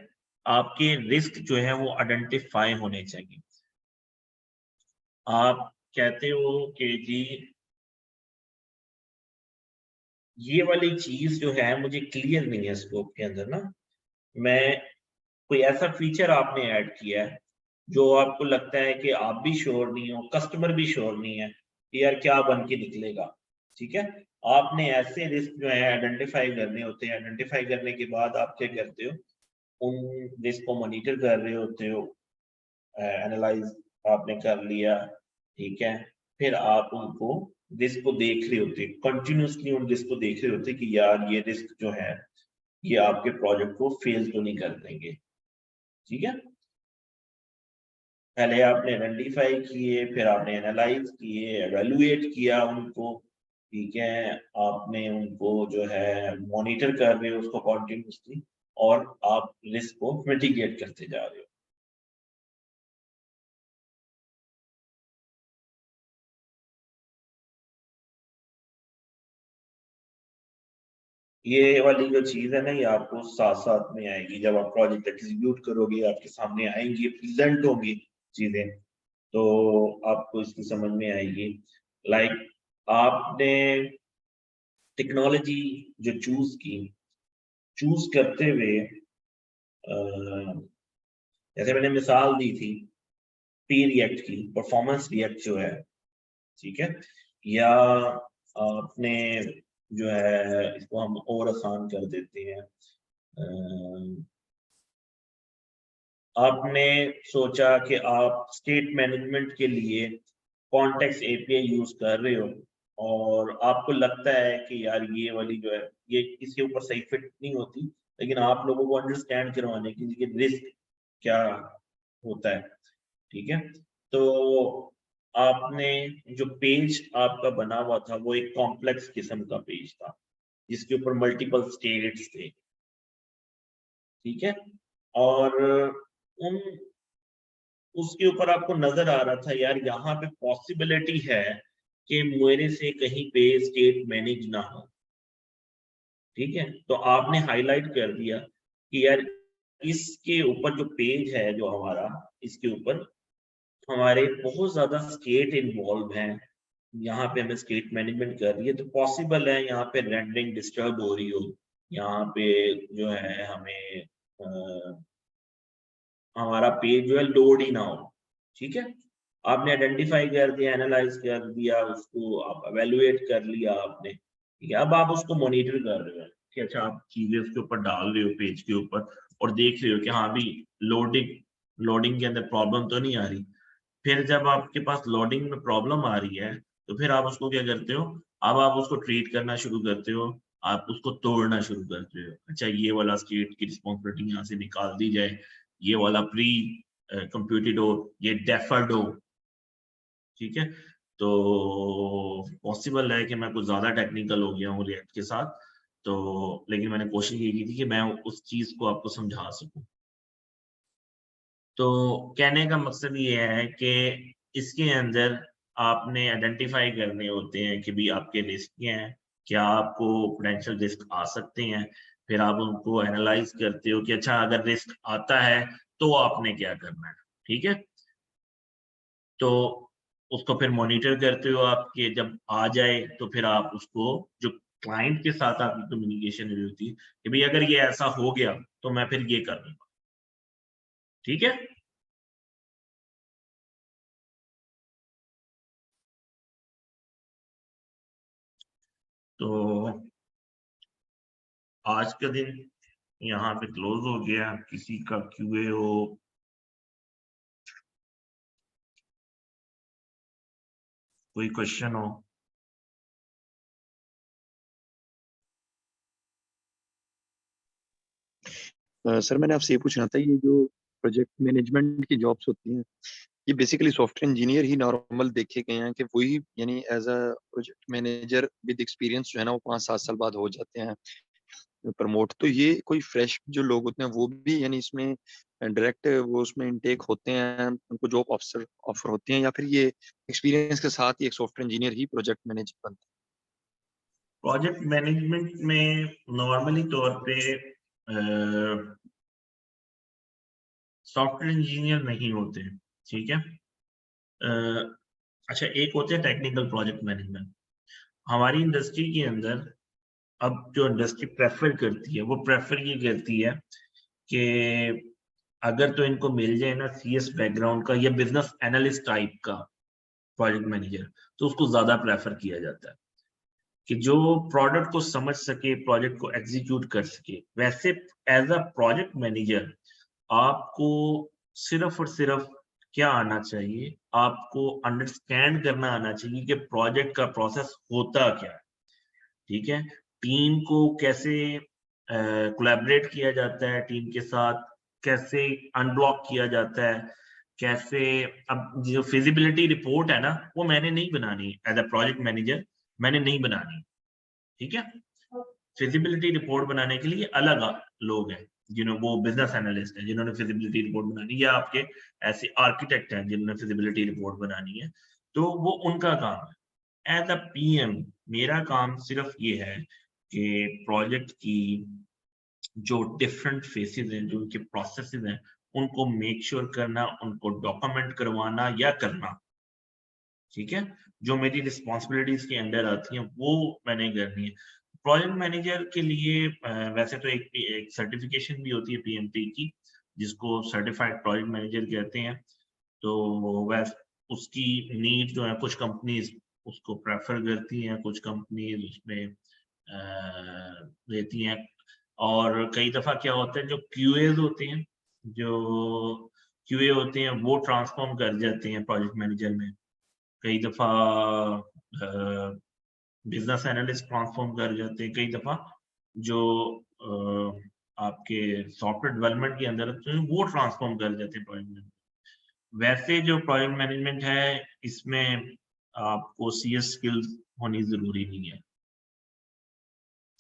आपके रिस्क जो है वो आइडेंटिफाई होने चाहिए। आप कहते हो कि जी ये वाली चीज जो है मुझे क्लियर नहीं है स्कोप के अंदर ना, मैं कोई ऐसा फीचर आपने ऐड किया है जो आपको लगता है कि आप भी श्योर नहीं हो, कस्टमर भी श्योर नहीं है कि यार क्या बन के निकलेगा। ठीक है, आपने ऐसे रिस्क जो है आइडेंटिफाई करने होते हैं। आइडेंटिफाई करने के बाद आप क्या करते हो, उन रिस्क को मॉनिटर कर रहे होते हो, एनालाइज आपने कर लिया। ठीक है, फिर आप उनको रिस्क को देख रहे होते, कंटिन्यूसली उन रिस्क को देख रहे होते कि यार ये रिस्क जो है ये आपके प्रोजेक्ट को फेल तो नहीं कर देंगे। ठीक है, पहले आपने आइडेंटिफाई किए, फिर आपने एनालाइज किए, एवेलुएट किया उनको। ठीक है, आपने उनको जो है मॉनिटर कर रहे हो उसको कॉन्टिन्यूसली, और आप रिस्क को मिटिगेट करते जा रहे हो। ये वाली जो चीज है ना, ये आपको साथ साथ में आएगी जब आप प्रोजेक्ट एग्जीक्यूट करोगे, आपके सामने आएंगी, प्रेजेंट होंगी चीजें, तो आपको इसकी समझ में आएगी। लाइक आपने टेक्नोलॉजी जो चूज करते हुए जैसे मैंने मिसाल दी थी पी रिएक्ट की, परफॉर्मेंस रिएक्ट जो है, ठीक है, या आपने जो है इसको हम और आसान कर देते हैं, आपने सोचा कि आप स्टेट मैनेजमेंट के लिए कॉन्टेक्स्ट एपीआई यूज कर रहे हो और आपको लगता है कि यार ये वाली जो है ये इसके ऊपर सही फिट नहीं होती, लेकिन आप लोगों को अंडरस्टैंड करवाने के लिए रिस्क क्या होता है, ठीक है, तो आपने जो पेज आपका बना हुआ था वो एक कॉम्प्लेक्स किस्म का पेज था जिसके ऊपर मल्टीपल स्टेट्स थे, ठीक है, और उन उसके ऊपर आपको नजर आ रहा था यार यहाँ पे पॉसिबिलिटी है कि मेरे से कहीं पे स्टेट मैनेज ना हो, ठीक है, तो आपने हाईलाइट कर दिया कि यार इसके ऊपर जो पेज है जो हमारा, इसके ऊपर हमारे बहुत ज्यादा स्टेट इन्वॉल्व हैं, यहाँ पे हमें स्टेट मैनेजमेंट कर रही है, तो पॉसिबल है यहाँ पे रेंडरिंग डिस्टर्ब हो रही हो, यहाँ पे जो है हमें हमारा पेज जो है लोड ही ना हो, ठीक है, आपने आइडेंटिफाई कर दिया, एनालाइज कर दिया उसको, आप एवेलुएट कर लिया आपने, ठीक है, अब आप उसको मॉनिटर कर रहे हो कि अच्छा आप चीजें उसके ऊपर डाल रहे हो पेज के ऊपर और देख रहे हो कि हाँ भी लोडिंग के अंदर प्रॉब्लम तो नहीं आ रही। फिर जब आपके पास लोडिंग में प्रॉब्लम आ रही है तो फिर आप उसको क्या करते हो, अब आप उसको ट्रीट करना शुरू करते हो, आप उसको तोड़ना शुरू करते हो, अच्छा ये वाला स्टेट की रिस्पॉन्सिबिलिटी यहाँ से निकाल दी जाए, ये वाला प्री कंप्यूटेड हो, ये डेफर्ड हो, ठीक है, तो पॉसिबल है कि मैं कुछ ज्यादा टेक्निकल हो गया हूँ रिएक्ट के साथ, तो लेकिन मैंने कोशिश ये की थी कि मैं उस चीज को आपको समझा सकूं। तो कहने का मकसद ये है कि इसके अंदर आपने आइडेंटिफाई करने होते हैं कि भी आपके रिस्क क्या हैं, क्या आपको पोटेंशियल रिस्क आ सकते हैं, फिर आप उनको एनालाइज करते हो कि अच्छा अगर रिस्क आता है तो आपने क्या करना है, ठीक है, तो उसको फिर मॉनिटर करते हो आपके जब आ जाए तो फिर आप उसको जो क्लाइंट के साथ आपकी कम्युनिकेशन हुई होती है कि भाई अगर ये ऐसा हो गया तो मैं फिर ये कर लूंगा, ठीक है। तो आज का दिन यहाँ पे क्लोज हो गया, किसी का क्यूए हो, कोई क्वेश्चन हो? सर मैंने आपसे ये पूछना था, ये जो प्रोजेक्ट मैनेजमेंट की जॉब्स होती हैं ये बेसिकली सॉफ्टवेयर इंजीनियर ही नॉर्मल देखे गए हैं कि वही यानी as a project manager with experience जो है ना वो 5-7 साल बाद हो जाते हैं प्रमोट, तो ये कोई फ्रेश जो लोग होते हैं वो भी यानी इसमें डायरेक्ट वो उसमें इनटेक होते हैं, उनको जॉब ऑफर होती हैं, या फिर ये एक्सपीरियंस के साथ ही एक सॉफ्टवेयर इंजीनियर ही प्रोजेक्ट मैनेजर बनते प्रोजेक्ट मैनेजमेंट में नॉर्मली तौर पे सॉफ्टवेयर इंजीनियर नहीं होते, ठीक है, अच्छा एक होते हैं टेक्निकल प्रोजेक्ट मैनेजमेंट। हमारी इंडस्ट्री के अंदर अब जो इंडस्ट्री प्रेफर करती है वो प्रेफर ये करती है कि अगर तो इनको मिल जाए ना सीएस बैकग्राउंड का या बिजनेस एनालिस्ट टाइप का प्रोजेक्ट मैनेजर, तो उसको ज्यादा प्रेफर किया जाता है कि जो प्रोडक्ट को समझ सके, प्रोजेक्ट को एग्जीक्यूट कर सके। वैसे एज अ प्रोजेक्ट मैनेजर आपको सिर्फ और सिर्फ क्या आना चाहिए, आपको अंडरस्टैंड करना आना चाहिए कि प्रोजेक्ट का प्रोसेस होता क्या है, ठीक है, टीम को कैसे कोलैबोरेट किया जाता है, टीम के साथ कैसे अनब्लॉक किया जाता है, कैसे, अब जो फिजिबिलिटी रिपोर्ट है ना वो मैंने नहीं बनानी एज अ प्रोजेक्ट मैनेजर, मैंने नहीं बनानी, ठीक है, फिजिबिलिटी रिपोर्ट बनाने के लिए अलग लोग हैं, जिन्होंने वो बिजनेस एनालिस्ट हैं जिन्होंने फिजिबिलिटी रिपोर्ट बनानी, या आपके ऐसे आर्किटेक्ट हैं जिन्होंने फिजिबिलिटी रिपोर्ट बनानी है, तो वो उनका काम है। एज अ पीएम मेरा काम सिर्फ ये है कि प्रोजेक्ट की जो डिफरेंट फेसेस हैं, जो उनके प्रोसेसेस हैं, उनको मेक श्योर करना, उनको डॉक्यूमेंट करवाना या करना, ठीक है? जो मेरी रिस्पॉन्सिबिलिटीज के अंडर आती हैं वो मैंने करनी है। प्रोजेक्ट मैनेजर के लिए वैसे तो एक सर्टिफिकेशन भी होती है पीएमपी की, जिसको सर्टिफाइड प्रोजेक्ट मैनेजर कहते हैं। तो वैस उसकी नीड जो है, कुछ कंपनीज उसको प्रेफर करती हैं, कुछ कंपनीज उसमें देती हैं। और कई दफा क्या होता है, जो क्यूएज होते हैं, जो क्यूए होते हैं, वो ट्रांसफॉर्म कर जाते हैं प्रोजेक्ट मैनेजर में। कई दफा बिजनेस एनालिस्ट ट्रांसफॉर्म कर जाते हैं, कई दफा जो आपके सॉफ्टवेयर डेवलपमेंट के अंदर होते हैं वो ट्रांसफॉर्म कर जाते हैं प्रोजेक्ट मैनेजमेंट। वैसे जो प्रोजेक्ट मैनेजमेंट है, इसमें आपको सीएस स्किल्स होनी जरूरी नहीं है,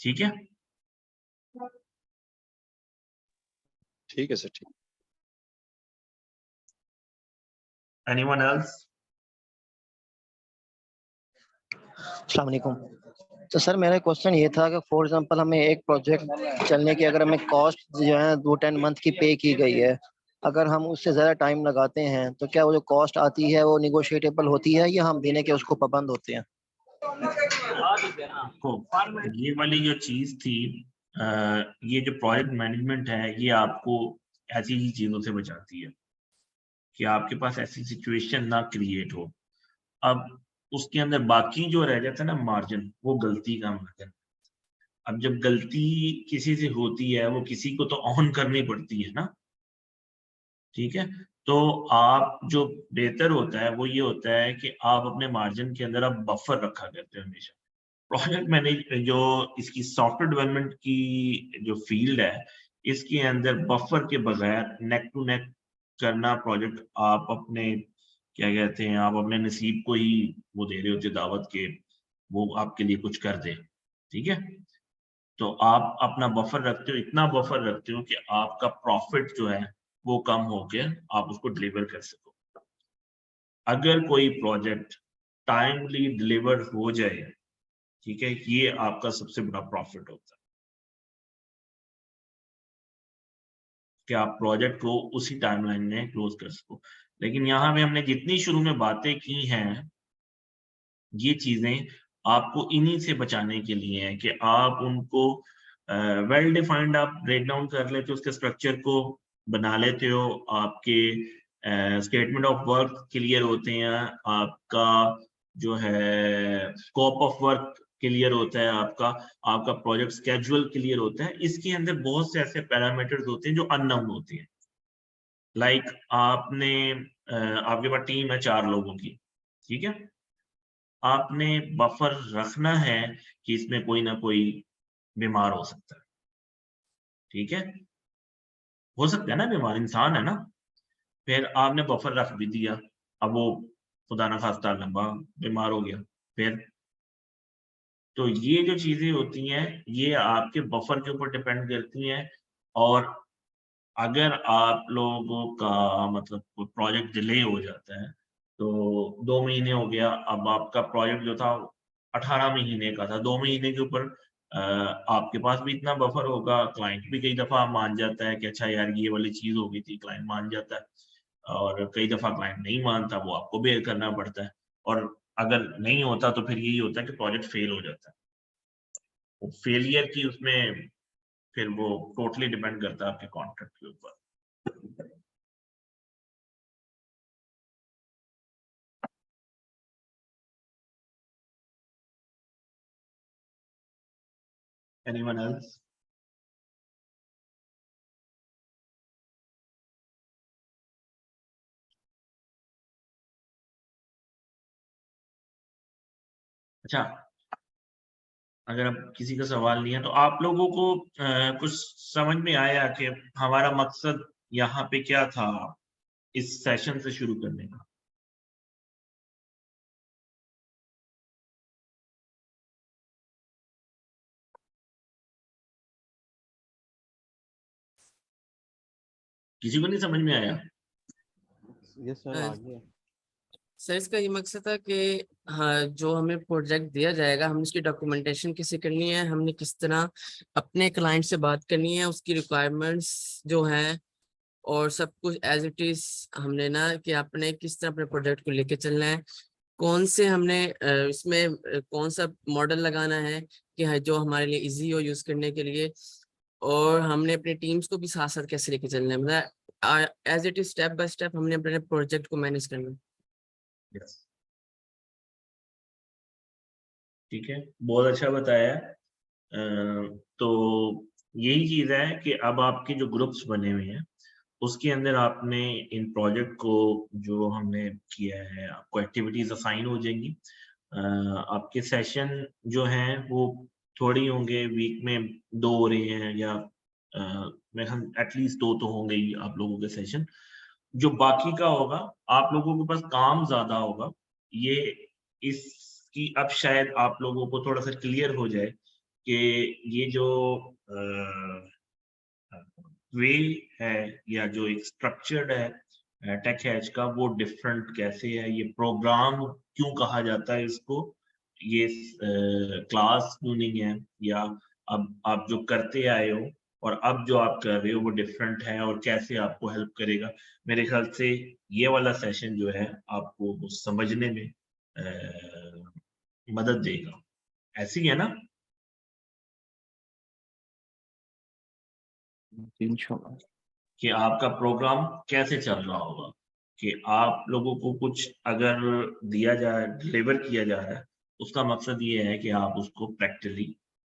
ठीक है? ठीक है सर, ठीक। Anyone else? अस्सलाम वालेकुम। तो सर मेरा क्वेश्चन ये था कि फॉर एग्जांपल हमें एक प्रोजेक्ट चलने की अगर हमें कॉस्ट जो है 2-10 मंथ की पे की गई है, अगर हम उससे ज़्यादा टाइम लगाते हैं तो क्या वो जो कॉस्ट आती है वो निगोशिएटेबल होती है या हम देने के उसको पाबंद होते हैं? तो ये वाली जो चीज थी, ये जो प्रोजेक्ट मैनेजमेंट है, ये आपको ऐसी ही चीजों से बचाती है कि आपके पास ऐसी सिचुएशन ना क्रिएट हो। अब उसके अंदर बाकी जो रह जाता है ना मार्जिन, वो गलती का मार्जिन। अब जब गलती किसी से होती है, वो किसी को तो ऑन करनी पड़ती है ना, ठीक है? तो आप जो बेहतर होता है वो ये होता है कि आप अपने मार्जिन के अंदर आप बफर रखा करते हो हमेशा। प्रोजेक्ट मैनेज जो इसकी सॉफ्टवेयर डेवलपमेंट की जो फील्ड है, इसके अंदर बफर के बगैर नेक टू नेक करना प्रोजेक्ट, आप अपने क्या कहते हैं, आप अपने नसीब को ही वो दे रहे होते दावत के वो आपके लिए कुछ कर दे, ठीक है? तो आप अपना बफर रखते हो, इतना बफर रखते हो कि आपका प्रॉफिट जो है वो कम होके आप उसको डिलीवर कर सको। अगर कोई प्रोजेक्ट टाइमली डिलीवर हो जाए, ठीक है, ये आपका सबसे बड़ा प्रॉफिट होता है कि आप प्रोजेक्ट को उसी टाइमलाइन में क्लोज कर सको। लेकिन यहाँ पे हमने जितनी शुरू में बातें की हैं, ये चीजें आपको इन्हीं से बचाने के लिए हैं कि आप उनको वेल डिफाइंड आप ब्रेक डाउन कर लेते हो, उसके स्ट्रक्चर को बना लेते हो, आपके स्टेटमेंट ऑफ वर्क क्लियर होते हैं, आपका जो है स्कोप ऑफ वर्क क्लियर होता है, आपका आपका प्रोजेक्ट स्केड्यूल क्लियर होता है। इसके अंदर बहुत से ऐसे पैरामीटर्स होते हैं जो अननोन होते हैं। लाइक आपने आपके पास टीम है 4 लोगों की, ठीक है? आपने बफर रखना है कि इसमें कोई ना कोई बीमार हो सकता है, ठीक है? हो सकता है ना, बीमार इंसान है ना। फिर आपने बफर रख भी दिया, अब वो खुदा ना खास्ता लंबा बीमार हो गया, फिर तो ये जो चीजें होती हैं, ये आपके बफर के ऊपर डिपेंड करती हैं। और अगर आप लोगों का मतलब प्रोजेक्ट डिले हो जाता है, तो 2 महीने हो गया, अब आपका प्रोजेक्ट जो था 18 महीने का था, 2 महीने के ऊपर आपके पास भी इतना बफर होगा, क्लाइंट भी कई दफा मान जाता है कि अच्छा यार ये वाली चीज हो गई थी, क्लाइंट मान जाता है। और कई दफा क्लाइंट नहीं मानता, वो आपको बेयर करना पड़ता है। और अगर नहीं होता तो फिर यही होता है कि प्रोजेक्ट फेल हो जाता है। फेलियर की उसमें फिर वो टोटली डिपेंड करता है आपके कॉन्ट्रैक्ट के ऊपर। Anyone else? अच्छा, अगर अब किसी का सवाल नहीं है तो आप लोगों को कुछ समझ में आया कि हमारा मकसद यहाँ पे क्या था इस सेशन से शुरू करने का? किसी को नहीं समझ में आया? यस सर, आ गया। सर इसका ये मकसद था कि हाँ, जो हमें प्रोजेक्ट दिया जाएगा हमने उसकी डॉक्यूमेंटेशन कैसे करनी है, हमने किस तरह अपने क्लाइंट से बात करनी है, उसकी रिक्वायरमेंट्स जो हैं और सब कुछ एज इट इज हमने ना कि आपने किस तरह अपने प्रोजेक्ट को लेके चलना है, कौन से हमने इसमें कौन सा मॉडल लगाना है कि जो हमारे लिए इजी हो यूज करने के लिए, और हमने अपने टीम्स को भी साथ साथ कैसे लेके चलना है, मतलब as it is step by step हमने अपने प्रोजेक्ट को मैनेज करना है। Yes. ठीक है, बहुत अच्छा बताया। तो यही चीज है कि अब आपके जो ग्रुप्स बने हुए हैं उसके अंदर आपने इन प्रोजेक्ट को जो हमने किया है आपको एक्टिविटीज असाइन हो जाएंगी। आपके सेशन जो हैं वो थोड़ी होंगे, वीक में 2 हो रहे हैं या मैं हम एटलीस्ट 2 तो होंगे ही आप लोगों के सेशन। जो बाकी का होगा आप लोगों के पास काम ज्यादा होगा, ये इसकी अब शायद आप लोगों को थोड़ा सा क्लियर हो जाए कि ये जो वे है या जो एक स्ट्रक्चर्ड है टेक हैच का, वो डिफरेंट कैसे है, ये प्रोग्राम क्यों कहा जाता है इसको, ये क्लास क्यों नहीं है, या अब आप जो करते आए हो और अब जो आप कर रहे हो वो डिफरेंट है और कैसे आपको हेल्प करेगा। मेरे ख्याल से ये वाला सेशन जो है आपको वो समझने में मदद देगा, ऐसी है ना? इंशाल्लाह। कि आपका प्रोग्राम कैसे चल रहा होगा, कि आप लोगों को कुछ अगर दिया जाए, डिलीवर किया जा रहा है, उसका मकसद ये है कि आप उसको प्रैक्टिकली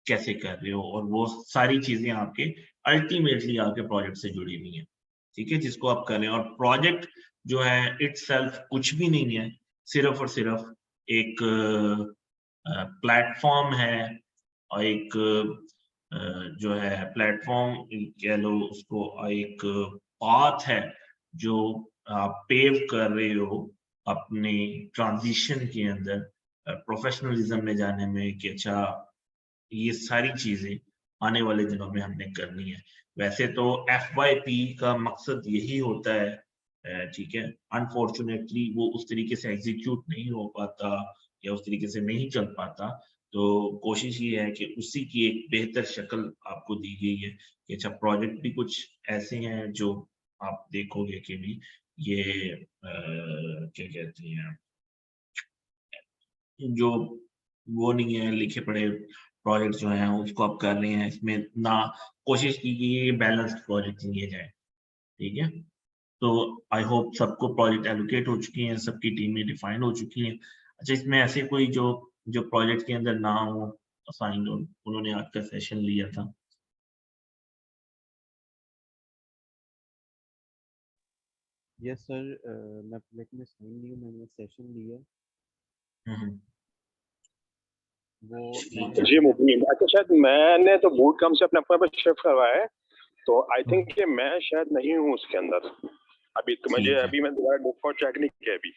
कैसे कर रहे हो, और वो सारी चीजें आपके अल्टीमेटली आपके प्रोजेक्ट से जुड़ी हुई हैं, ठीक है, जिसको आप कर रहे हैं। और प्रोजेक्ट जो है इटसेल्फ कुछ भी नहीं है, सिर्फ और सिर्फ एक प्लेटफॉर्म है और एक जो है प्लेटफॉर्म कह लो उसको, एक पाथ है जो आप पेव कर रहे हो अपने ट्रांजिशन के अंदर प्रोफेशनलिज्म में जाने में, कि अच्छा ये सारी चीजें आने वाले दिनों में हमने करनी है। वैसे तो FYP का मकसद यही होता है, ठीक है, अनफॉर्चुनेटली वो उस तरीके से एग्जीक्यूट नहीं हो पाता या उस तरीके से नहीं चल पाता, तो कोशिश ये है कि उसी की एक बेहतर शक्ल आपको दी गई है कि अच्छा प्रोजेक्ट भी कुछ ऐसे हैं जो आप देखोगे कि भी ये क्या कहते हैं, जो वो नहीं है लिखे पढ़े प्रोजेक्ट जो हैं उसको आप कर रहे हैं, इसमें ना कोशिश की कि ये बैलेंस्ड प्रोजेक्ट लिए जाए, ठीक है। तो आई होप सबको प्रोजेक्ट एलोकेट हो चुकी हैं, सबकी टीमें डिफाइन हो चुकी हैं। अच्छा, इसमें ऐसे कोई जो जो प्रोजेक्ट के अंदर ना हो असाइन, उन्होंने आज का सेशन लिया था? यस सर, मैं प्रोजेक्ट में साइन नहीं हूँ, मैंने सेशन लिया, वो जी मुबीन, अच्छा शायद मैंने तो बूट कैंप से अपने आप पर शिफ्ट करवाया है, तो आई थिंक कि मैं शायद नहीं हूँ उसके अंदर अभी, तो मुझे अभी मैं दोबारा बुक फॉर चेक नहीं किया अभी।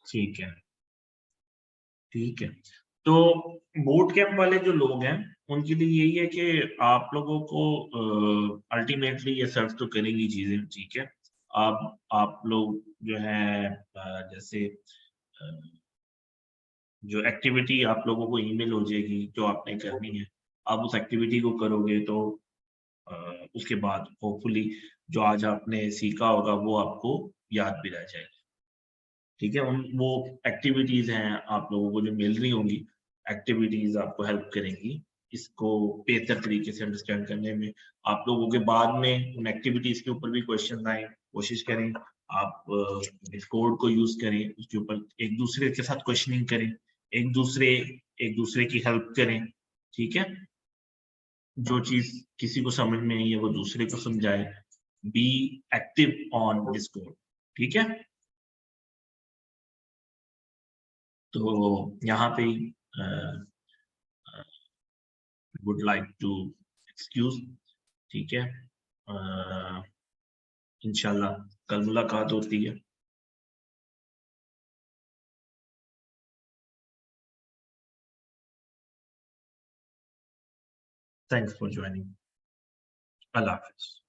ठीक है, ठीक है। तो बूट कैंप वाले जो लोग हैं उनके लिए यही है कि आप लोगों को अल्टीमेटली ये सर्व तो करेंगी चीजें, ठीक है। आप लोग जो है जैसे जो एक्टिविटी आप लोगों को ईमेल हो जाएगी जो आपने करनी है, आप उस एक्टिविटी को करोगे तो उसके बाद होपफुली जो आज आपने सीखा होगा वो आपको याद भी रह जाएगा, ठीक है। उन वो एक्टिविटीज हैं आप लोगों को जो मिल रही होंगी, एक्टिविटीज आपको हेल्प करेंगी इसको बेहतर तरीके से अंडरस्टैंड करने में। आप लोगों के बाद में उन एक्टिविटीज के ऊपर भी क्वेश्चन आए, कोशिश करें आप डिस्कॉर्ड को यूज करें, उसके ऊपर एक दूसरे के साथ क्वेश्चनिंग करें, एक दूसरे की हेल्प करें, ठीक है। जो चीज किसी को समझ में आई है वो दूसरे को समझाए, बी एक्टिव ऑन डिस्कॉर्ड, ठीक है। तो यहाँ पे वुड लाइक टू एक्सक्यूज, ठीक है। इंशाल्लाह कल मुलाकात होती है। Thanks for joining. Allah Hafiz.